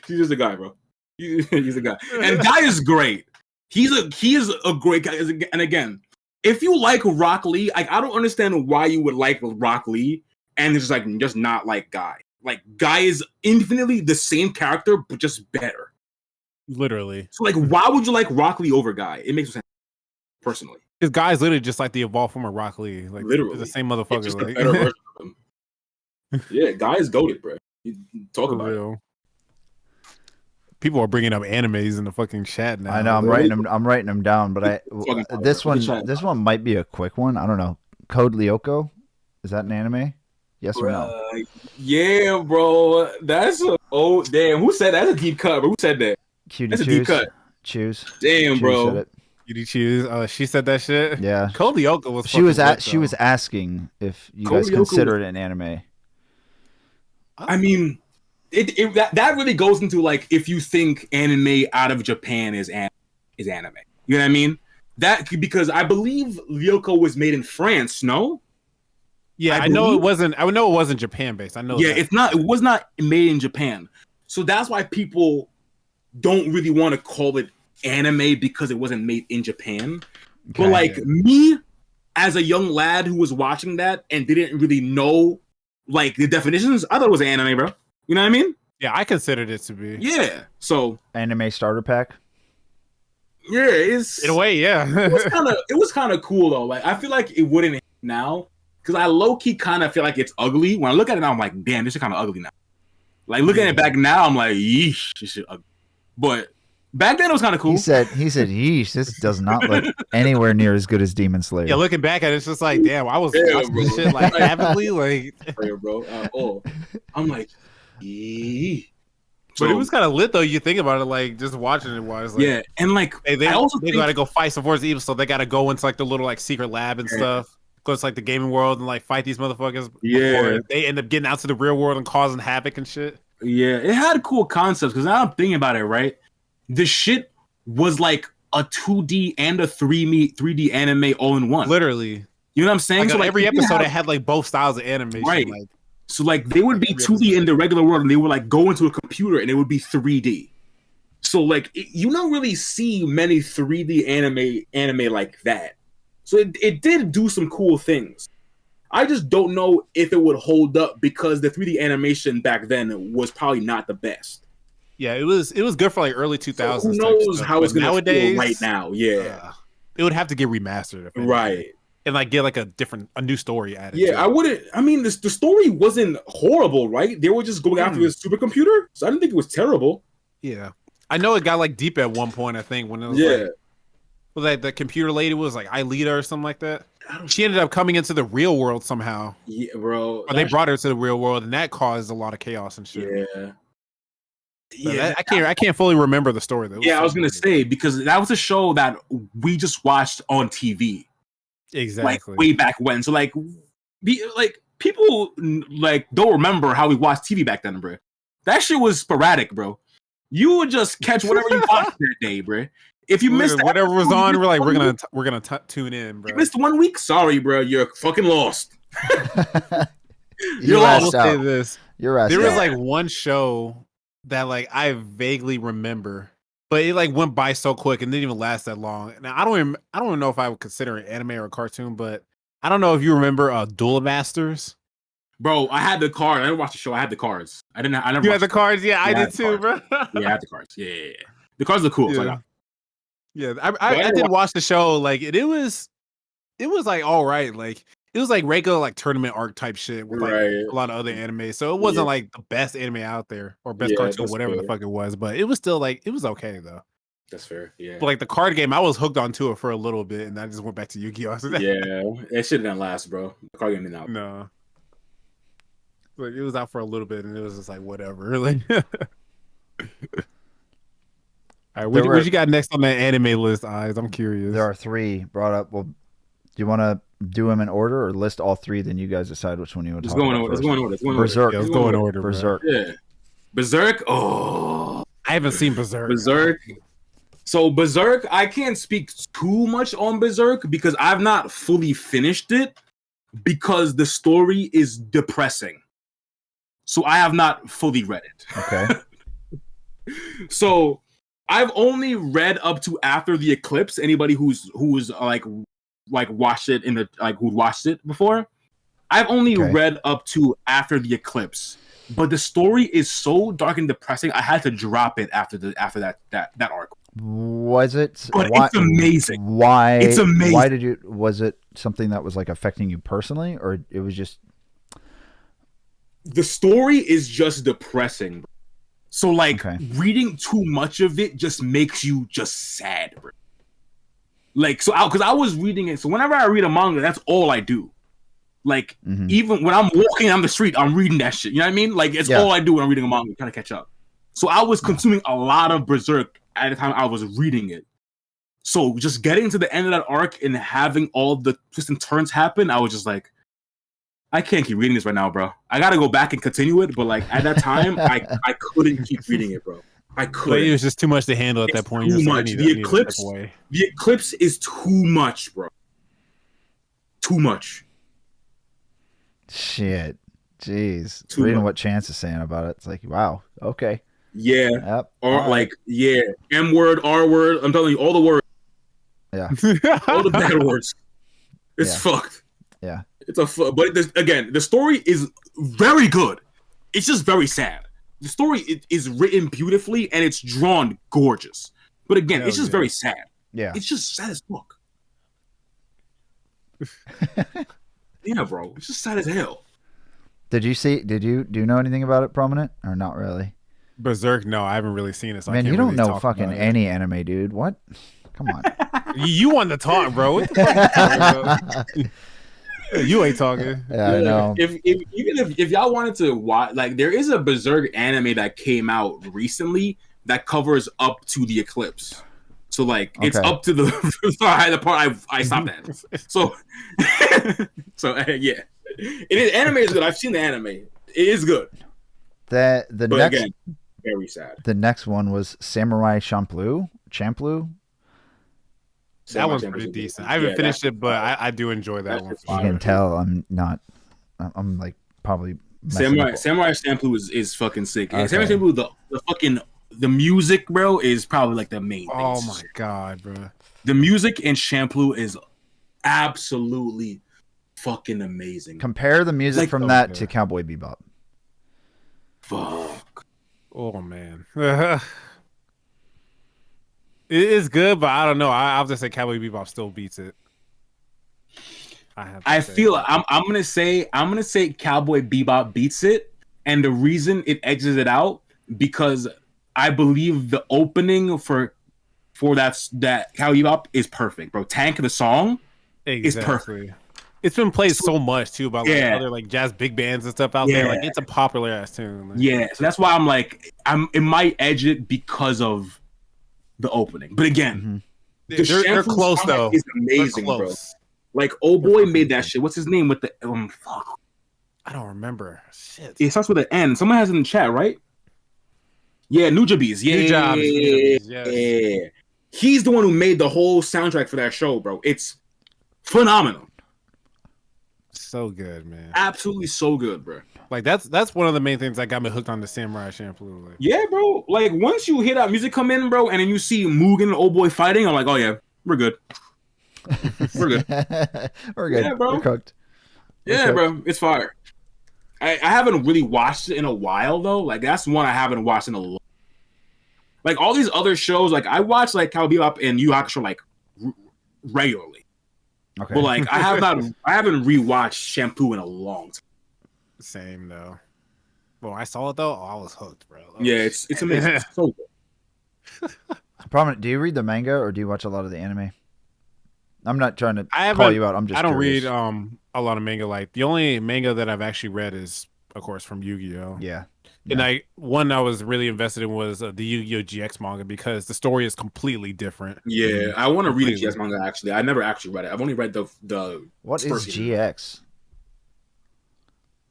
He's just a guy, bro. He's a guy, and Guy is great. He is a great guy. And again, if you like Rock Lee, like I don't understand why you would like Rock Lee and it's just not like Guy. Like Guy is infinitely the same character, but just better. Literally. So like, why would you like Rock Lee over Guy? It makes no sense. Personally, because Guy's literally just like the evolved form of Rock Lee. Like literally the same motherfucker. Just like. a better version of him. Yeah, Guy is goated, bro. You talk For about real. it. People are bringing up animes in the fucking chat now. I know. I'm writing them down, but this one might be a quick one. I don't know. Code Lyoko, is that an anime? Yes or no? Yeah, bro. That's damn. Who said that? That's a deep cut, bro. Who said that? Cutie That's Choose. a deep cut. Choose. Damn, Choose bro. said it. Cutie Choose. She said that shit. Yeah. Code Lyoko was. She was asking if you guys consider it an anime. I mean, that really goes into like if you think anime out of Japan is anime. You know what I mean? That because I believe Lyoko was made in France. No. Yeah, I know it wasn't. I know it wasn't Japan based. I know. Yeah, It was not made in Japan, so that's why people don't really want to call it anime because it wasn't made in Japan. Okay. But like me, as a young lad who was watching that and didn't really know like the definitions, I thought it was an anime, bro. You know what I mean? Yeah, I considered it to be. Yeah. So Anime starter pack. yeah, it's In a way, yeah. it was kind of cool though. Like I feel like it wouldn't now because I low key kind of feel like it's ugly. When I look at it now, I'm like, damn, this is kind of ugly now. Like looking at it back now, I'm like, yeesh, this shit ugly. But back then it was kind of cool. He said, yeesh, this does not look anywhere near as good as Demon Slayer. Yeah, looking back at it, it's just like, damn, I was watching this shit like avidly, like. Bro. I'm like, yee. But it was kind of lit though. You think about it, like just watching it was. Like, yeah, and like they I also think, gotta go fight some forces of evil, so they gotta go into like the little like secret lab and stuff. Go to like the gaming world and like fight these motherfuckers. Yeah, before they end up getting out to the real world and causing havoc and shit. Yeah, it had cool concepts because now I'm thinking about it, right? The shit was like a 2D and a 3D anime all in one. Literally, you know what I'm saying? Like so like every episode, it had like both styles of animation, right? Like, so like they would be 2D in the regular world, and they would like go into a computer, and it would be 3D. So like you don't really see many 3D anime like that. So it did do some cool things. I just don't know if it would hold up because the 3D animation back then was probably not the best. Yeah, it was good for like early 2000s. So who knows how it's gonna feel right now? Yeah, it would have to get remastered, right? And like get like a new story added. Yeah, I wouldn't. I mean, the story wasn't horrible, right? They were just going after this supercomputer, so I didn't think it was terrible. Yeah, I know it got like deep at one point. I think when it was like the computer lady was like Aelita or something like that. She ended up coming into the real world somehow. Yeah, bro. Or they brought her to the real world, and that caused a lot of chaos and shit. Yeah. I can't fully remember the story though. Yeah, I was gonna say because that was a show that we just watched on TV. Exactly. Like way back when. So like people like don't remember how we watched TV back then, bro. That shit was sporadic, bro. You would just catch whatever you watched that day, bro. If you missed whatever was on, we're like we're gonna tune in, bro. You missed 1 week, sorry, bro. You're fucking lost. You're lost out. This. You're right. There was like one show that like I vaguely remember, but it like went by so quick and didn't even last that long. Now I don't even know if I would consider it anime or a cartoon, but I don't know if you remember Duel Masters. Bro, I had the card. I didn't watch the show. I had the cards. I never. You had the cards? Yeah, I did too, bro. Yeah, I had the cards. Yeah. The cards are cool. Yeah. So I got. Yeah, I did watch the show. Like it was like all right. Like it was like regular like tournament arc type shit with like a lot of other anime. So it wasn't like the best anime out there or best cartoon, whatever the fuck it was. But it was still like it was okay though. That's fair. Yeah. But like the card game, I was hooked onto it for a little bit, and I just went back to Yu-Gi-Oh. Yeah, it shouldn't last, bro. The card game didn't out. No. Like it was out for a little bit, and it was just like whatever. Like. All right, what you got next on that anime list, Eyes? I'm curious. There are 3 brought up. Well, do you want to do them in order or list all 3? Then you guys decide which one you would talk about. Let's go in order. Berserk. Let's go in order. Berserk. Yeah. Berserk. Oh, I haven't seen Berserk. So Berserk, I can't speak too much on Berserk because I've not fully finished it because the story is depressing. So I have not fully read it. Okay. So I've only read up to after the eclipse. Anybody who's like watched it who watched it before, I've only read up to after the eclipse. But the story is so dark and depressing. I had to drop it after that arc. Was it? But it's amazing. Why? It's amazing. Why did you? Was it something that was like affecting you personally, or it was just? The story is just depressing. So like reading too much of it just makes you just sad, bro. Like because I was reading it. So whenever I read a manga, that's all I do. Like even when I'm walking down the street, I'm reading that shit. You know what I mean? Like it's all I do when I'm reading a manga, trying to catch up. So I was consuming a lot of Berserk at the time I was reading it. So just getting to the end of that arc and having all the twists and turns happen, I was just like, I can't keep reading this right now, bro. I gotta go back and continue it. But like at that time, I couldn't keep reading it, bro. I couldn't. But it was just too much to handle at that point. Too much. The eclipse is too much, bro. Too much. Shit. Jeez. Reading what Chance is saying about it, it's like, wow. Okay. Yeah. Yep. Or All like, yeah, M word, R word. I'm telling you, all the words, Yeah. all the bad words. It's fucked. Yeah. It's but again, the story is very good. It's just very sad. The story is written beautifully and it's drawn gorgeous. But again, it's just very sad. Yeah. It's just sad as fuck. Yeah, bro. It's just sad as hell. Do you know anything about it, Prominent, or not really? Berserk? No, I haven't really seen it. So Man, I can't you don't really know talk fucking about it. any anime, dude. What? Come on. You want to talk, bro? What the fuck you talking about? You ain't talking. Yeah, I know. If y'all wanted to watch, like, there is a Berserk anime that came out recently that covers up to the eclipse. So like, it's Okay. up to the the part I stopped at. So, yeah, it is. Anime is good. I've seen the anime. It is good. The But next again, very sad. the next one was Samurai Champloo. That one's pretty decent. I haven't finished it, but I do enjoy that one. that's You fire. can tell I'm like probably messing Samurai up. Champloo is fucking sick. Okay. Samurai Champloo, the fucking the music, bro, is probably like the main thing. Oh my god, bro! The music in Champloo is absolutely fucking amazing. Compare the music Like, from oh, that yeah. to Cowboy Bebop. Fuck. Oh man, it is good, but I don't know. I'll just say Cowboy Bebop still beats it. I feel I'm gonna say Cowboy Bebop beats it, and the reason it edges it out because I believe the opening for that Cowboy Bebop is perfect, bro. Tank the song is perfect. It's been played so much too by like Yeah. other like jazz big bands and stuff out there. Like it's a popular ass tune. Like, Yeah, so that's why I'm like it might edge it because of the opening. But again, the they're Shampoo close song though. is They're amazing, bro. close. Like old boy made that shit. What's his name with the fuck? I don't remember. Shit. It starts with an N. Someone has it in the chat, right? Yeah, Nujabes. Yeah, Nujabes, yes. yeah. He's the one who made the whole soundtrack for that show, bro. It's phenomenal. So good, man. Absolutely so good, bro. Like that's one of the main things that got me hooked on the Samurai Champloo. Like, Yeah, bro. Like once you hear that music come in, bro, and then you see Mugen and old boy fighting, I'm like, oh yeah, we're good. We're good. We're good. Yeah, bro. We're cooked. Yeah, Okay. bro. It's fire. I haven't really watched it in a while though. Like that's one I haven't watched in a long. Like all these other shows, like I watch like Cowboy Bebop and Yu Yu Hakusho like regularly, Okay. but like I haven't rewatched Shampoo in a long time. same though. Well, I saw it though. Oh, I was hooked, bro. Oh, Yeah, it's amazing. It's so good. Prominent. Do you read the manga or do you watch a lot of the anime? I'm not trying to I call haven't- you out. I'm just. I don't curious. read a lot of manga. Like the only manga that I've actually read is, of course, from Yu-Gi-Oh. Yeah. And I was really invested in was the Yu-Gi-Oh GX manga because the story is completely different. Yeah, I want to read the Completely. GX manga actually. I never actually read it. I've only read the. What is first season. GX?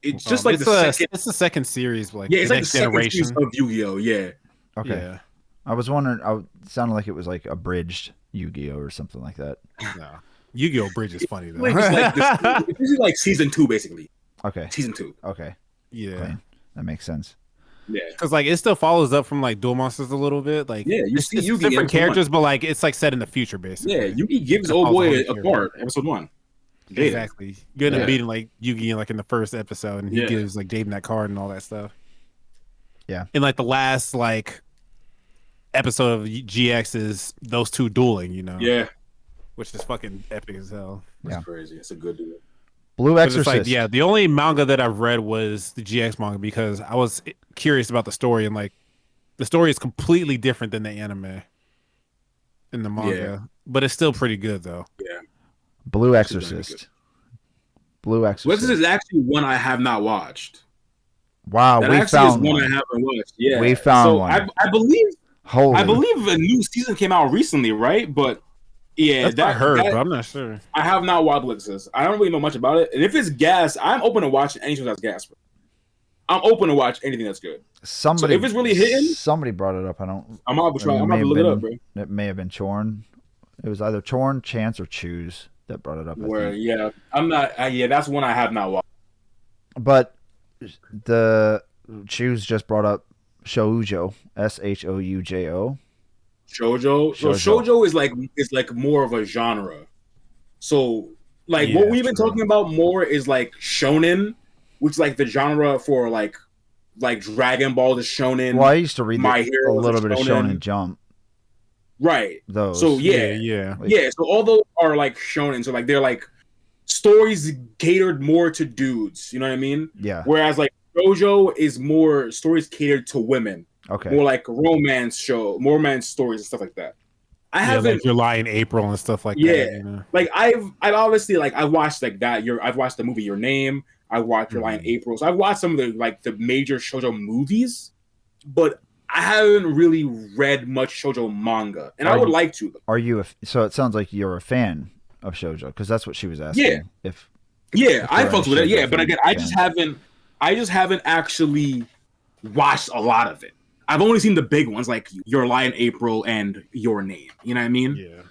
It's just like it's the second. it's the second series, like Yeah, it's the like the next second generation. series of Yu-Gi-Oh. Yeah. Okay. Yeah. I was wondering. It sounded like it was like abridged Yu-Gi-Oh or something like that. No. Yu-Gi-Oh Bridge is funny though. Like, it's like this is like season 2 basically. Okay. Season 2. Okay. yeah. Clean. That makes sense. Yeah. Because like it still follows up from like Duel Monsters a little bit. Like Yeah, you it's, see it's Yugi different episode characters, but like it's like set in the future basically. Yeah, Yugi gives It old follows boy the a whole card. Episode 1. Data. Exactly. You end Yeah. up beating like Yugi in like in the first episode, and he Yeah. gives like Jaden that card and all that stuff. Yeah. And like the last like episode of GX is those two dueling, you know. Yeah. Which is fucking epic as hell. That's Yeah. crazy. It's a good dude. Blue But it's Exorcist. like, yeah, the only manga that I've read was the GX manga because I was curious about the story, and like the story is completely different than the anime in the manga. Yeah. But it's still pretty good though. Yeah. Blue Actually very Exorcist. Blue Exorcist. This is actually one I have not watched. Wow, That we actually is found one I one. haven't watched. Yeah. We found so one. I believe Holy. I believe a new season came out recently, right? But yeah, That's what I heard, that- but I'm not sure. I have not watched Lexus. I don't really know much about it. And if it's gas, I'm open to watching anything that's gas. Bro. I'm open to watch anything that's good. Somebody. So if it's really hitting- Somebody brought it up. I don't. I'm gonna try. I'm may gonna have look it been- up, bro. It may have been Chorn. It was either Chorn, Chance, or Choose that brought it up. I Where think. yeah, I'm not. Yeah, that's one I have not watched. But the Choose just brought up shoujo, shoujo. Shoujo. So shoujo is like more of a genre. So like what we've been talking about more is like shonen, which is like the genre for like Dragon Ball is shonen. Well, I used to read My a Hero little is bit of Shonen Jump. Right. Those. So yeah. So all those are like shonen. So like they're like stories catered more to dudes. You know what I mean? Yeah. Whereas like shoujo is more stories catered to women. Okay. More like romance stories and stuff like that. I haven't like July and April and stuff like that. You know? Like I've obviously like I've watched like that. I've watched the movie Your Name. I watched July and April. So I've watched some of the major shoujo movies, but I haven't really read much shoujo manga, and I would like to. Are you? So it sounds like you're a fan of shoujo because that's what she was asking. Yeah. I fucked with it. Yeah, but again, I just haven't actually watched a lot of it. I've only seen the big ones like Your Lie in April and Your Name. You know what I mean? Yeah.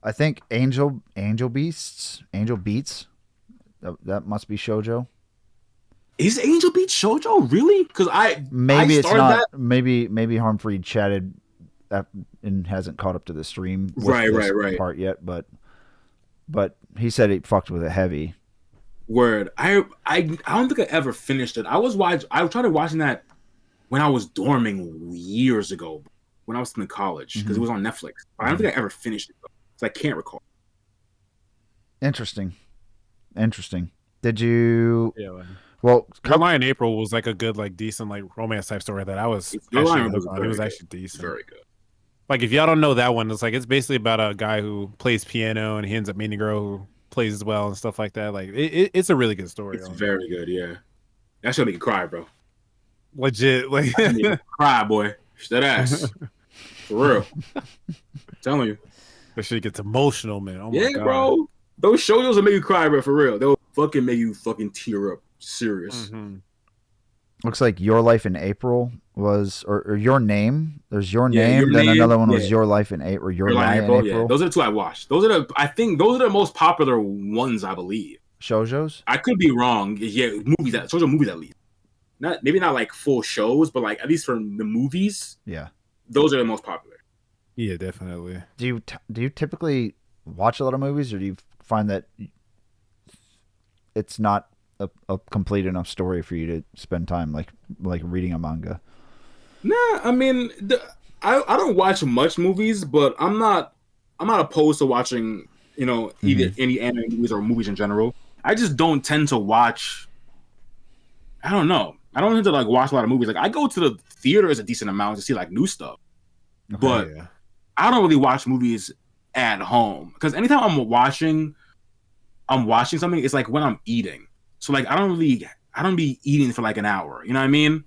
I think Angel Beats. That must be shoujo. Is Angel Beats shoujo really? Because maybe it's not. That. Maybe Harmfree chatted and hasn't caught up to the stream. Right. Part yet, but he said he fucked with it heavy. Word. I don't think I ever finished it. I tried watching that when I was dorming years ago, when I was in college, because it was on Netflix. I don't think I ever finished it though, so I can't recall. Interesting. Did you? Yeah. Like, well, July in April was like a good, like decent, like romance type story that I was actually hooked on. It was actually decent. Very good. Like if y'all don't know that one, it's basically about a guy who plays piano and he ends up meeting a girl who plays as well and stuff like that. Like it's a really good story. It's very good. Yeah, that should make you cry, bro. Legit, like cry, boy. That ass, for real. I'm telling you, that shit gets emotional, man. Oh my God. Bro. Those shows will make you cry, bro. For real, they'll fucking make you fucking tear up. Serious. Looks like Your Life in April was, or Your Name. There's Your Name. Then another one was Your Life in April. Your Life in April. Yeah, those are the two I watched. I think those are the most popular ones, I believe. Shoujos? I could be wrong. Yeah, shoujo movies at least. Maybe not like full shows, but like at least from the movies. Yeah, those are the most popular. Yeah, definitely. Do you typically watch a lot of movies, or do you find that it's not a complete enough story for you to spend time like reading a manga? Nah, I mean, I don't watch much movies, but I'm not opposed to watching, either any anime movies or movies in general. I just don't tend to watch. I don't know. I don't tend to like watch a lot of movies. Like I go to the theater as a decent amount to see like new stuff, but I don't really watch movies at home because anytime I'm watching something, it's like when I'm eating. So like I don't be eating for like an hour. You know what I mean?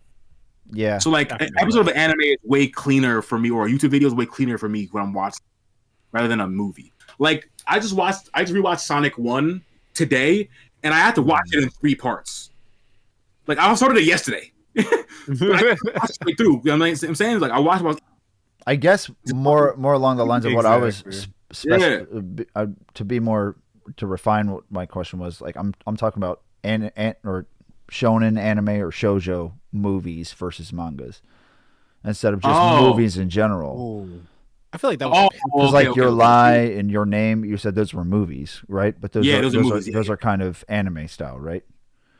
Yeah. So like an episode of an anime is way cleaner for me, or a YouTube video is way cleaner for me when I'm watching, rather than a movie. Like I just rewatched Sonic 1 today, and I had to watch it in 3 parts. Like I started it yesterday. I watched it through. You know what I'm saying? Like I watched. I guess more along the lines of what I was to refine what my question was. Like I'm talking about or shonen anime or shoujo movies versus mangas instead of just movies in general. Ooh. I feel like that was because Your Lie and Your Name, you said those were movies, right? But those are movies, those are kind of anime style, right?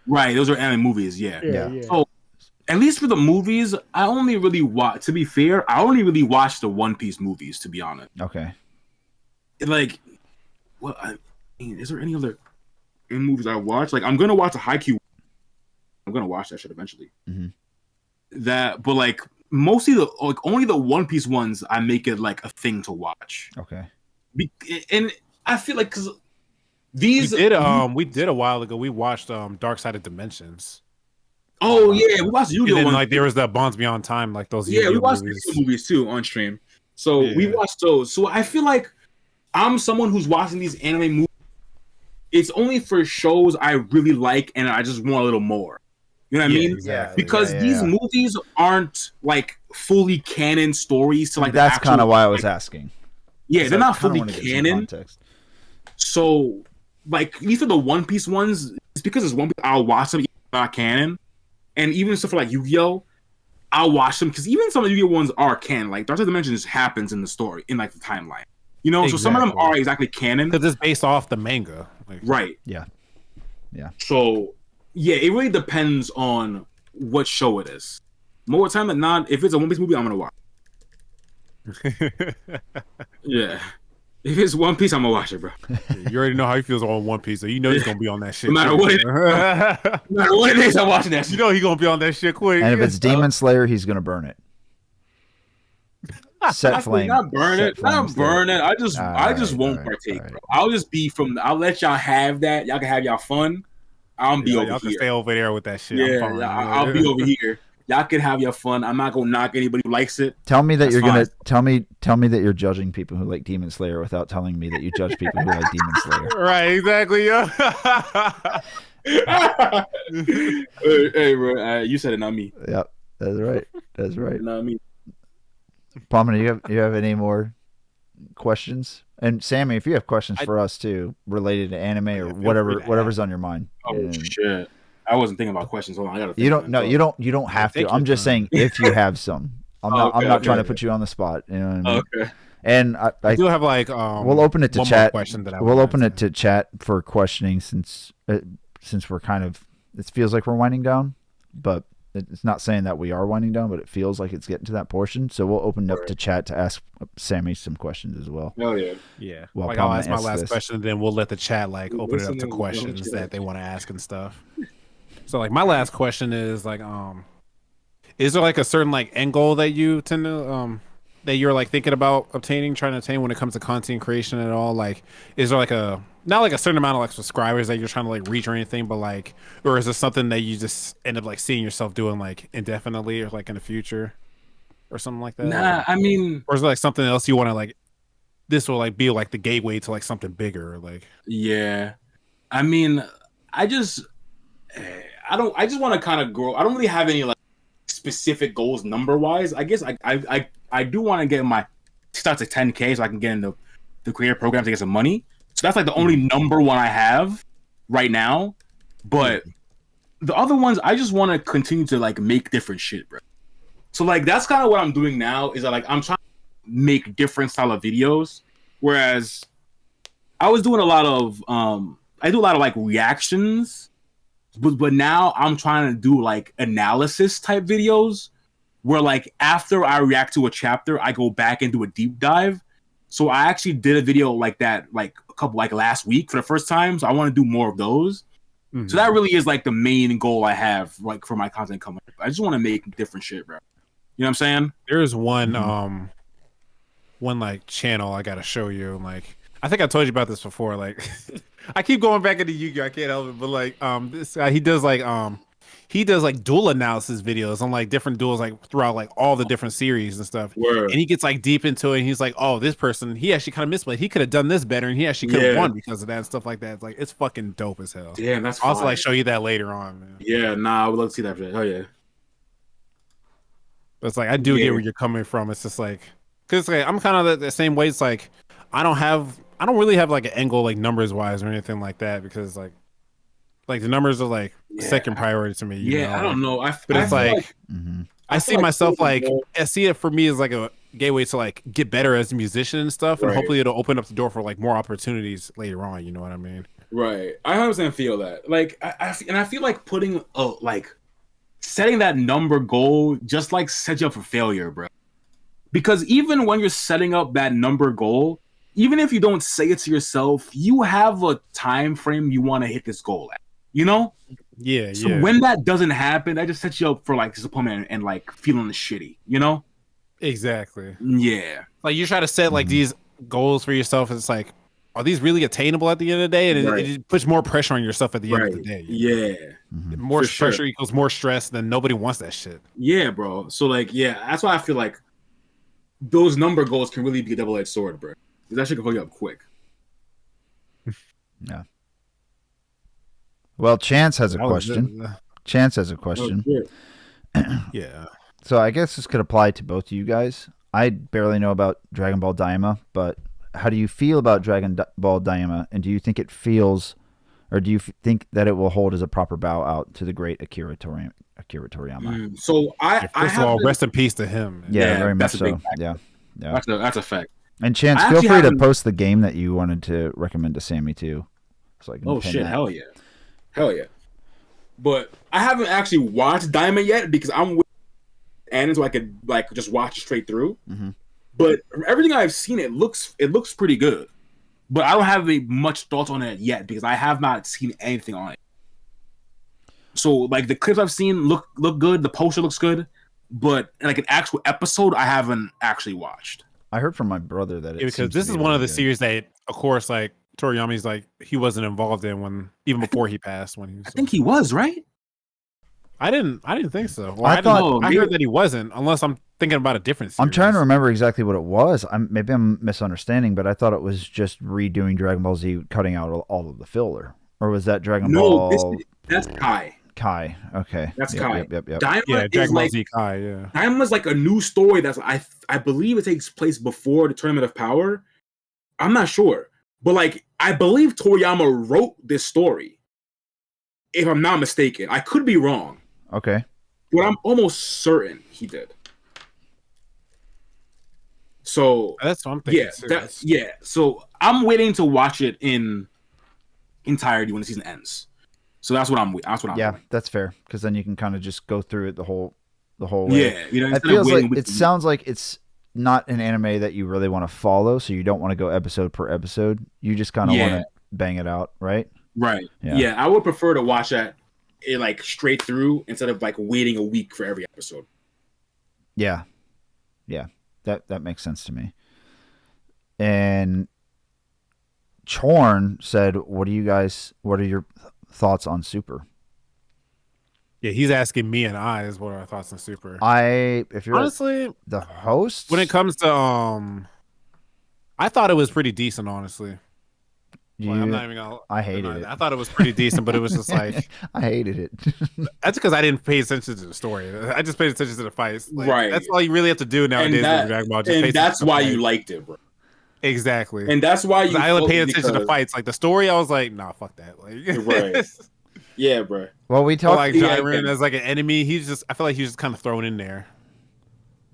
Right, those are anime movies, yeah. So at least for the movies, I only really watch. To be fair, I only really watch the One Piece movies. To be honest, okay. Like, is there any other movies I watch? Like, I'm gonna watch a Haikyuu. I'm gonna watch that shit eventually. But like mostly only the One Piece ones, I make it like a thing to watch. Okay. And I feel like because these we did a while ago. We watched Dark Side of Dimensions. Oh yeah, we watched Yu-Gi-Oh! And then, like there was that Bonds Beyond Time, like those. Yeah, we watched movies too on stream. So we watched those. So I feel like I'm someone who's watching these anime movies. It's only for shows I really like, and I just want a little more. You know what I mean? Exactly. Because these movies aren't like fully canon stories to like. That's kind of why I was asking. Yeah, they're not fully canon. So, like, at least for the One Piece ones, it's because it's One Piece. I'll watch them, not canon, and even stuff like Yu-Gi-Oh. I'll watch them because even some of the Yu-Gi-Oh ones are canon. Like Dark Side Dimensions happens in the story, in like the timeline. You know, so some of them are exactly canon because it's based off the manga. Like, right. Yeah. So yeah, it really depends on what show it is. More time than not, if it's a One Piece movie, I'm gonna watch. Yeah. If it's One Piece, I'm gonna watch it, bro. You already know how he feels on One Piece, so you know he's gonna be on that shit. No matter what it is, I'm watching that shit. You know he's gonna be on that shit quick. And if it's Demon Slayer, he's gonna burn it. Set flame. Not burn it. Not burn it. I just won't partake, right. bro. I'll just be I'll let y'all have that. Y'all can have y'all fun. I'll be over y'all here. Can stay over there with that shit. Yeah, I'll be over here. Y'all can have your fun. I'm not gonna knock anybody who likes it. Tell me that That's you're fine. gonna tell me that you're judging people who like Demon Slayer without telling me that you judge people who like Demon Slayer. Right, exactly. Yeah. Hey, bro, you said it, not me. Yep, that's right. Not me. Palmer, you have any more questions? And Sammy, if you have questions for us too, related to anime or whatever's on your mind. Oh shit. I wasn't thinking about questions. Hold on, I gotta think. You don't have to. I'm just saying if you have some. I'm not trying to put you on the spot. You know what I mean? Okay. And I do have like we'll open it to one chat. more question that We'll open it to chat for questioning since we're kind of, it feels like we're winding down, but it's not saying that we are winding down, but it feels like it's getting to that portion. So we'll open up to chat to ask Sammy some questions as well. Oh yeah. Yeah. Well, like I'll ask my last question, and then we'll let the chat like open it up to questions that they want to ask and stuff. So like my last question is like, is there like a certain like end goal that you tend to that you're like thinking about trying to attain when it comes to content creation at all? Like, is there like not like a certain amount of like subscribers that you're trying to like reach or anything, but like, or is this something that you just end up like seeing yourself doing like indefinitely or like in the future or something like that? Nah, I mean, or is it like something else you want to like, this will like be like the gateway to like something bigger or like? Yeah, I mean, I just want to kind of grow. I don't really have any like specific goals number wise. I guess I do want to get my start to 10K so I can get into the creator program to get some money. So that's like the only number one I have right now. But the other ones, I just want to continue to like make different shit, bro. So like that's kind of what I'm doing now is that like I'm trying to make different style of videos. Whereas I was doing a lot of I do a lot of like reactions. But now I'm trying to do like analysis type videos where like after I react to a chapter, I go back and do a deep dive. So I actually did a video like that like a couple like last week for the first time. So I want to do more of those. Mm-hmm. So that really is like the main goal I have like for my content coming. I just want to make different shit, bro. You know what I'm saying? There's one one like channel I gotta show you. Like I think I told you about this before. Like I keep going back into Yu-Gi-Oh! I can't help it, but like this guy he does like duel analysis videos on like different duels like throughout like all the different series and stuff. Word. And he gets like deep into it and he's like, oh, this person he actually kind of misplayed. He could have done this better and he actually could have won because of that and stuff like that. It's like it's fucking dope as hell. Yeah, that's I'll also like show you that later on, man. Yeah, nah, I would love to see that. Oh yeah. But it's like I do get where you're coming from. It's just like because like, I'm kind of the same way. It's like I don't really have like an end goal like numbers wise or anything like that because like the numbers are like second priority to me. You know? I don't know. But it's like I see myself like I see it for me as like a gateway to like get better as a musician and stuff, and hopefully it'll open up the door for like more opportunities later on. You know what I mean? Right. I 100% feel that. Like I feel like putting like setting that number goal just like sets you up for failure, bro. Because even when you're setting up that number goal, even if you don't say it to yourself, you have a time frame you want to hit this goal at. You know? Yeah. So when that doesn't happen, that just sets you up for like disappointment and like feeling shitty. You know? Exactly. Yeah. Like you try to set like these goals for yourself. It's like, are these really attainable at the end of the day? And it puts more pressure on yourself at the end of the day. Yeah. More pressure equals more stress. Then nobody wants that shit. Yeah, bro. So like, yeah, that's why I feel like those number goals can really be a double-edged sword, bro. Because that shit can hold you up quick. Yeah. Well, Chance has a question. Chance has a question. Yeah. So I guess this could apply to both of you guys. I barely know about Dragon Ball Daima, but how do you feel about Dragon Ball Daima? And do you think it feels, or do you think that it will hold as a proper bow out to the great Akira Akira Toriyama. So First of all, rest in peace to him. Man. Yeah, very much that's a so. big fact. Yeah. That's a fact. And Chance, I feel actually free to haven't- post the game that you wanted to recommend to Sammy too. So I can Oh pin shit! that. Hell yeah! But I haven't actually watched Diamond yet because I'm with Anna, so I could like just watch it straight through. Mhm. But from everything I've seen, it looks pretty good. But I don't have much thoughts on it yet because I have not seen anything on it. So like the clips I've seen look good. The poster looks good, but like an actual episode, I haven't actually watched. I heard from my brother that Because this is one of the series that, of course, like Toriyama's like he wasn't involved in when even before he passed. When he was, I think he was right. I didn't think so. Well, I thought- I heard that he wasn't, unless I'm thinking about a different series. I'm trying to remember exactly what it was. Maybe I'm misunderstanding, but I thought it was just redoing Dragon Ball Z, cutting out all of the filler, or was that Dragon Ball? That's Kai. Kai. Okay, That's Yep, Kai. Yep. Diamond Yeah, is Dragon Ball like Z Kai. Yeah. Diamond's like a new story that's I believe it takes place before the Tournament of Power. I'm not sure, but like I believe Toriyama wrote this story. If I'm not mistaken, I could be wrong, Okay. but I'm almost certain he did. So That's what I'm thinking. So I'm waiting to watch it in entirety when the season ends. So that's what I'm. Yeah, that's fair because then you can kind of just go through it the whole way. Yeah, you know, It instead of feels waiting like week it to week. sounds like it's not an anime that you really want to follow, so you don't want to go episode per episode. You just kind of want to bang it out, right? Right. Yeah. Yeah, I would prefer to watch that like straight through instead of like waiting a week for every episode. Yeah. That makes sense to me. And Chorn said, what are your thoughts on Super? Yeah, he's asking me and I is what are our thoughts on Super. If you're Honestly, the host, when it comes to I thought it was pretty decent, honestly. I'm not even gonna. I hated it. I thought it was pretty decent, but it was just like I hated it. that's because I didn't pay attention to the story. I just paid attention to the fights. Like, Right. That's all you really have to do nowadays with Dragon Ball. Just pay And that's attention to why the you fight. liked it, bro. Exactly. And that's why you. I only paid focused attention to because- fights. Like the story, I was like, nah, fuck that. Like, Right. Yeah, bro. Well, we Or talked. like Yeah, Jiren yeah. as like an enemy. I feel like he's just kind of thrown in there.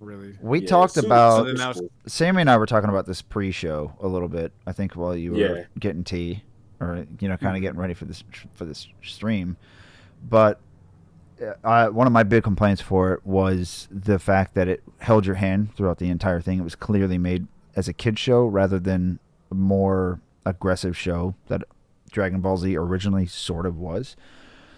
Really. We Yeah, talked Super- about. So then now Super- Sammy and I were talking about this pre-show a little bit. I think while you were Yeah. getting tea, or kind of getting ready for this stream. But one of my big complaints for it was the fact that it held your hand throughout the entire thing. It was clearly made as a kid show rather than a more aggressive show that Dragon Ball Z originally sort of was.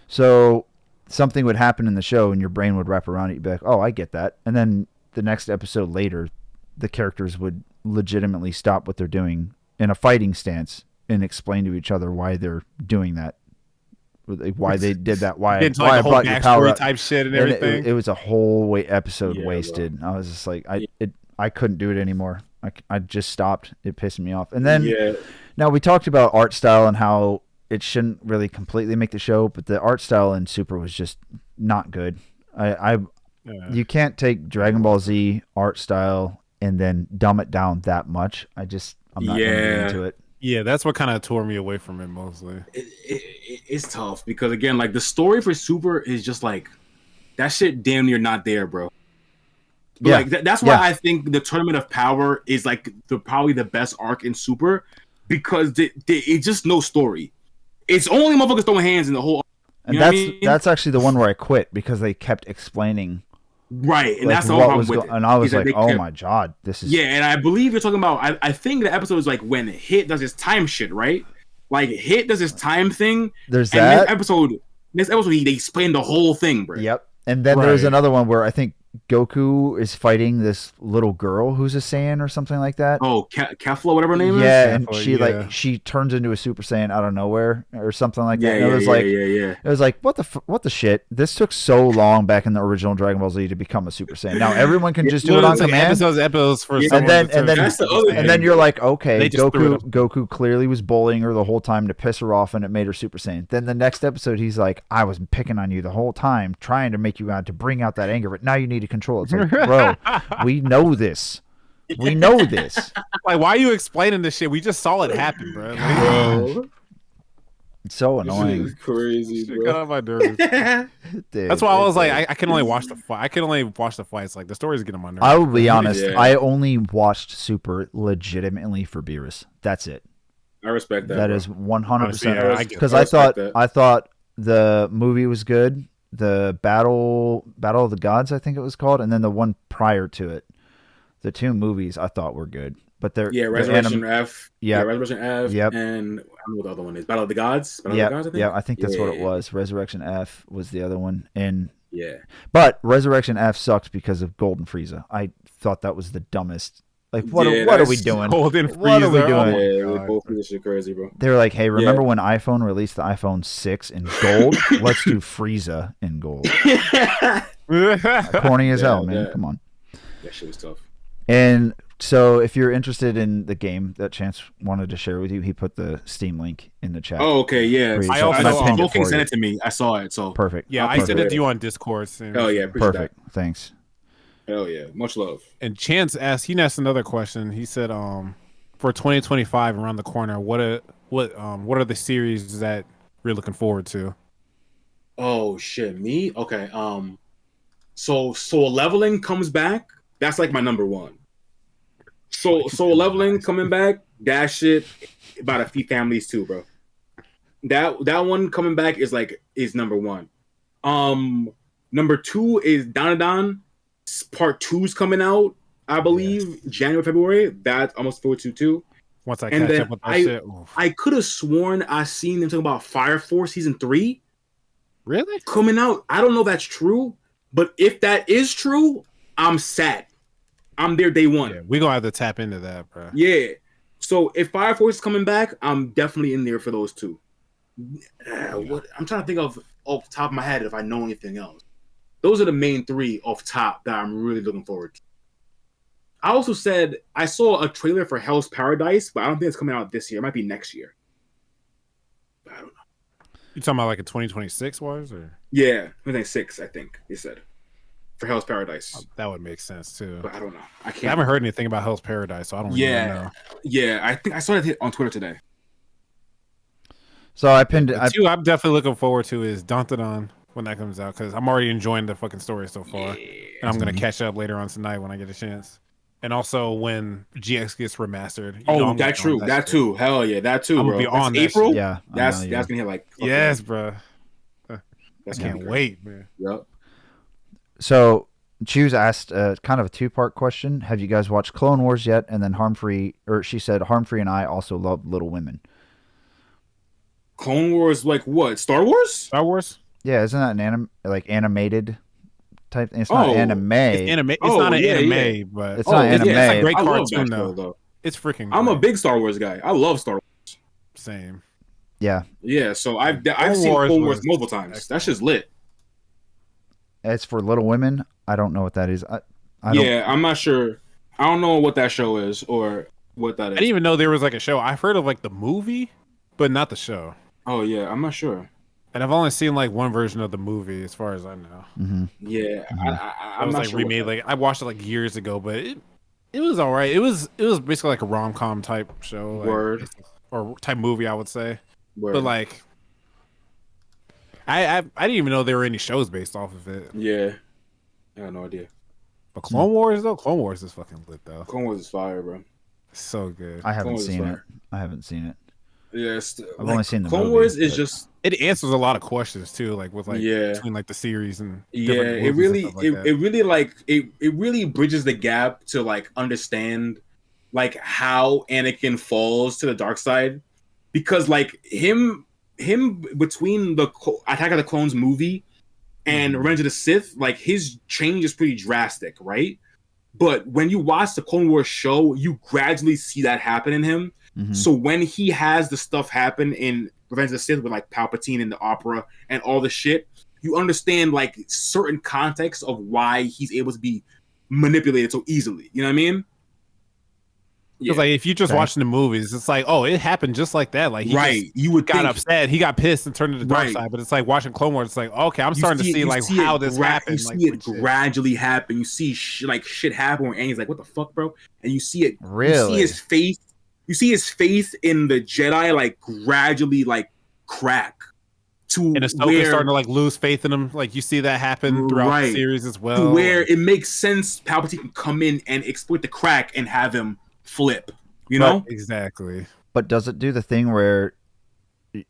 So something would happen in the show and your brain would wrap around it. You'd be like, oh, I get that. And then the next episode later, the characters would legitimately stop what they're doing in a fighting stance and explain to each other why they're doing that, why they did that, why Into I like the whole brought your power backstory up. type shit and And everything. it was a whole episode Yeah, wasted. I was just like, I couldn't do it anymore. I just stopped. It pissed me off. And then now we talked about art style and how it shouldn't really completely make the show, but the art style in Super was just not good. You can't take Dragon Ball Z art style and then dumb it down that much. I'm not gonna get into it. Yeah, that's what kind of tore me away from it mostly. It's tough because again, like the story for Super is just like that shit damn near not there, bro. But Yeah. like that's why I think the Tournament of Power is like probably the best arc in Super because it's just no story. It's only motherfuckers throwing hands in the whole. And You know what I mean? that's actually the one where I quit because they kept explaining Right, and like, that's the what whole was problem with going. it. And I was is that like, they oh kept- my god, this is Yeah, and I believe you're talking about. I think the episode is like when Hit does his time shit, right? Like Hit does his time thing. There's And that. This episode, they explain the whole thing, bro. Yep. And then there's Right. another one where I think Goku is fighting this little girl who's a Saiyan or something like that. Oh, Kefla, whatever her name is. Yeah, and Kefla, she yeah. she turns into a Super Saiyan out of nowhere or something like that. Yeah, And it was yeah, like yeah. it was like what the shit? This took so long back in the original Dragon Ball Z to become a Super Saiyan. Now everyone can just do it on It's like command. episodes for Yeah. someone And to then- That's the other And then you're like, okay, They just threw it Goku clearly was bullying her the whole time to piss her off, and it made her Super Saiyan. Then the next episode, he's like, I was picking on you the whole time, trying to make you out to bring out that anger, but now you need to control it. It's like, bro, we know this. We know this. Like, why are you explaining this shit? We just saw it happen, bro. Like, Bro. It's so This shit annoying. is crazy, Shit bro. got on my nerves. Dude, That's why I was it's like, I can only watch the fight. I can only watch the fights. Like the stories getting on my nerves. I will be honest. Yeah. I only watched Super legitimately for Beerus. That's it. I respect that. That bro. is 100%. Honestly, yeah, I get Because I respect that. I thought the movie was good. The Battle of the Gods, I think it was called, and then the one prior to it. The two movies I thought were good, but they're Resurrection F. Yeah. Resurrection F. Yep. And I don't know what the other one is. Battle of the Gods. Battle Yeah, of the Gods. I think. yeah, I think that's what it Yeah. was. Resurrection F was the other one, and Yeah. but Resurrection F sucked because of Golden Frieza. I thought that was the dumbest. Like, what Yeah, are we that's doing? Golden What are we Frieza, oh doing? my Yeah, God. they both do this shit crazy, bro. They were like, "Hey, remember when iPhone released the iPhone 6 in gold? Let's do Frieza in gold." Corny as hell, man. Yeah. Come on. That shit was tough. And so, if you're interested in the game that Chance wanted to share with you, he put the Steam link in the chat. Oh, okay, yeah. I also- pinned it Wolfgang for sent you. it to me. I saw it. So Perfect. Yeah, I Perfect. sent it to you on Discord. Soon. hell yeah, appreciate Perfect. Thanks. that. Hell yeah, much love. And Chance asked another question. He said, for 2025 around the corner, what are the series that you're looking forward to? Oh shit, me? Okay. So Leveling comes back. That's like my number one. So Leveling coming back. That shit about a few families too, bro. That one coming back is number one. Number two is Dandadan. Part 2's coming out, I believe, January, February. That's almost forward to too. Once I And catch then up with that shit. Oof. I could have sworn I seen them talking about Fire Force season 3 Really? coming out. I don't know if that's true, but if that is true, I'm sad. I'm there day one. Yeah, we're gonna have to tap into that, bro. Yeah. So if Fire Force is coming back, I'm definitely in there for those two. I'm trying to think of off the top of my head if I know anything else. Those are the main three off top that I'm really looking forward to. I also said I saw a trailer for Hell's Paradise, but I don't think it's coming out this year. It might be next year. But I don't know. You talking about like a 2026 wise, or 2026, I think they said for Hell's Paradise. that would make sense too. But I don't know. I I can't. haven't heard anything about Hell's Paradise, so I don't even know. Yeah. I think I saw it on Twitter today. So I pinned it. The two I'm definitely looking forward to is Dandadan when that comes out, because I'm already enjoying the fucking story so far, and I'm gonna catch up later on tonight when I get a chance. And also when GX gets remastered. I'm That's gonna be true. on That shit. too. Hell yeah, that too, I'm bro. gonna be That's on that April. shit. Yeah, That's gonna hit like Yes, bro. That's I gonna can't be great. wait, man. Yep. So Choose asked kind of a two-part question. Have you guys watched Clone Wars yet? And then she said Harmfree and I also love Little Women. Clone Wars, like what? Star Wars? Star Wars? Yeah, isn't that an animated type? It's not anime. It's anime. It's not an anime, but It's not anime. It's a great I love cartoon that show, though. It's freaking. I'm a great. big Star Wars guy. I love Star Wars. Same. Yeah, Yeah, so I've seen Wars Clone Wars was multiple times. That shit's lit. it's for Little Women. I don't know what that is. I don't, Yeah, I'm not sure. I don't know what that show is or what that I is. didn't even know there was like a show. I've heard of like the movie, but not the show. Oh yeah, I'm not sure. And I've only seen like one version of the movie, as far as I know. Yeah, I I'm was not like sure. what remade. that- Like I watched it like years ago, but it was all right. It was basically like a rom-com type show, like, Word. or type movie, I would say. Word. But like, I didn't even know there were any shows based off of it. Yeah, I have no idea. But Clone Wars though, Clone Wars is fucking lit though. Clone Wars is fire, bro. So good. I haven't Wars is seen it. fire. I haven't seen it. Yeah, I've only seen the Clone movie, Wars is but- just It answers a lot of questions too, like with like between like the series and different it movies really and stuff like that. it really like it really bridges the gap to like understand like how Anakin falls to the dark side, because like him between the Attack of the Clones movie and Revenge of the Sith, like his change is pretty drastic, right? But when you watch the Clone Wars show, you gradually see that happen in him. So when he has the stuff happen in Revenge of the Sith with like Palpatine and the opera and all the shit, you understand like certain context of why he's able to be manipulated so easily. You know what I mean? Because like if you just watching the movies, it's like, oh, it happened just like that. Like he just you would got think, upset, he got pissed and turned to the dark Right. side. But it's like watching Clone Wars, it's like, okay, I'm you starting to see you like see how it this You happened. see like, it with shit. gradually happen. You see shit happen where Annie's like, "What the fuck, bro?" And you see it. Really? You see his faith. You see his faith in the Jedi like gradually like crack to And Ahsoka's starting to like lose faith in him. Like you see that happen throughout the series as well. To where it makes sense Palpatine can come in and exploit the crack and have him flip. You know? Exactly. But does it do the thing where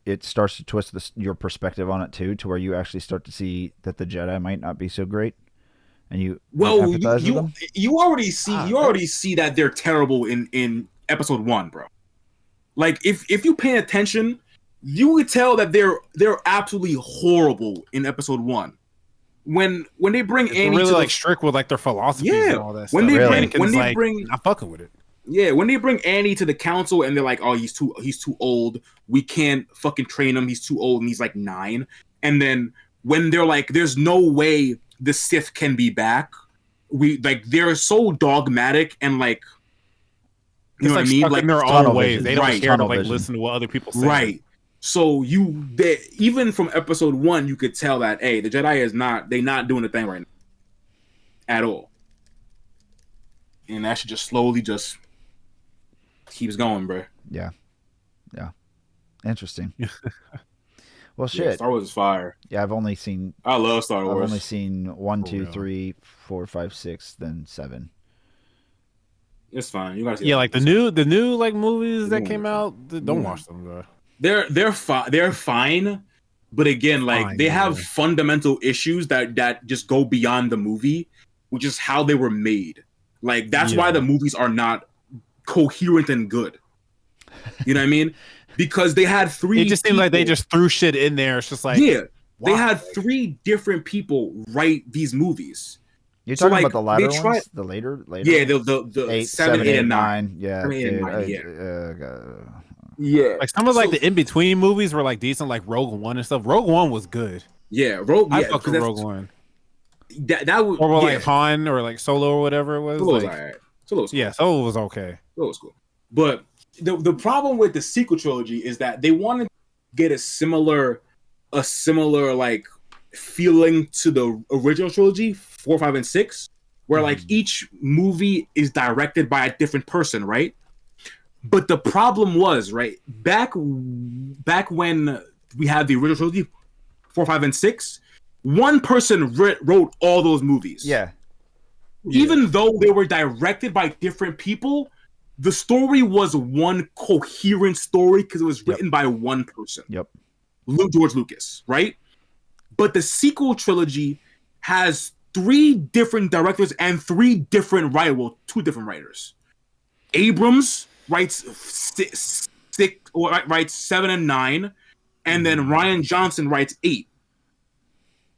it starts to twist your perspective on it too, to where you actually start to see that the Jedi might not be so great, and you empathize with them? You already see that they're terrible in episode 1, bro. Like if you pay attention, you would tell that they're absolutely horrible in episode 1. When they bring Annie really to like strict with like their philosophies and all that when stuff. They bring not fucking with it. Yeah, when they bring Annie to the council and they're like, "Oh, he's too old. We can't fucking train him. He's too old and he's like 9." And then when they're like, "There's no way the Sith can be back," they're so dogmatic and like, you know what I mean? Like in their own ways. They don't care to like vision. listen to what other people say. Right. So even from episode 1, you could tell that the Jedi they're not doing the thing right now at all, and that should just slowly just keeps going, bro. Yeah. Interesting. Well, shit. Yeah, Star Wars is fire. Yeah, I've only seen. I love Star Wars. I've only seen 1, 2, 3, 4, 5, 6, then 7. It's fine. You gotta see. Yeah, like the new like movies that came out. Don't watch them, bro. They're fine, but again, like they have fundamental issues that just go beyond the movie, which is how they were made. Like that's why the movies are not coherent and good. You know what I mean? Because they had 3 It just seemed like they just threw shit in there. It's just like they had 3 different people write these movies. You're talking about the latter ones? The later? Yeah, the 8, 7, 8, and 9. Yeah. 7, 8, and 9, yeah. Like some of like the in between movies were like decent, like Rogue One and stuff. Rogue One was good. Yeah, I fucked with Rogue One. That was or like Han or like Solo or whatever it was. Solo was alright. Solo was cool. Yeah, Solo was okay. Solo was cool. But the problem with the sequel trilogy is that they wanted to get a similar like feeling to the original trilogy, 4, 5, and 6, where like each movie is directed by a different person, right? But the problem was, right, back when we had the original trilogy, 4, 5, and 6, one person wrote all those movies. Yeah. Even though they were directed by different people, the story was one coherent story because it was written by one person. Yep. George Lucas, right? But the sequel trilogy has 3 different directors and 3 different writers. Well, 2 different writers. Abrams writes 7 and 9, and then Rian Johnson writes 8.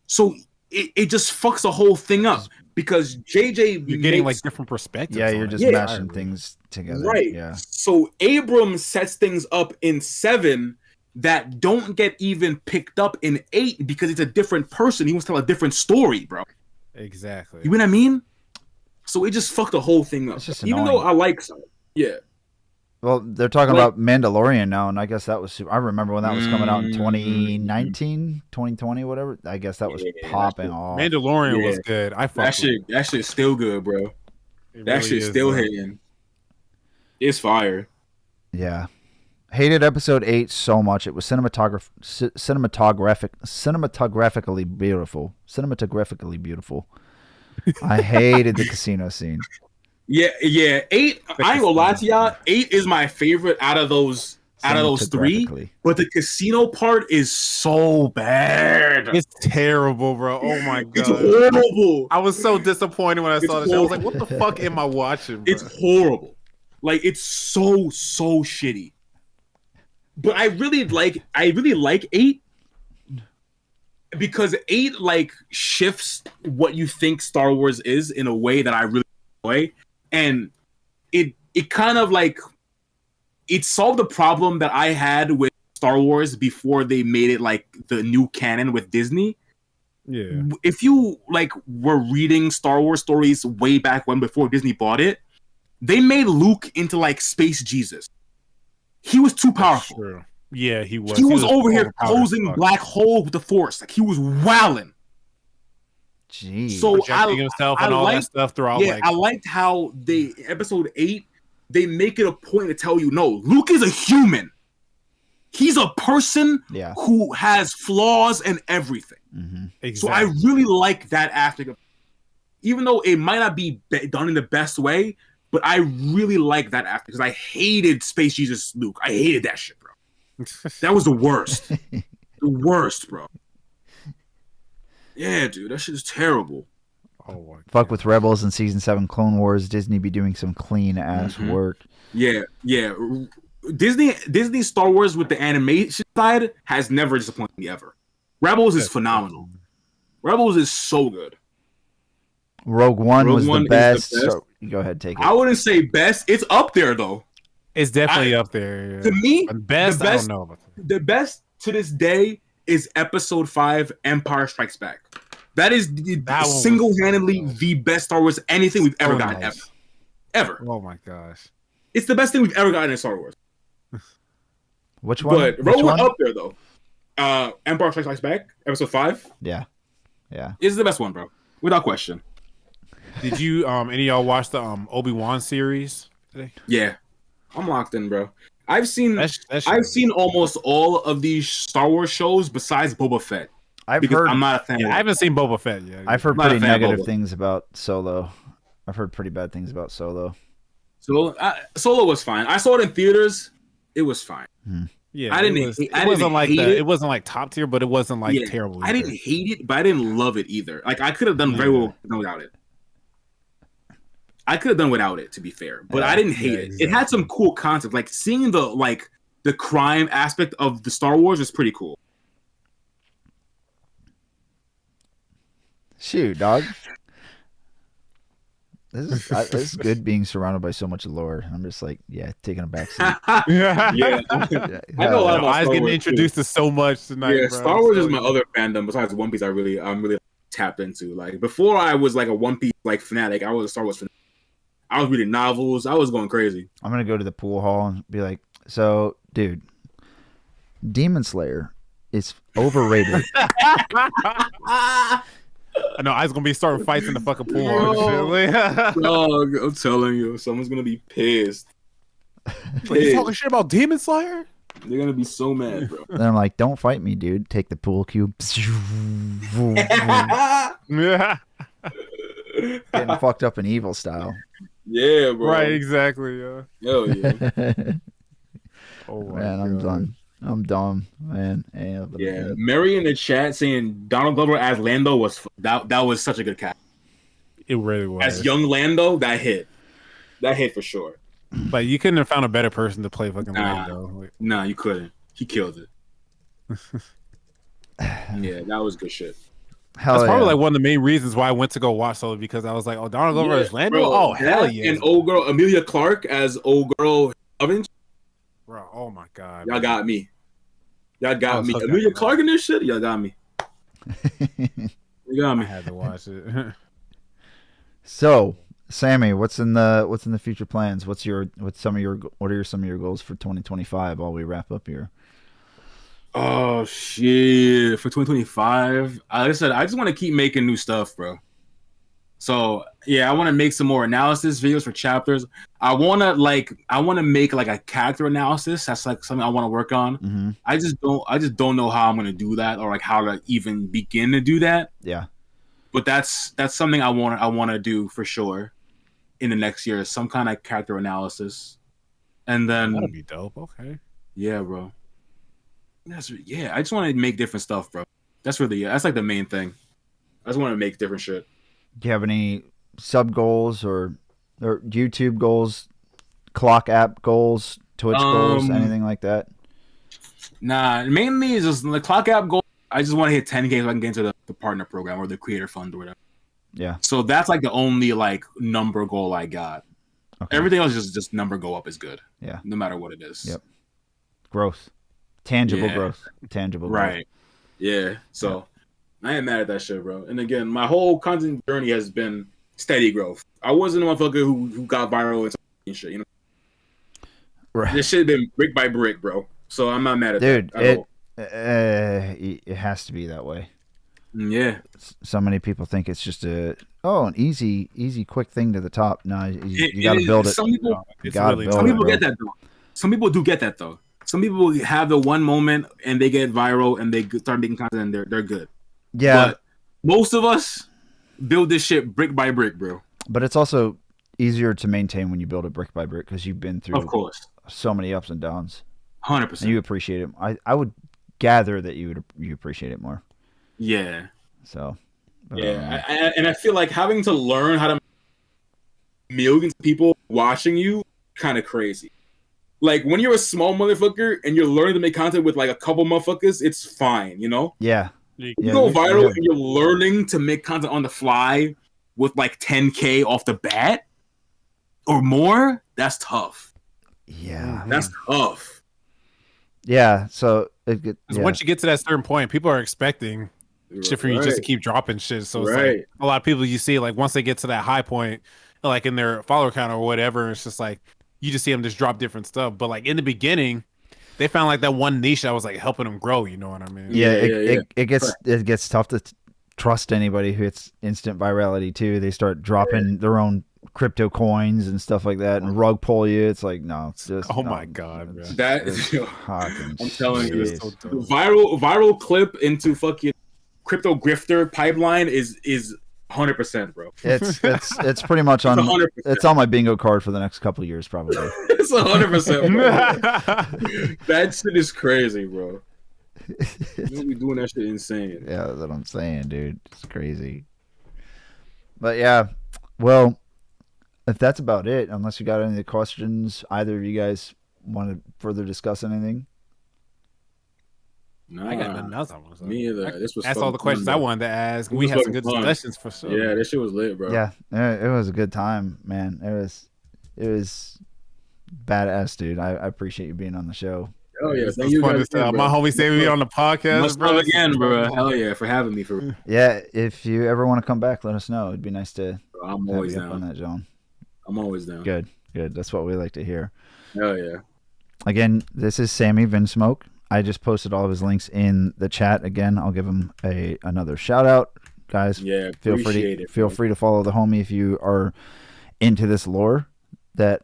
So it just fucks the whole thing up because JJ you're getting like different perspectives. Yeah, you're just mashing things together. Right. Yeah. So Abrams sets things up in 7 that don't get even picked up in 8 because it's a different person. He wants to tell a different story, bro. Exactly. You know what I mean? So it just fucked the whole thing up. It's just even annoying. though I like some. Yeah. Well, they're talking about Mandalorian now, and I guess that was I remember when that was coming out in 2019, 2020, whatever. I guess that was popping off. Mandalorian was good. That shit's still good, bro. That shit's still hitting. It's fire. Yeah. Hated episode 8 so much. It was cinematographically beautiful. I hated the casino scene. Yeah. 8. I ain't gonna lie to y'all. 8 is my favorite out of those 3. But the casino part is so bad. It's terrible, bro. Oh my god. It's horrible. I was so disappointed when I saw this. I was like, "What the fuck am I watching?" Bro? It's horrible. Like it's so shitty. But I really like 8 because 8 like shifts what you think Star Wars is in a way that I really enjoy. And it kind of like it solved the problem that I had with Star Wars before they made it like the new canon with Disney. Yeah. If you like were reading Star Wars stories way back when before Disney bought it, they made Luke into like Space Jesus. He was too powerful. Sure. Yeah, he was. He was over here closing black hole with the Force. Like he was wilding. Jeez. So projecting himself and all that stuff throughout. Yeah, I liked how episode 8, they make it a point to tell you, no, Luke is a human. he's a person Yeah. who has flaws and everything. Mm-hmm. Exactly. So I really like that aspect of, even though it might not be done in the best way, but I really like that aspect because I hated Space Jesus Luke. I hated that shit, bro. That was the worst. The worst, bro. Yeah, dude, that shit is terrible. Oh my Fuck God. with Rebels and Season 7 Clone Wars. Disney be doing some clean ass work. Yeah. Disney Star Wars with the animation side has never disappointed me ever. Rebels is phenomenal. Rebels is so good. Rogue One Rogue was One the is best. the best. So you go ahead, take it. I wouldn't say best. It's up there though. It's definitely up there. Yeah. To me, But best, the best, I don't know about that. the best to this day is Episode 5, Empire Strikes Back. That is That one was single-handedly so the best Star Wars anything we've ever So gotten nice. ever. Oh my gosh. It's the best thing we've ever gotten in Star Wars. Which one? But Which Rogue one? One up there though. Empire Strikes Back, Episode 5 Yeah. is the best one, bro, without question. Did you any of y'all watch the Obi-Wan series today? Yeah, I'm locked in, bro. I've seen That I've seen almost all of these Star Wars shows besides Boba Fett I've because heard. I'm not a fan. Yeah, of I it. haven't seen Boba Fett yet. I've heard not a pretty fan of negative Boba. things about Solo. I've heard pretty bad things about Solo. So Solo was fine. I saw it in theaters. It was fine. Yeah, I didn't It, was, hate- it I wasn't didn't like hate the. it. It wasn't like top tier, but it wasn't like Yeah, terrible. I either. didn't hate it, but I didn't love it either. Like I could have done very well without it. I could have done without it, to be fair, but I didn't hate it. It had some cool concepts, like seeing the crime aspect of the Star Wars was pretty cool. Shoot, dog. This is good being surrounded by so much lore. I'm just like, yeah, taking a back seat. Yeah, Yeah, Yeah, I know a lot I about was Star getting Wars, introduced to so much tonight. Yeah, bro. Star Wars So- is my other fandom besides One Piece. I'm really tapped into. Like before, I was like a One Piece like fanatic. I was a Star Wars fanatic. I was reading novels. I was going crazy. I'm gonna go to the pool hall and be like, so, dude, Demon Slayer is overrated. I know I was gonna be starting fights in the fucking pool. and shit. Dog, I'm telling you, someone's gonna be pissed. Like, you talking shit about Demon Slayer? They're gonna be so mad, bro. Then I'm like, don't fight me, dude. Take the pool cue. Yeah, Getting fucked up in evil style. Yeah, bro. right, exactly. Yeah. Hell yeah. Man, Oh my I'm God. done. I'm dumb, man. Yeah. Mary in the chat saying Donald Glover as Lando was that was such a good cast. It really was. As young Lando, that hit. That hit for sure. But you couldn't have found a better person to play fucking Nah. Lando. Like, Nah, you couldn't. He killed it. Yeah, that was good shit. Hell that's probably yeah. like one of the main reasons why I went to go watch Solo, because I was like, oh, Donald Glover Yeah, is Lando? bro, Oh, hell that yeah. And old girl Amelia Clark as old girl Oven. Bro, oh my God. Y'all got me. Y'all I got was me. so Amelia goddamn Clark in this shit? Y'all got me. You got I me. had to watch it. So, Sammy, what's in the future plans? What are some of your goals for 2025 while we wrap up here? Oh shit! For 2025, like I said, I just want to keep making new stuff, bro. So yeah, I want to make some more analysis videos for chapters. I want to make like a character analysis. That's like something I want to work on. Mm-hmm. I just don't know how I'm gonna do that or like how to even begin to do that. Yeah. But that's something I want to do for sure in the next year. Some kind of character analysis, and then That'll be dope. Okay. yeah, bro. I just want to make different stuff, bro. That's like the main thing. I just want to make different shit. Do you have any sub goals or YouTube goals, clock app goals, Twitch goals, anything like that? Nah, mainly is just the clock app goal. I just want to hit 10K so I can get into the partner program or the creator fund or whatever. Yeah. So that's like the only like number goal I got. Okay. Everything else just number go up is good. Yeah. No matter what it is. Yep. Growth. Tangible Yeah. growth. Tangible Right. Yeah. So I ain't mad at that shit, bro. And again, my whole content journey has been steady growth. I wasn't a motherfucker who got viral and shit, you know. growth. Right. This shit been brick by brick, bro. So I'm not mad at Dude, that at all. it has to be that way. Yeah. So many people think it's just an easy, quick thing to the top. No, you It got to is. build it. Some people, You gotta build some it, people bro. get that though. Some people do get that though. some people have the one moment and they get viral and they start making content and they're good. Yeah. But most of us build this shit brick by brick, bro. But it's also easier to maintain when you build it brick by brick because you've been through, of course, so many ups and downs. 100%. And you appreciate it. I would gather that you appreciate it more. Yeah. So. Yeah, and I feel like having to learn how to millions of people watching you kind of crazy. Like when you're a small motherfucker and you're learning to make content with like a couple motherfuckers, it's fine, you know? Yeah. You go viral and you're learning to make content on the fly with like 10K off the bat or more. That's tough. Yeah. That's tough. Yeah. So once you get to that certain point, people are expecting shit from you just to keep dropping shit. So it's like a lot of people you see, like once they get to that high point, like in their follower count or whatever, it's just like you just see them just drop different stuff. But like in the beginning, they found like that one niche that was like helping them grow. You know what I mean? Yeah. It gets tough to trust anybody who hits instant virality too. They start dropping their own crypto coins and stuff like that and rug pull you. It's like, no, it's just my god, bro. That I'm telling you, viral clip into fucking crypto grifter pipeline is 100%, bro. It's pretty much on 100%. It's on my bingo card for the next couple of years probably. It's 100%, bro. That shit is crazy, bro. You'll be doing that shit insane. Yeah, that's what I'm saying, dude. It's crazy. But yeah, well, if that's about it, unless you got any questions, either of you guys want to further discuss anything? No, I got nothing else I want to say. Me either. This was that's all the questions I wanted to ask. We had some good discussions for sure. Yeah, this shit was lit, bro. Yeah, it was a good time, man. It was badass, dude. I appreciate you being on the show. Oh yeah, thank you guys. My homie saved me on the podcast, bro. Again, bro. Hell yeah, for having me. For yeah, if you ever want to come back, let us know. It'd be nice to. I'm always down on that, John. I'm always down. Good. That's what we like to hear. Hell yeah. Again, this is Sammy Vinsmoke. I just posted all of his links in the chat. Again, I'll give him another shout out, guys. Yeah, feel free to follow the homie if you are into this lore that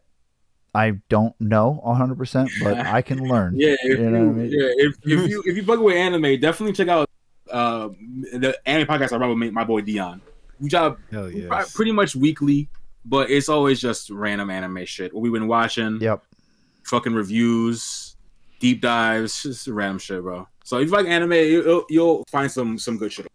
I don't know 100%, but I can learn. Yeah, if you bug with anime, definitely check out the anime podcast I run with my boy Dion. We drop pretty much weekly, but it's always just random anime shit. What we've been watching. Yep. Fucking reviews. Deep dives, just random shit, bro. So if you like anime, you'll find some good shit.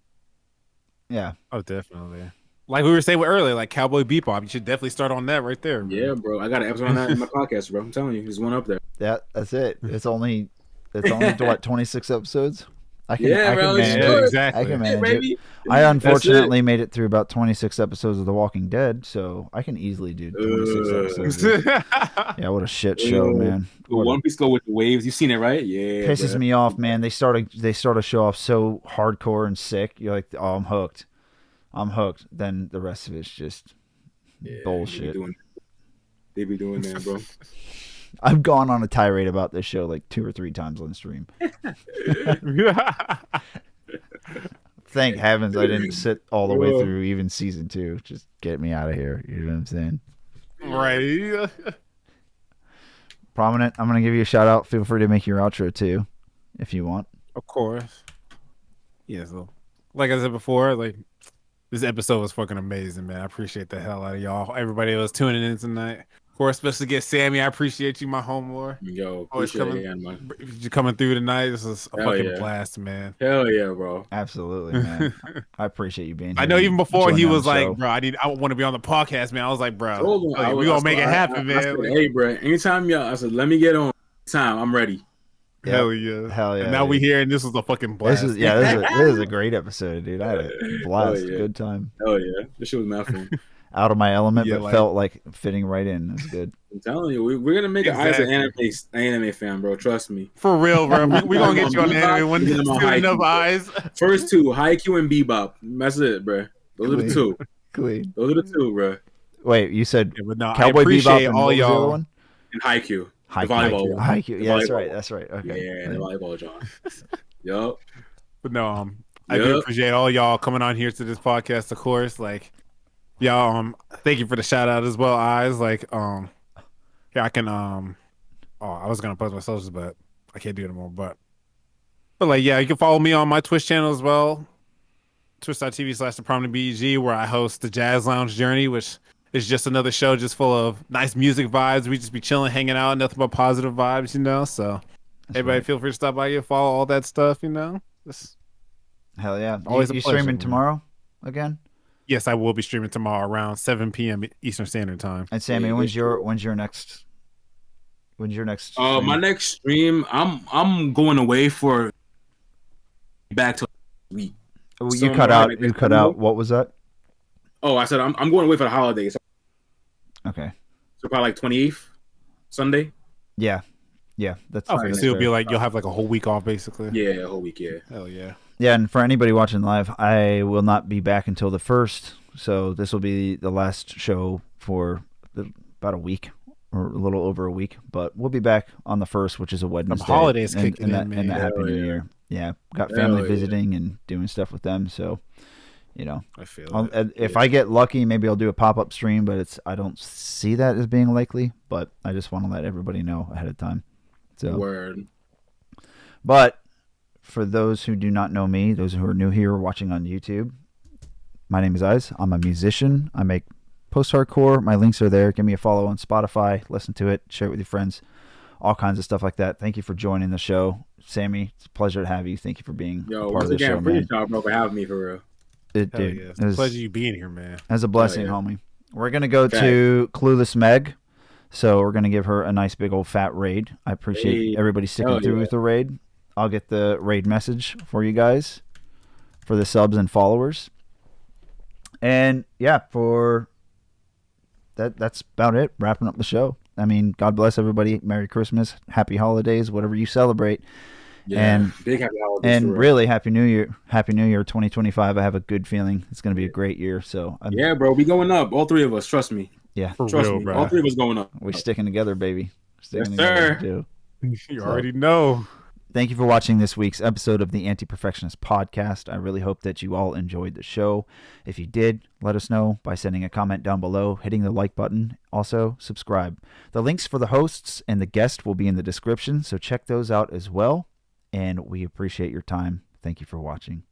Yeah. Oh, definitely. Like we were saying earlier, like Cowboy Bebop, you should definitely start on that right there. Bro. Yeah, bro. I got an episode on that in my podcast, bro. I'm telling you, there's one up there. Yeah, that's it. It's only what 26 episodes. I can manage it. Exactly. I can manage it. I unfortunately made it through about 26 episodes of The Walking Dead, so I can easily do 26 episodes. Yeah, what a shit show, man. One Piece go with the waves. You've seen it, right? Yeah. Pisses me off, man. They start a show off so hardcore and sick. You're like, oh, I'm hooked. Then the rest of it's just bullshit. They be doing that, bro. I've gone on a tirade about this show like 2 or 3 times on stream. Thank heavens I didn't sit all the way through even season 2. Just get me out of here. You know what I'm saying? Right. Prominent, I'm going to give you a shout out. Feel free to make your outro too, if you want. Of course. Yeah, so like I said before, like this episode was fucking amazing, man. I appreciate the hell out of y'all. Everybody that was tuning in tonight. Of course, especially get Sammy. I appreciate you, my homeboy. Yo, always coming through tonight. This is a fucking blast, man. Hell yeah, bro. Absolutely, man. I appreciate you being here. I know even before he was like, bro, I want to be on the podcast, man. I was like, bro, we gonna make it happen, man. I said, hey, bro, anytime I said, let me get on time. I'm ready. Yep. Hell yeah. And now we here, and this was a fucking blast. This is a great episode, dude. I had a blast. Good time. Hell yeah. This shit was mad fun. Out of my element, but felt like fitting right in. It was good. I'm telling you, we're gonna make an anime fan, bro. Trust me. For real, bro. We're gonna get you on anime one day. Enough eyes. First 2, Haikyuu and Bebop. That's it, bro. Those are the 2. Clean. Those are the 2, bro. Wait, you said Cowboy Bebop and all y'all. And Haikyuu. Volleyball. Haikyuu. Yeah, that's right. Okay. Yeah, the volleyball, John. Yup. But no, I do appreciate all y'all coming on here to this podcast, of course. Like, y'all, thank you for the shout out as well, eyes. Like, I can I was gonna post my socials, but I can't do it anymore. But like, yeah, you can follow me on my Twitch channel as well. Twitch.tv/The Prominent BEG, where I host the Jazz Lounge Journey, which is just another show just full of nice music vibes. We just be chilling, hanging out, nothing but positive vibes, you know. So everybody feel free to stop by here, follow all that stuff, you know. Hell yeah. Always a you pleasure, streaming man. tomorrow again? Yes, I will be streaming tomorrow around 7 p.m. Eastern Standard Time. And Sammy, Yeah, when's your next stream? My next stream, I'm going away for back to week. Oh, So you cut like out. You cut out. What was that? Oh, I said I'm going away for the holidays. Okay. So probably like 28th Sunday. Yeah. That's Okay, that's so it'll fair. be like you'll have like a whole week off, basically. Yeah, a whole week. Yeah. Hell yeah. Yeah, and for anybody watching live, I will not be back until the 1st. So this will be the last show for about a week or a little over a week. But we'll be back on the 1st, which is a Wednesday. holidays and, kicking and that, in, and man. that Happy Hell New yeah. Year. Yeah, got Hell family yeah. visiting and doing stuff with them. So, you know, I feel it. if I get lucky, maybe I'll do a pop-up stream. But I don't see that as being likely. But I just want to let everybody know ahead of time. So. Word. But for those who do not know me, those who are new here watching on YouTube, my name is Iz. I'm a musician. I make post-hardcore. My links are there. Give me a follow on Spotify. Listen to it. Share it with your friends. All kinds of stuff like that. Thank you for joining the show. Sammy, it's a pleasure to have you. Thank you for being a part Once of the show, again, appreciate man. y'all, bro, for having me for real. It, Hell dude, yeah. It's it a was, pleasure you being here, man. it was a blessing, yeah. homie. We're going to go to Clueless Meg. So we're going to give her a nice big old fat raid. I appreciate Hey. everybody sticking Hell through yeah. with the raid. I'll get the raid message for you guys for the subs and followers. And yeah, for that's about it. Wrapping up the show. I mean, God bless everybody. Merry Christmas, Happy Holidays, whatever you celebrate. Yeah. And- big happy holidays. And for real. really, Happy New Year. Happy New Year 2025. I have a good feeling it's going to be a great year. So Yeah, bro, we going up. All three of us. Trust me. yeah, For Trust real, me. bro. All three of us going up. we're sticking together, baby. Sticking Yes, together, sir. dude. You already know. Thank you for watching this week's episode of the Antiperfectionist Podcast. I really hope that you all enjoyed the show. If you did, let us know by sending a comment down below, hitting the like button. Also, subscribe. The links for the hosts and the guest will be in the description, so check those out as well. And we appreciate your time. Thank you for watching.